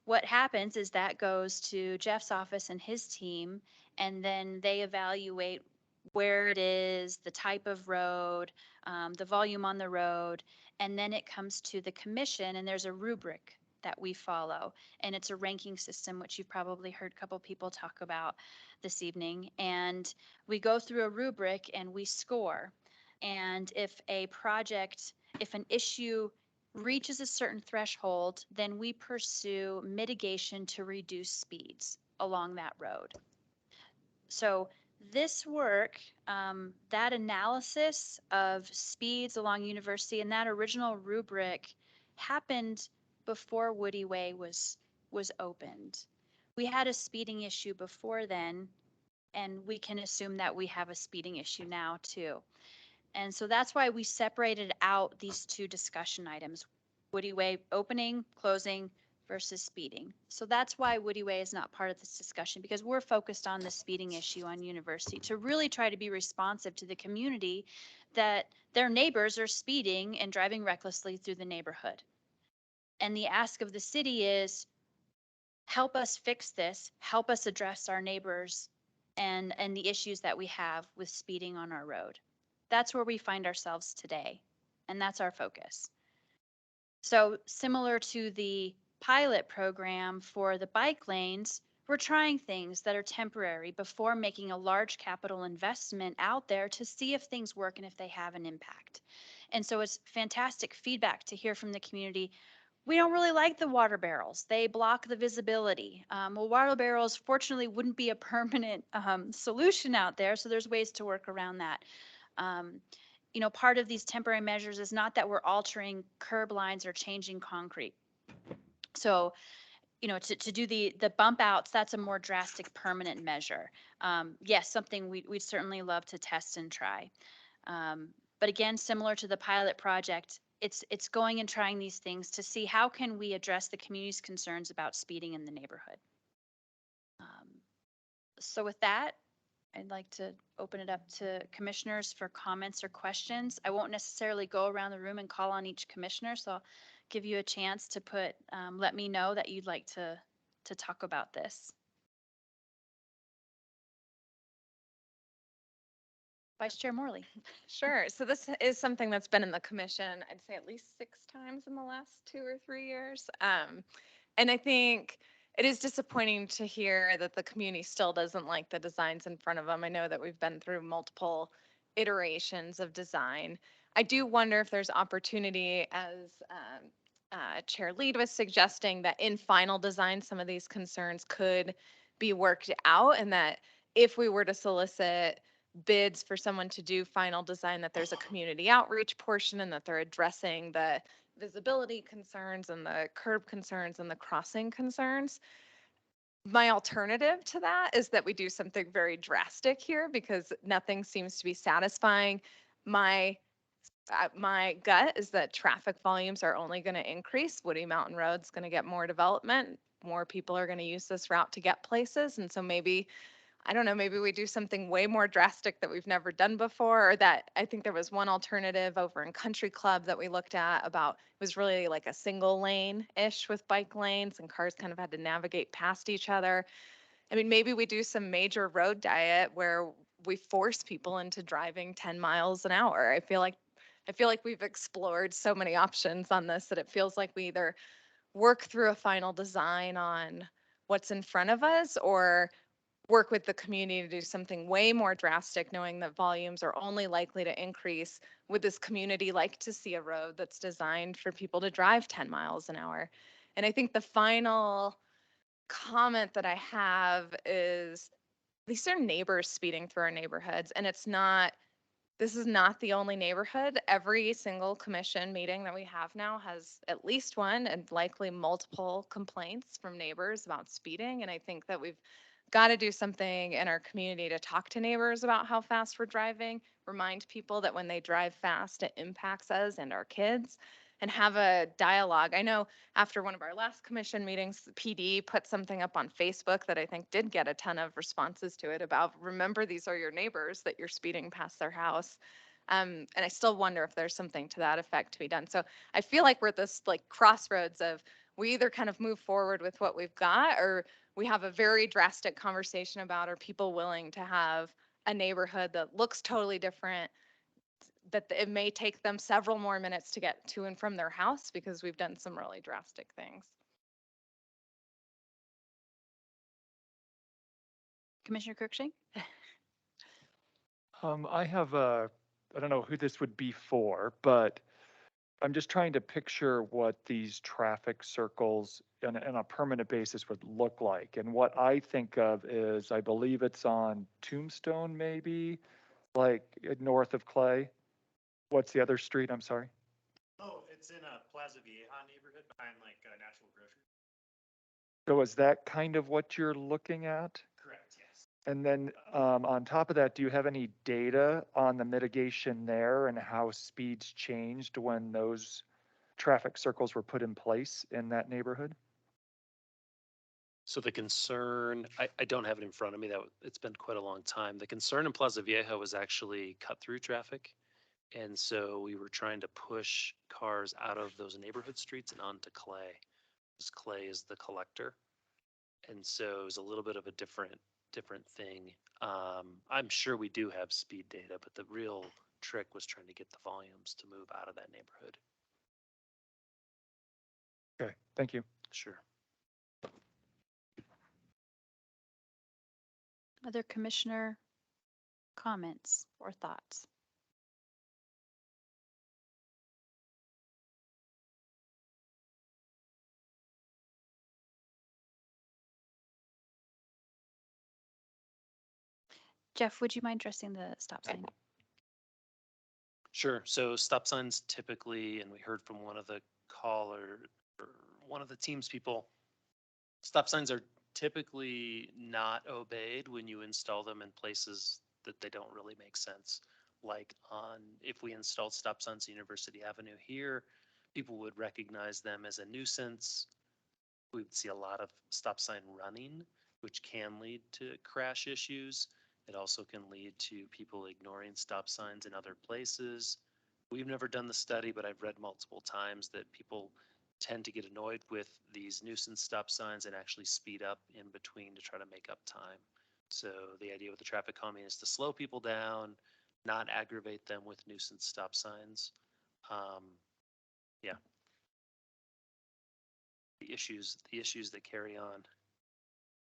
what happens is that goes to Jeff's office and his team, and then they evaluate where it is, the type of road, the volume on the road, and then it comes to the commission, and there's a rubric that we follow, and it's a ranking system, which you've probably heard a couple people talk about this evening. And we go through a rubric and we score. And if an issue reaches a certain threshold, then we pursue mitigation to reduce speeds along that road. So this work, that analysis of speeds along University and that original rubric happened before Woody Way was opened. We had a speeding issue before then, and we can assume that we have a speeding issue now too. And so that's why we separated out these two discussion items, Woody Way opening, closing versus speeding. So that's why Woody Way is not part of this discussion, because we're focused on the speeding issue on University to really try to be responsive to the community that their neighbors are speeding and driving recklessly through the neighborhood. And the ask of the city is, help us fix this, help us address our neighbors and the issues that we have with speeding on our road. That's where we find ourselves today, and that's our focus. So similar to the pilot program for the bike lanes, we're trying things that are temporary before making a large capital investment out there to see if things work and if they have an impact. And so it's fantastic feedback to hear from the community. We don't really like the water barrels. They block the visibility. Well, water barrels fortunately wouldn't be a permanent solution out there, so there's ways to work around that. You know, part of these temporary measures is not that we're altering curb lines or changing concrete. So, you know, to do the bump outs, that's a more drastic permanent measure. Yes, something we'd certainly love to test and try. But again, similar to the pilot project, it's going and trying these things to see how can we address the community's concerns about speeding in the neighborhood. So with that, I'd like to open it up to commissioners for comments or questions. I won't necessarily go around the room and call on each commissioner, so I'll give you a chance to let me know that you'd like to talk about this. Vice Chair Morley. Sure. So this is something that's been in the commission, I'd say at least 6 times in the last 2 or 3 years. And I think it is disappointing to hear that the community still doesn't like the designs in front of them. I know that we've been through multiple iterations of design. I do wonder if there's opportunity, as Chair Lead was suggesting, that in final design, some of these concerns could be worked out, and that if we were to solicit bids for someone to do final design, that there's a community outreach portion and that they're addressing the visibility concerns and the curb concerns and the crossing concerns. My alternative to that is that we do something very drastic here, because nothing seems to be satisfying. My gut is that traffic volumes are only going to increase. Woody Mountain Road's going to get more development. More people are going to use this route to get places. And so maybe, I don't know, maybe we do something way more drastic that we've never done before, or that I think there was one alternative over in Country Club that we looked at about, it was really like a single lane-ish with bike lanes and cars kind of had to navigate past each other. I mean, maybe we do some major road diet where we force people into driving 10 miles an hour. I feel like we've explored so many options on this that it feels like we either work through a final design on what's in front of us, or work with the community to do something way more drastic, knowing that volumes are only likely to increase. Would this community like to see a road that's designed for people to drive 10 miles an hour? And I think the final comment that I have is, these are neighbors speeding through our neighborhoods, and this is not the only neighborhood. Every single commission meeting that we have now has at least one and likely multiple complaints from neighbors about speeding. And I think that we've got to do something in our community to talk to neighbors about how fast we're driving, remind people that when they drive fast, it impacts us and our kids, and have a dialogue. I know after one of our last commission meetings, the PD put something up on Facebook that I think did get a ton of responses to it about, remember, these are your neighbors that you're speeding past their house. And I still wonder if there's something to that effect to be done. So I feel like we're at this like crossroads of, we either kind of move forward with what we've got, or we have a very drastic conversation about, are people willing to have a neighborhood that looks totally different, that it may take them several more minutes to get to and from their house because we've done some really drastic things. Commissioner Cruikshank? I have I don't know who this would be for, but I'm just trying to picture what these traffic circles on a permanent basis would look like. And what I think of is, I believe it's on Tombstone, maybe, like north of Clay. What's the other street? I'm sorry. Oh, it's in a Plaza Vieja neighborhood behind like Natural Grocery. So is that kind of what you're looking at? Correct, yes. And then on top of that, do you have any data on the mitigation there and how speeds changed when those traffic circles were put in place in that neighborhood? So the concern, I don't have it in front of me, that it's been quite a long time. The concern in Plaza Vieja was actually cut through traffic. And so we were trying to push cars out of those neighborhood streets and onto Clay, because Clay is the collector. And so it was a little bit of a different thing. I'm sure we do have speed data, but the real trick was trying to get the volumes to move out of that neighborhood. Okay, thank you. Sure. Other commissioner comments or thoughts? Jeff, would you mind addressing the stop sign? Sure. So stop signs typically, and we heard from one of the caller or one of the team's people, stop signs are typically not obeyed when you install them in places that they don't really make sense. Like if we installed stop signs on University Avenue here, people would recognize them as a nuisance. We would see a lot of stop sign running, which can lead to crash issues. It also can lead to people ignoring stop signs in other places. We've never done the study, but I've read multiple times that people tend to get annoyed with these nuisance stop signs and actually speed up in between to try to make up time. So the idea with the traffic calming is to slow people down, not aggravate them with nuisance stop signs. Yeah. The issues that carry on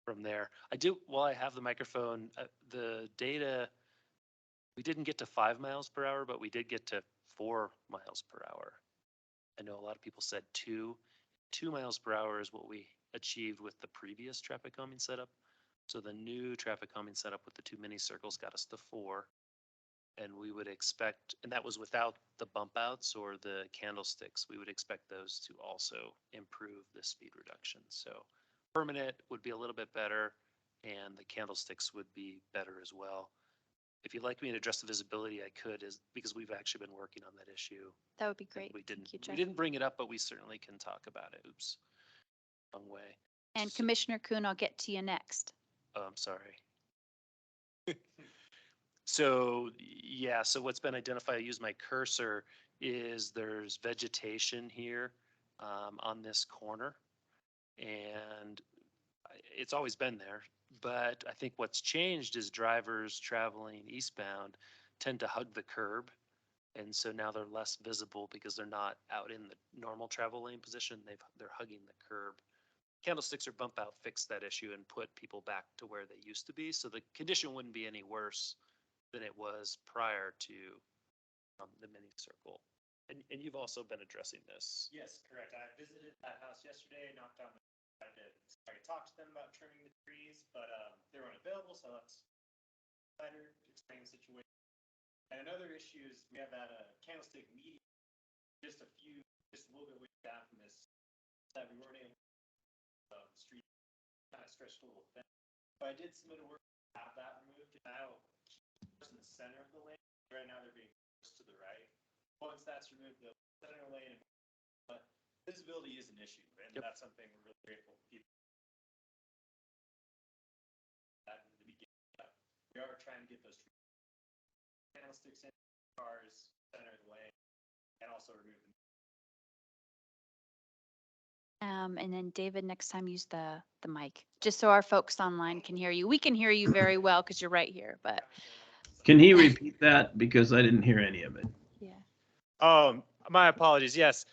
from there. While I have the microphone, the data, we didn't get to 5 miles per hour, but we did get to 4 miles per hour. I know a lot of people said 2. 2 miles per hour is what we achieved with the previous traffic calming setup. So the new traffic calming setup with the 2 mini circles got us to 4. And we would expect, and that was without the bump outs or the candlesticks, we would expect those to also improve the speed reduction. So permanent would be a little bit better, and the candlesticks would be better as well. If you'd like me to address the visibility, I could, because we've actually been working on that issue. That would be great. We didn't, Thank you, we Jeff. didn't bring it up, but we certainly can talk about it. Oops, wrong way. And Commissioner Kuhn, I'll get to you next. Oh, I'm sorry. So yeah, so what's been identified, I use my cursor, is there's vegetation here on this corner. And it's always been there. But I think what's changed is drivers traveling eastbound tend to hug the curb. And so now they're less visible because they're not out in the normal travel lane position. They're hugging the curb. Candlesticks or bump out fix that issue and put people back to where they used to be. So the condition wouldn't be any worse than it was prior to the mini circle. And you've also been addressing this. Yes, correct. I visited that house yesterday, knocked on the, I could talk to them about trimming the trees, but they were unavailable, so let's better explain the situation. And another issue is we have that candlestick median, just a little bit way down from this, that we weren't able to the street kind of stretched a little thin. But I did submit a work to have that removed, and I'll keep in the center of the lane. Right now they're being pushed to the right. Once that's removed, the center lane, but visibility is an issue, and that's something we're really grateful for people. That in the beginning, we are trying to get those candlesticks in cars, center of the lane, and also remove them. And then David, next time use the mic, just so our folks online can hear you. We can hear you very well because you're right here, but. Can he repeat that? Because I didn't hear any of it. Yeah. My apologies. Yes.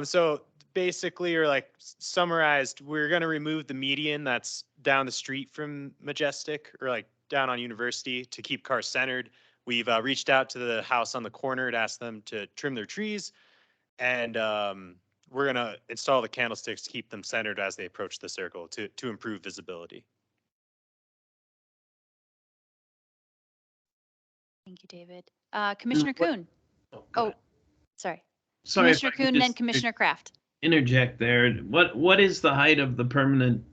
So basically, or like summarized, we're going to remove the median that's down the street from Majestic, or like down on University, to keep cars centered. We've reached out to the house on the corner to ask them to trim their trees. And we're gonna install the candlesticks to keep them centered as they approach the circle to improve visibility. Thank you, David. Commissioner Kuhn. Oh, sorry. Sorry if Commissioner I could Kuhn, then just Commissioner Kraft. interject there. What is the height of the permanent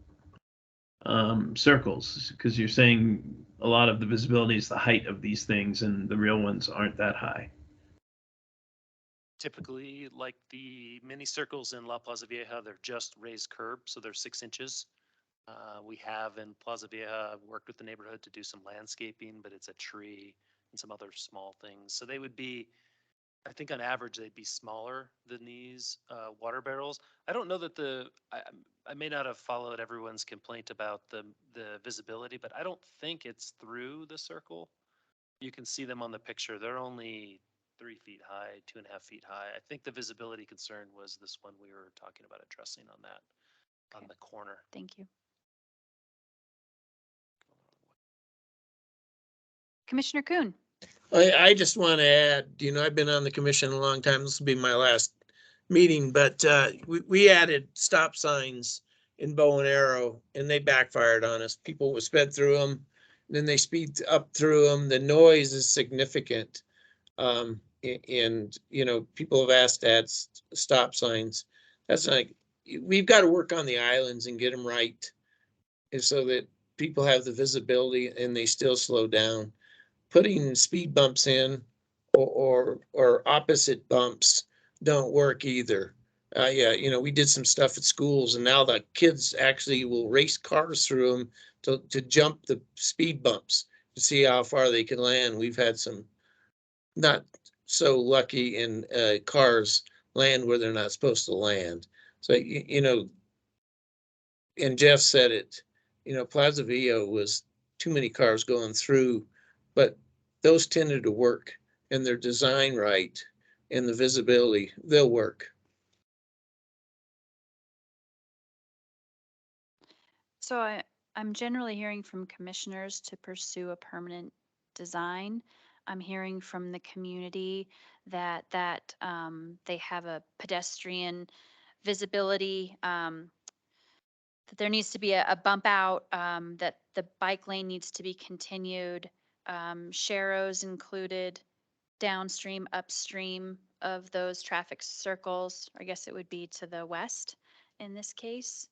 circles? Because you're saying a lot of the visibility is the height of these things, and the real ones aren't that high. Typically, like the mini circles in La Plaza Vieja, they're just raised curb, so they're 6 inches. We have in Plaza Vieja worked with the neighborhood to do some landscaping, but it's a tree and some other small things. So they would be, I think on average, they'd be smaller than these water barrels. I don't know that I may not have followed everyone's complaint about the visibility, but I don't think it's through the circle. You can see them on the picture. They're only 3 feet high, 2.5 feet high. I think the visibility concern was this one we were talking about addressing on that, on the corner. Thank you. Commissioner Kuhn. I just want to add, I've been on the commission a long time. This will be my last meeting, but we added stop signs in Bow and Arrow, and they backfired on us. People sped through them, then they speed up through them. The noise is significant. And people have asked to add stop signs. That's like, we've got to work on the islands and get them right, and so that people have the visibility and they still slow down. Putting speed bumps in or opposite bumps don't work either. Yeah, we did some stuff at schools, and now the kids actually will race cars through them to jump the speed bumps to see how far they can land. We've had some not so lucky in cars land where they're not supposed to land. So, and Jeff said it, Plaza Villa was too many cars going through, but those tended to work, and they're designed right, and the visibility, they'll work. So I'm generally hearing from commissioners to pursue a permanent design. I'm hearing from the community that they have a pedestrian visibility, that there needs to be a bump out, that the bike lane needs to be continued, sharrows included downstream, upstream of those traffic circles. I guess it would be to the west in this case.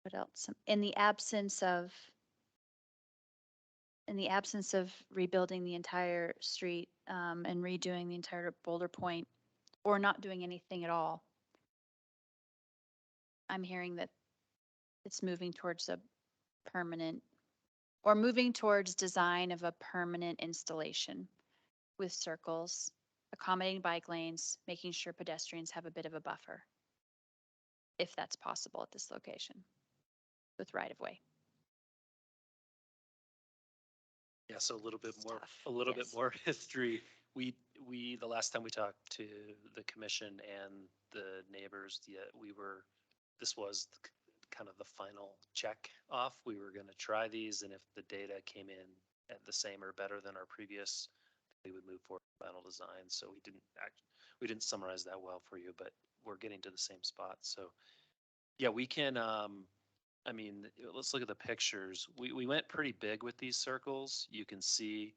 What else? In the absence of rebuilding the entire street, and redoing the entire Boulder Point, or not doing anything at all, I'm hearing that it's moving towards a permanent, or moving towards design of a permanent installation with circles, accommodating bike lanes, making sure pedestrians have a bit of a buffer, if that's possible at this location, with right of way. Yeah, so a little bit more, Yes. history. We, the last time we talked to the commission and the neighbors, this was kind of the final check off. We were going to try these, and if the data came in at the same or better than our previous, we would move forward with final design. So we didn't summarize that well for you, but we're getting to the same spot. So yeah, we can, let's look at the pictures. We went pretty big with these circles. You can see,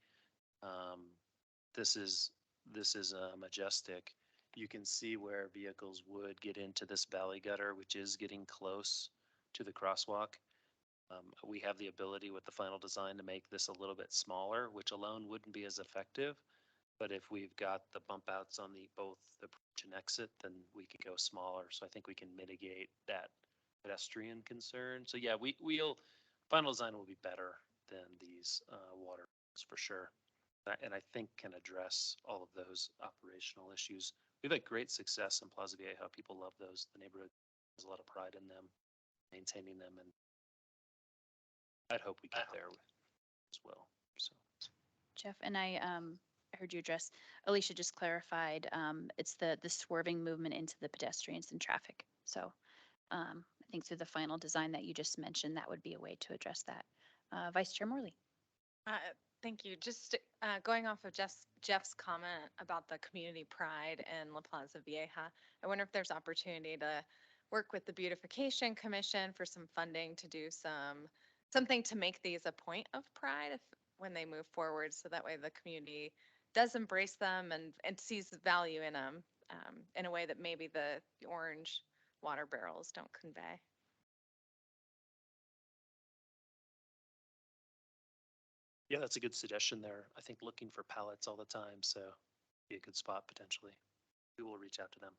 this is Majestic. You can see where vehicles would get into this valley gutter, which is getting close to the crosswalk. We have the ability with the final design to make this a little bit smaller, which alone wouldn't be as effective. But if we've got the bump outs on both the approach and exit, then we can go smaller. So I think we can mitigate that pedestrian concern. So yeah, final design will be better than these water for sure. And I think can address all of those operational issues. We've had great success in Plaza Vieja. People love those. The neighborhood has a lot of pride in them, maintaining them, and I'd hope we get there as well. So, Jeff, and I heard you address, Alicia just clarified, it's the swerving movement into the pedestrians and traffic. So I think through the final design that you just mentioned, that would be a way to address that. Vice Chair Morley. Thank you. Just going off of Jeff's comment about the community pride in La Plaza Vieja, I wonder if there's opportunity to work with the Beautification Commission for some funding to do something to make these a point of pride when they move forward, so that way the community does embrace them and sees the value in them in a way that maybe the orange water barrels don't convey. Yeah, that's a good suggestion there. I think looking for pallets all the time, so be a good spot potentially. We will reach out to them.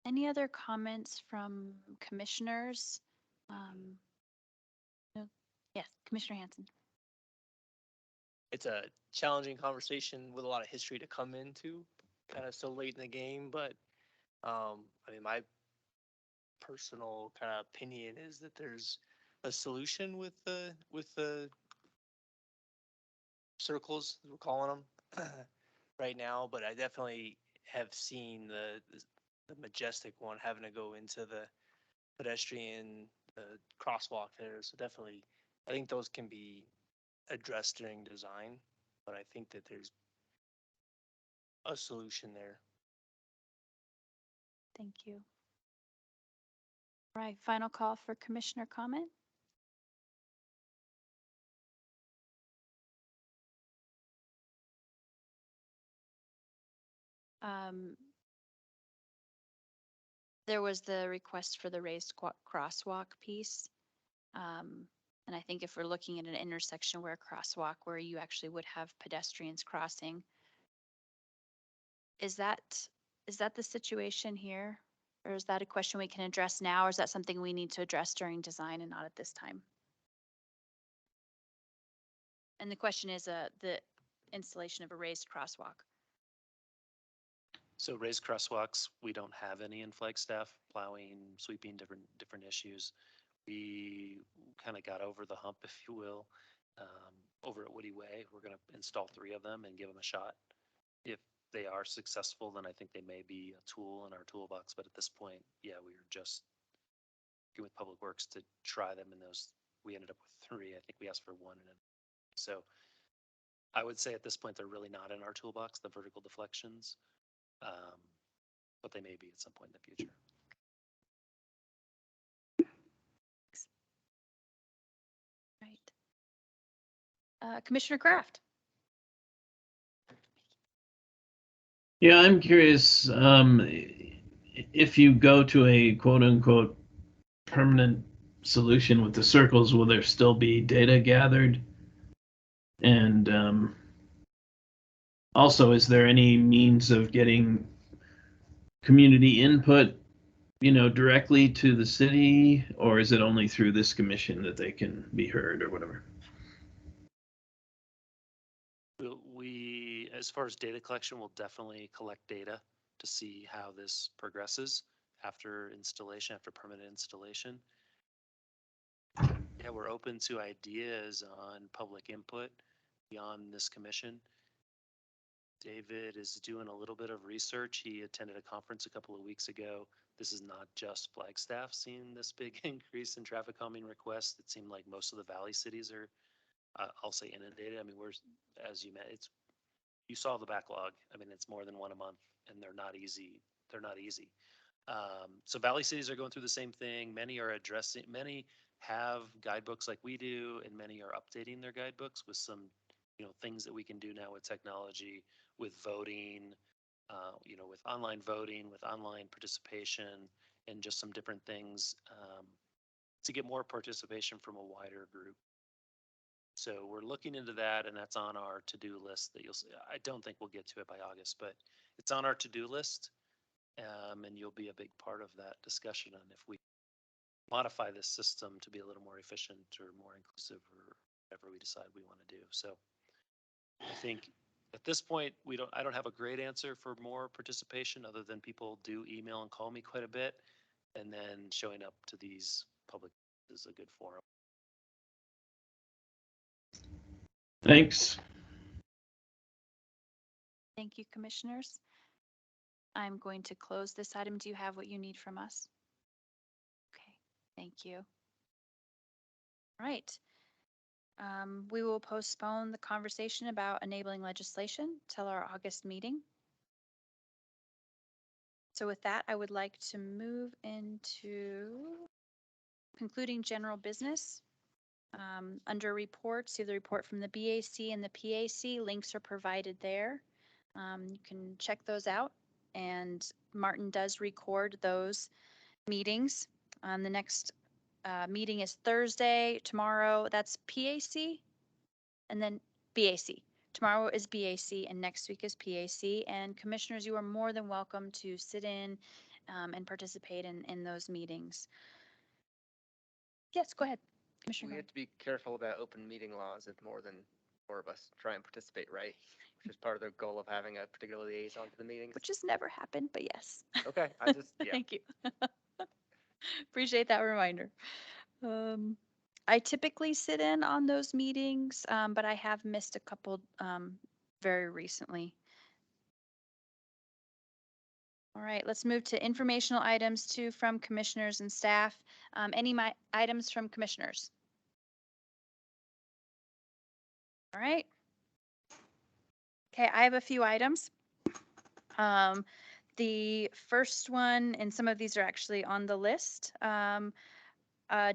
Any other comments from commissioners? No. Yes, Commissioner Hanson. It's a challenging conversation with a lot of history to come into kind of so late in the game, but I mean, my personal kind of opinion is that there's a solution with the circles, as we're calling them right now, but I definitely have seen the majestic one having to go into the pedestrian crosswalk there. So definitely, I think those can be addressed during design, but I think that there's a solution there. Thank you. All right, final call for commissioner comment. There was the request for the raised crosswalk piece. And I think if we're looking at an intersection where a crosswalk where you actually would have pedestrians crossing, is that the situation here? Or is that a question we can address now? Or is that something we need to address during design and not at this time? And the question is the installation of a raised crosswalk. So raised crosswalks, we don't have any in Flagstaff, plowing, sweeping, different issues. We kind of got over the hump, if you will, over at Woody Way. We're going to install 3 of them and give them a shot. If they are successful, then I think they may be a tool in our toolbox. But at this point, yeah, we were just working with Public Works to try them, and those we ended up with 3. I think we asked for 1, and so I would say at this point they're really not in our toolbox, the vertical deflections, but they may be at some point in the future. Right. Commissioner Kraft. Yeah, I'm curious, if you go to a quote unquote permanent solution with the circles, will there still be data gathered? And also, is there any means of getting community input, directly to the city, or is it only through this commission that they can be heard or whatever? We, as far as data collection, will definitely collect data to see how this progresses after installation, after permanent installation. Yeah, we're open to ideas on public input beyond this commission. David is doing a little bit of research. He attended a conference a couple of weeks ago. This is not just Flagstaff seeing this big increase in traffic calming requests. It seemed like most of the valley cities are, I'll say, inundated. I mean, we're, as you met, you saw the backlog. I mean, it's more than 1 a month, and they're not easy. They're not easy. So valley cities are going through the same thing. Many have guidebooks like we do, and many are updating their guidebooks with some, things that we can do now with technology, with voting, with online voting, with online participation, and just some different things to get more participation from a wider group. So we're looking into that, and that's on our to-do list that you'll see. I don't think we'll get to it by August, but it's on our to-do list, and you'll be a big part of that discussion on if we modify this system to be a little more efficient or more inclusive or whatever we decide we want to do. So I think at this point, I don't have a great answer for more participation other than people do email and call me quite a bit, and then showing up to these public is a good forum. Thanks. Thank you, commissioners. I'm going to close this item. Do you have what you need from us? Okay, thank you. All right. We will postpone the conversation about enabling legislation till our August meeting. So with that, I would like to move into concluding general business. Under reports, see the report from the BAC and the PAC. Links are provided there. You can check those out. And Martin does record those meetings. The next meeting is Thursday. Tomorrow, that's PAC. And then BAC. Tomorrow is BAC and next week is PAC. And commissioners, you are more than welcome to sit in and participate in those meetings. Yes, go ahead, Commissioner. We have to be careful about open meeting laws if more than 4 of us try and participate, right? Which is part of the goal of having a particular liaison to the meetings. Which has never happened, but yes. Okay, I just, yeah. Thank you. Appreciate that reminder. I typically sit in on those meetings, but I have missed a couple very recently. All right, let's move to informational items too from commissioners and staff. Any items from commissioners? All right. Okay, I have a few items. The first one, and some of these are actually on the list,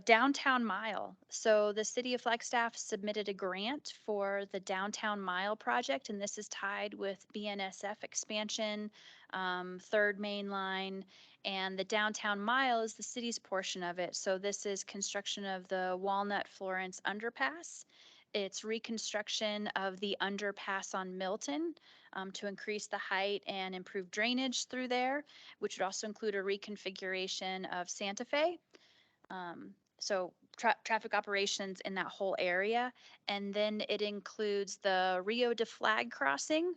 downtown mile. So the city of Flagstaff submitted a grant for the downtown mile project, and this is tied with BNSF expansion, third main line, and the downtown mile is the city's portion of it. So this is construction of the Walnut Florence underpass. It's reconstruction of the underpass on Milton to increase the height and improve drainage through there, which would also include a reconfiguration of Santa Fe. So traffic operations in that whole area. And then it includes the Rio de Flag crossing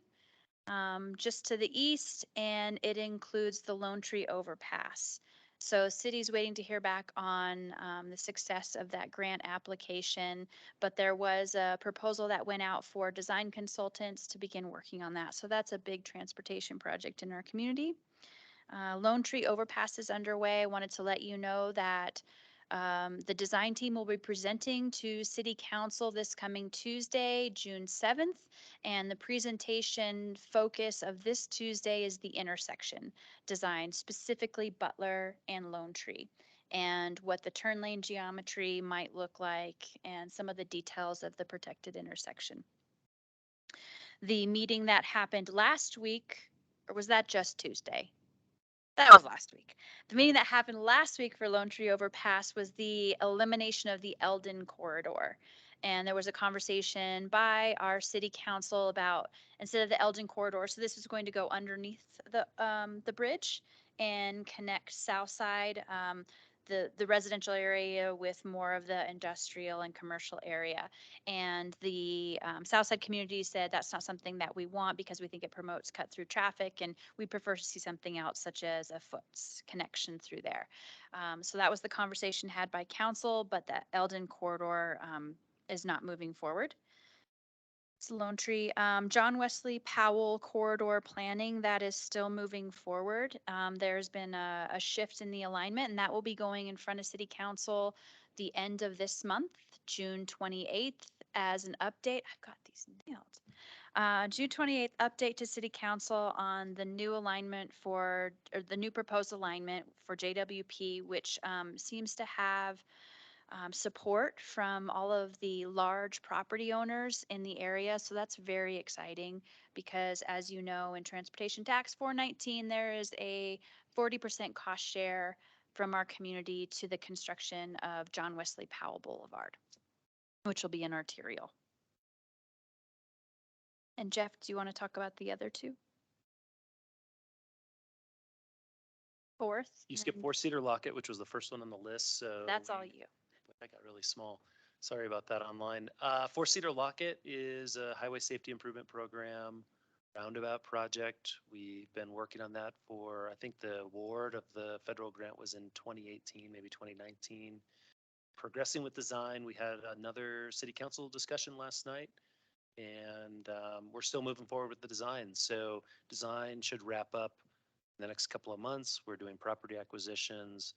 just to the east, and it includes the Lone Tree overpass. So city's waiting to hear back on the success of that grant application, but there was a proposal that went out for design consultants to begin working on that. So that's a big transportation project in our community. Lone Tree overpass is underway. I wanted to let you know that the design team will be presenting to City Council this coming Tuesday, June 7th, and the presentation focus of this Tuesday is the intersection design, specifically Butler and Lone Tree, and what the turn lane geometry might look like and some of the details of the protected intersection. The meeting that happened last week, or was that just Tuesday? That was last week. The meeting that happened last week for Lone Tree Overpass was the elimination of the Eldon corridor. And there was a conversation by our city council about instead of the Eldon corridor, so this was going to go underneath the bridge and connect Southside, the residential area with more of the industrial and commercial area. And the Southside community said that's not something that we want because we think it promotes cut through traffic and we prefer to see something else such as a foot's connection through there. So that was the conversation had by council, but the Eldon corridor is not moving forward. It's Lone Tree. John Wesley Powell corridor planning, that is still moving forward. There's been a shift in the alignment, and that will be going in front of City Council the end of this month, June 28th, as an update. I've got these nailed. June 28th, update to City Council on the new alignment or the new proposed alignment for JWP, which seems to have support from all of the large property owners in the area. So that's very exciting because, as you know, in Transportation Tax 419, there is a 40% cost share from our community to the construction of John Wesley Powell Boulevard, which will be an arterial. And Jeff, do you want to talk about the other two? Fourth? You skipped 4-seater Locket, which was the first one on the list, so. That's all you. That got really small. Sorry about that online. 4-seater Locket is a highway safety improvement program, roundabout project. We've been working on that for, I think the award of the federal grant was in 2018, maybe 2019. Progressing with design. We had another city council discussion last night, and we're still moving forward with the design. So design should wrap up in the next couple of months. We're doing property acquisitions.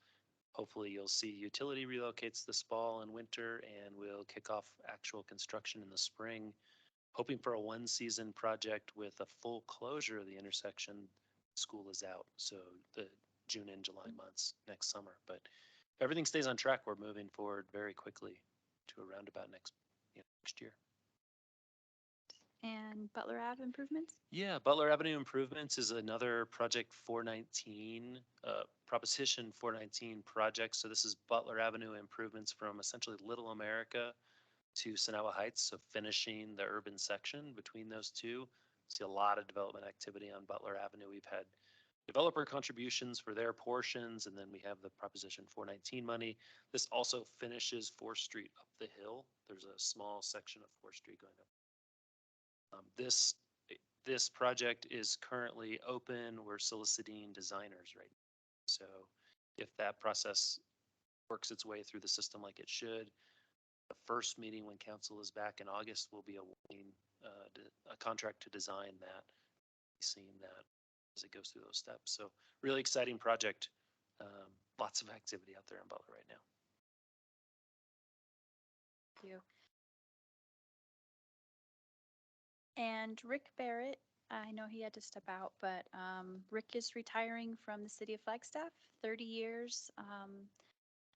Hopefully you'll see utility relocates this fall and winter, and we'll kick off actual construction in the spring, hoping for a one-season project with a full closure of the intersection. School is out, so the June and July months next summer. But if everything stays on track, we're moving forward very quickly to a roundabout next year. And Butler Ave improvements? Yeah, Butler Avenue improvements is another project 419, Proposition 419 project. So this is Butler Avenue improvements from essentially Little America to Sonawa Heights. So finishing the urban section between those two. See a lot of development activity on Butler Avenue. We've had developer contributions for their portions, and then we have the Proposition 419 money. This also finishes 4th Street up the hill. There's a small section of 4th Street going up. This project is currently open. We're soliciting designers right now. So if that process works its way through the system like it should, the first meeting when council is back in August will be awarding a contract to design that, seeing that as it goes through those steps. So really exciting project. Lots of activity out there in Butler right now. Thank you. And Rick Barrett, I know he had to step out, but Rick is retiring from the city of Flagstaff, 30 years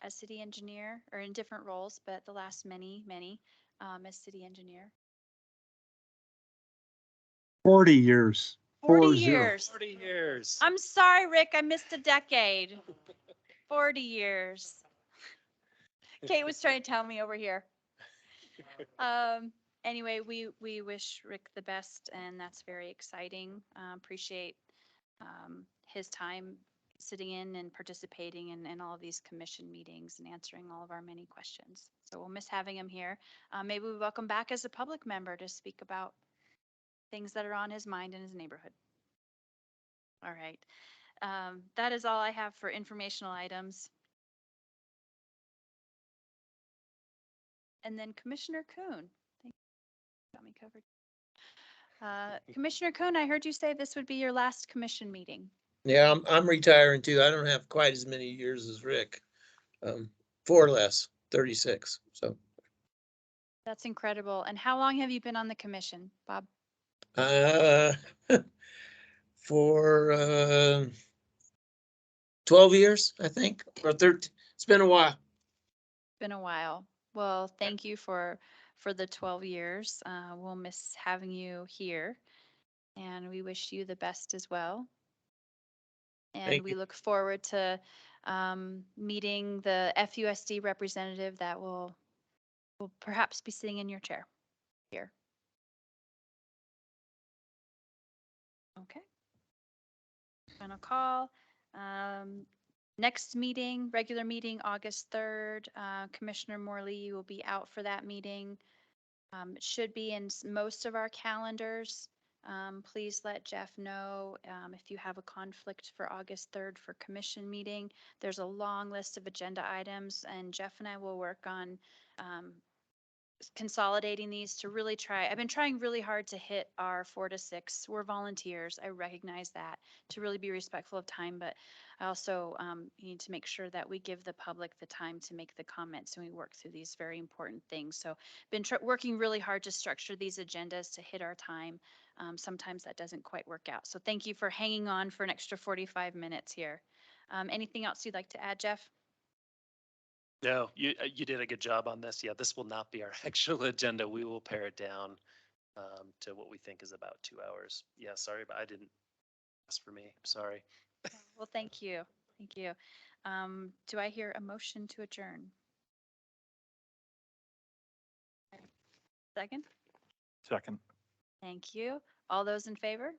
as city engineer, or in different roles, but the last many as city engineer. 40 years. 40 40. years. 40 years. I'm sorry, Rick, I missed a decade. 40 years. Kate was trying to tell me over here. Anyway, we wish Rick the best, and that's very exciting. Appreciate his time sitting in and participating in all of these commission meetings and answering all of our many questions. So we'll miss having him here. Maybe we welcome back as a public member to speak about things that are on his mind in his neighborhood. All right. That is all I have for informational items. And then Commissioner Kuhn. Thank you. Got me covered. Commissioner Kuhn, I heard you say this would be your last commission meeting. Yeah, I'm retiring too. I don't have quite as many years as Rick. 4 less, 36. So That's incredible. And how long have you been on the commission, Bob? For 12 years, I think, or 13. It's been a while. Been a while. Well, thank you for the 12 years. We'll miss having you here, and we wish you the best as well. And Thank we you. look forward to meeting the FUSD representative that will perhaps be sitting in your chair here. Okay. Final call. Next meeting, regular meeting, August 3rd. Commissioner Morley will be out for that meeting. It should be in most of our calendars. Please let Jeff know if you have a conflict for August 3rd for commission meeting. There's a long list of agenda items, and Jeff and I will work on consolidating these to really try. I've been trying really hard to hit our 4 to 6. We're volunteers. I recognize that, to really be respectful of time, but I also need to make sure that we give the public the time to make the comments and we work through these very important things. So been working really hard to structure these agendas to hit our time. Sometimes that doesn't quite work out. So thank you for hanging on for an extra 45 minutes here. Anything else you'd like to add, Jeff? No, you did a good job on this. Yeah, this will not be our actual agenda. We will pare it down to what we think is about 2 hours. Yeah, sorry, but I didn't ask for me. Sorry. Well, thank you. Thank you. Do I hear a motion to adjourn? Second? Second. Thank you. All those in favor?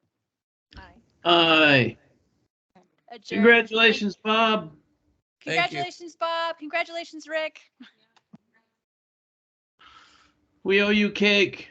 Aye. Aye. Adjourn. Congratulations, Bob. Congratulations, Bob. Congratulations, Rick. We owe you cake.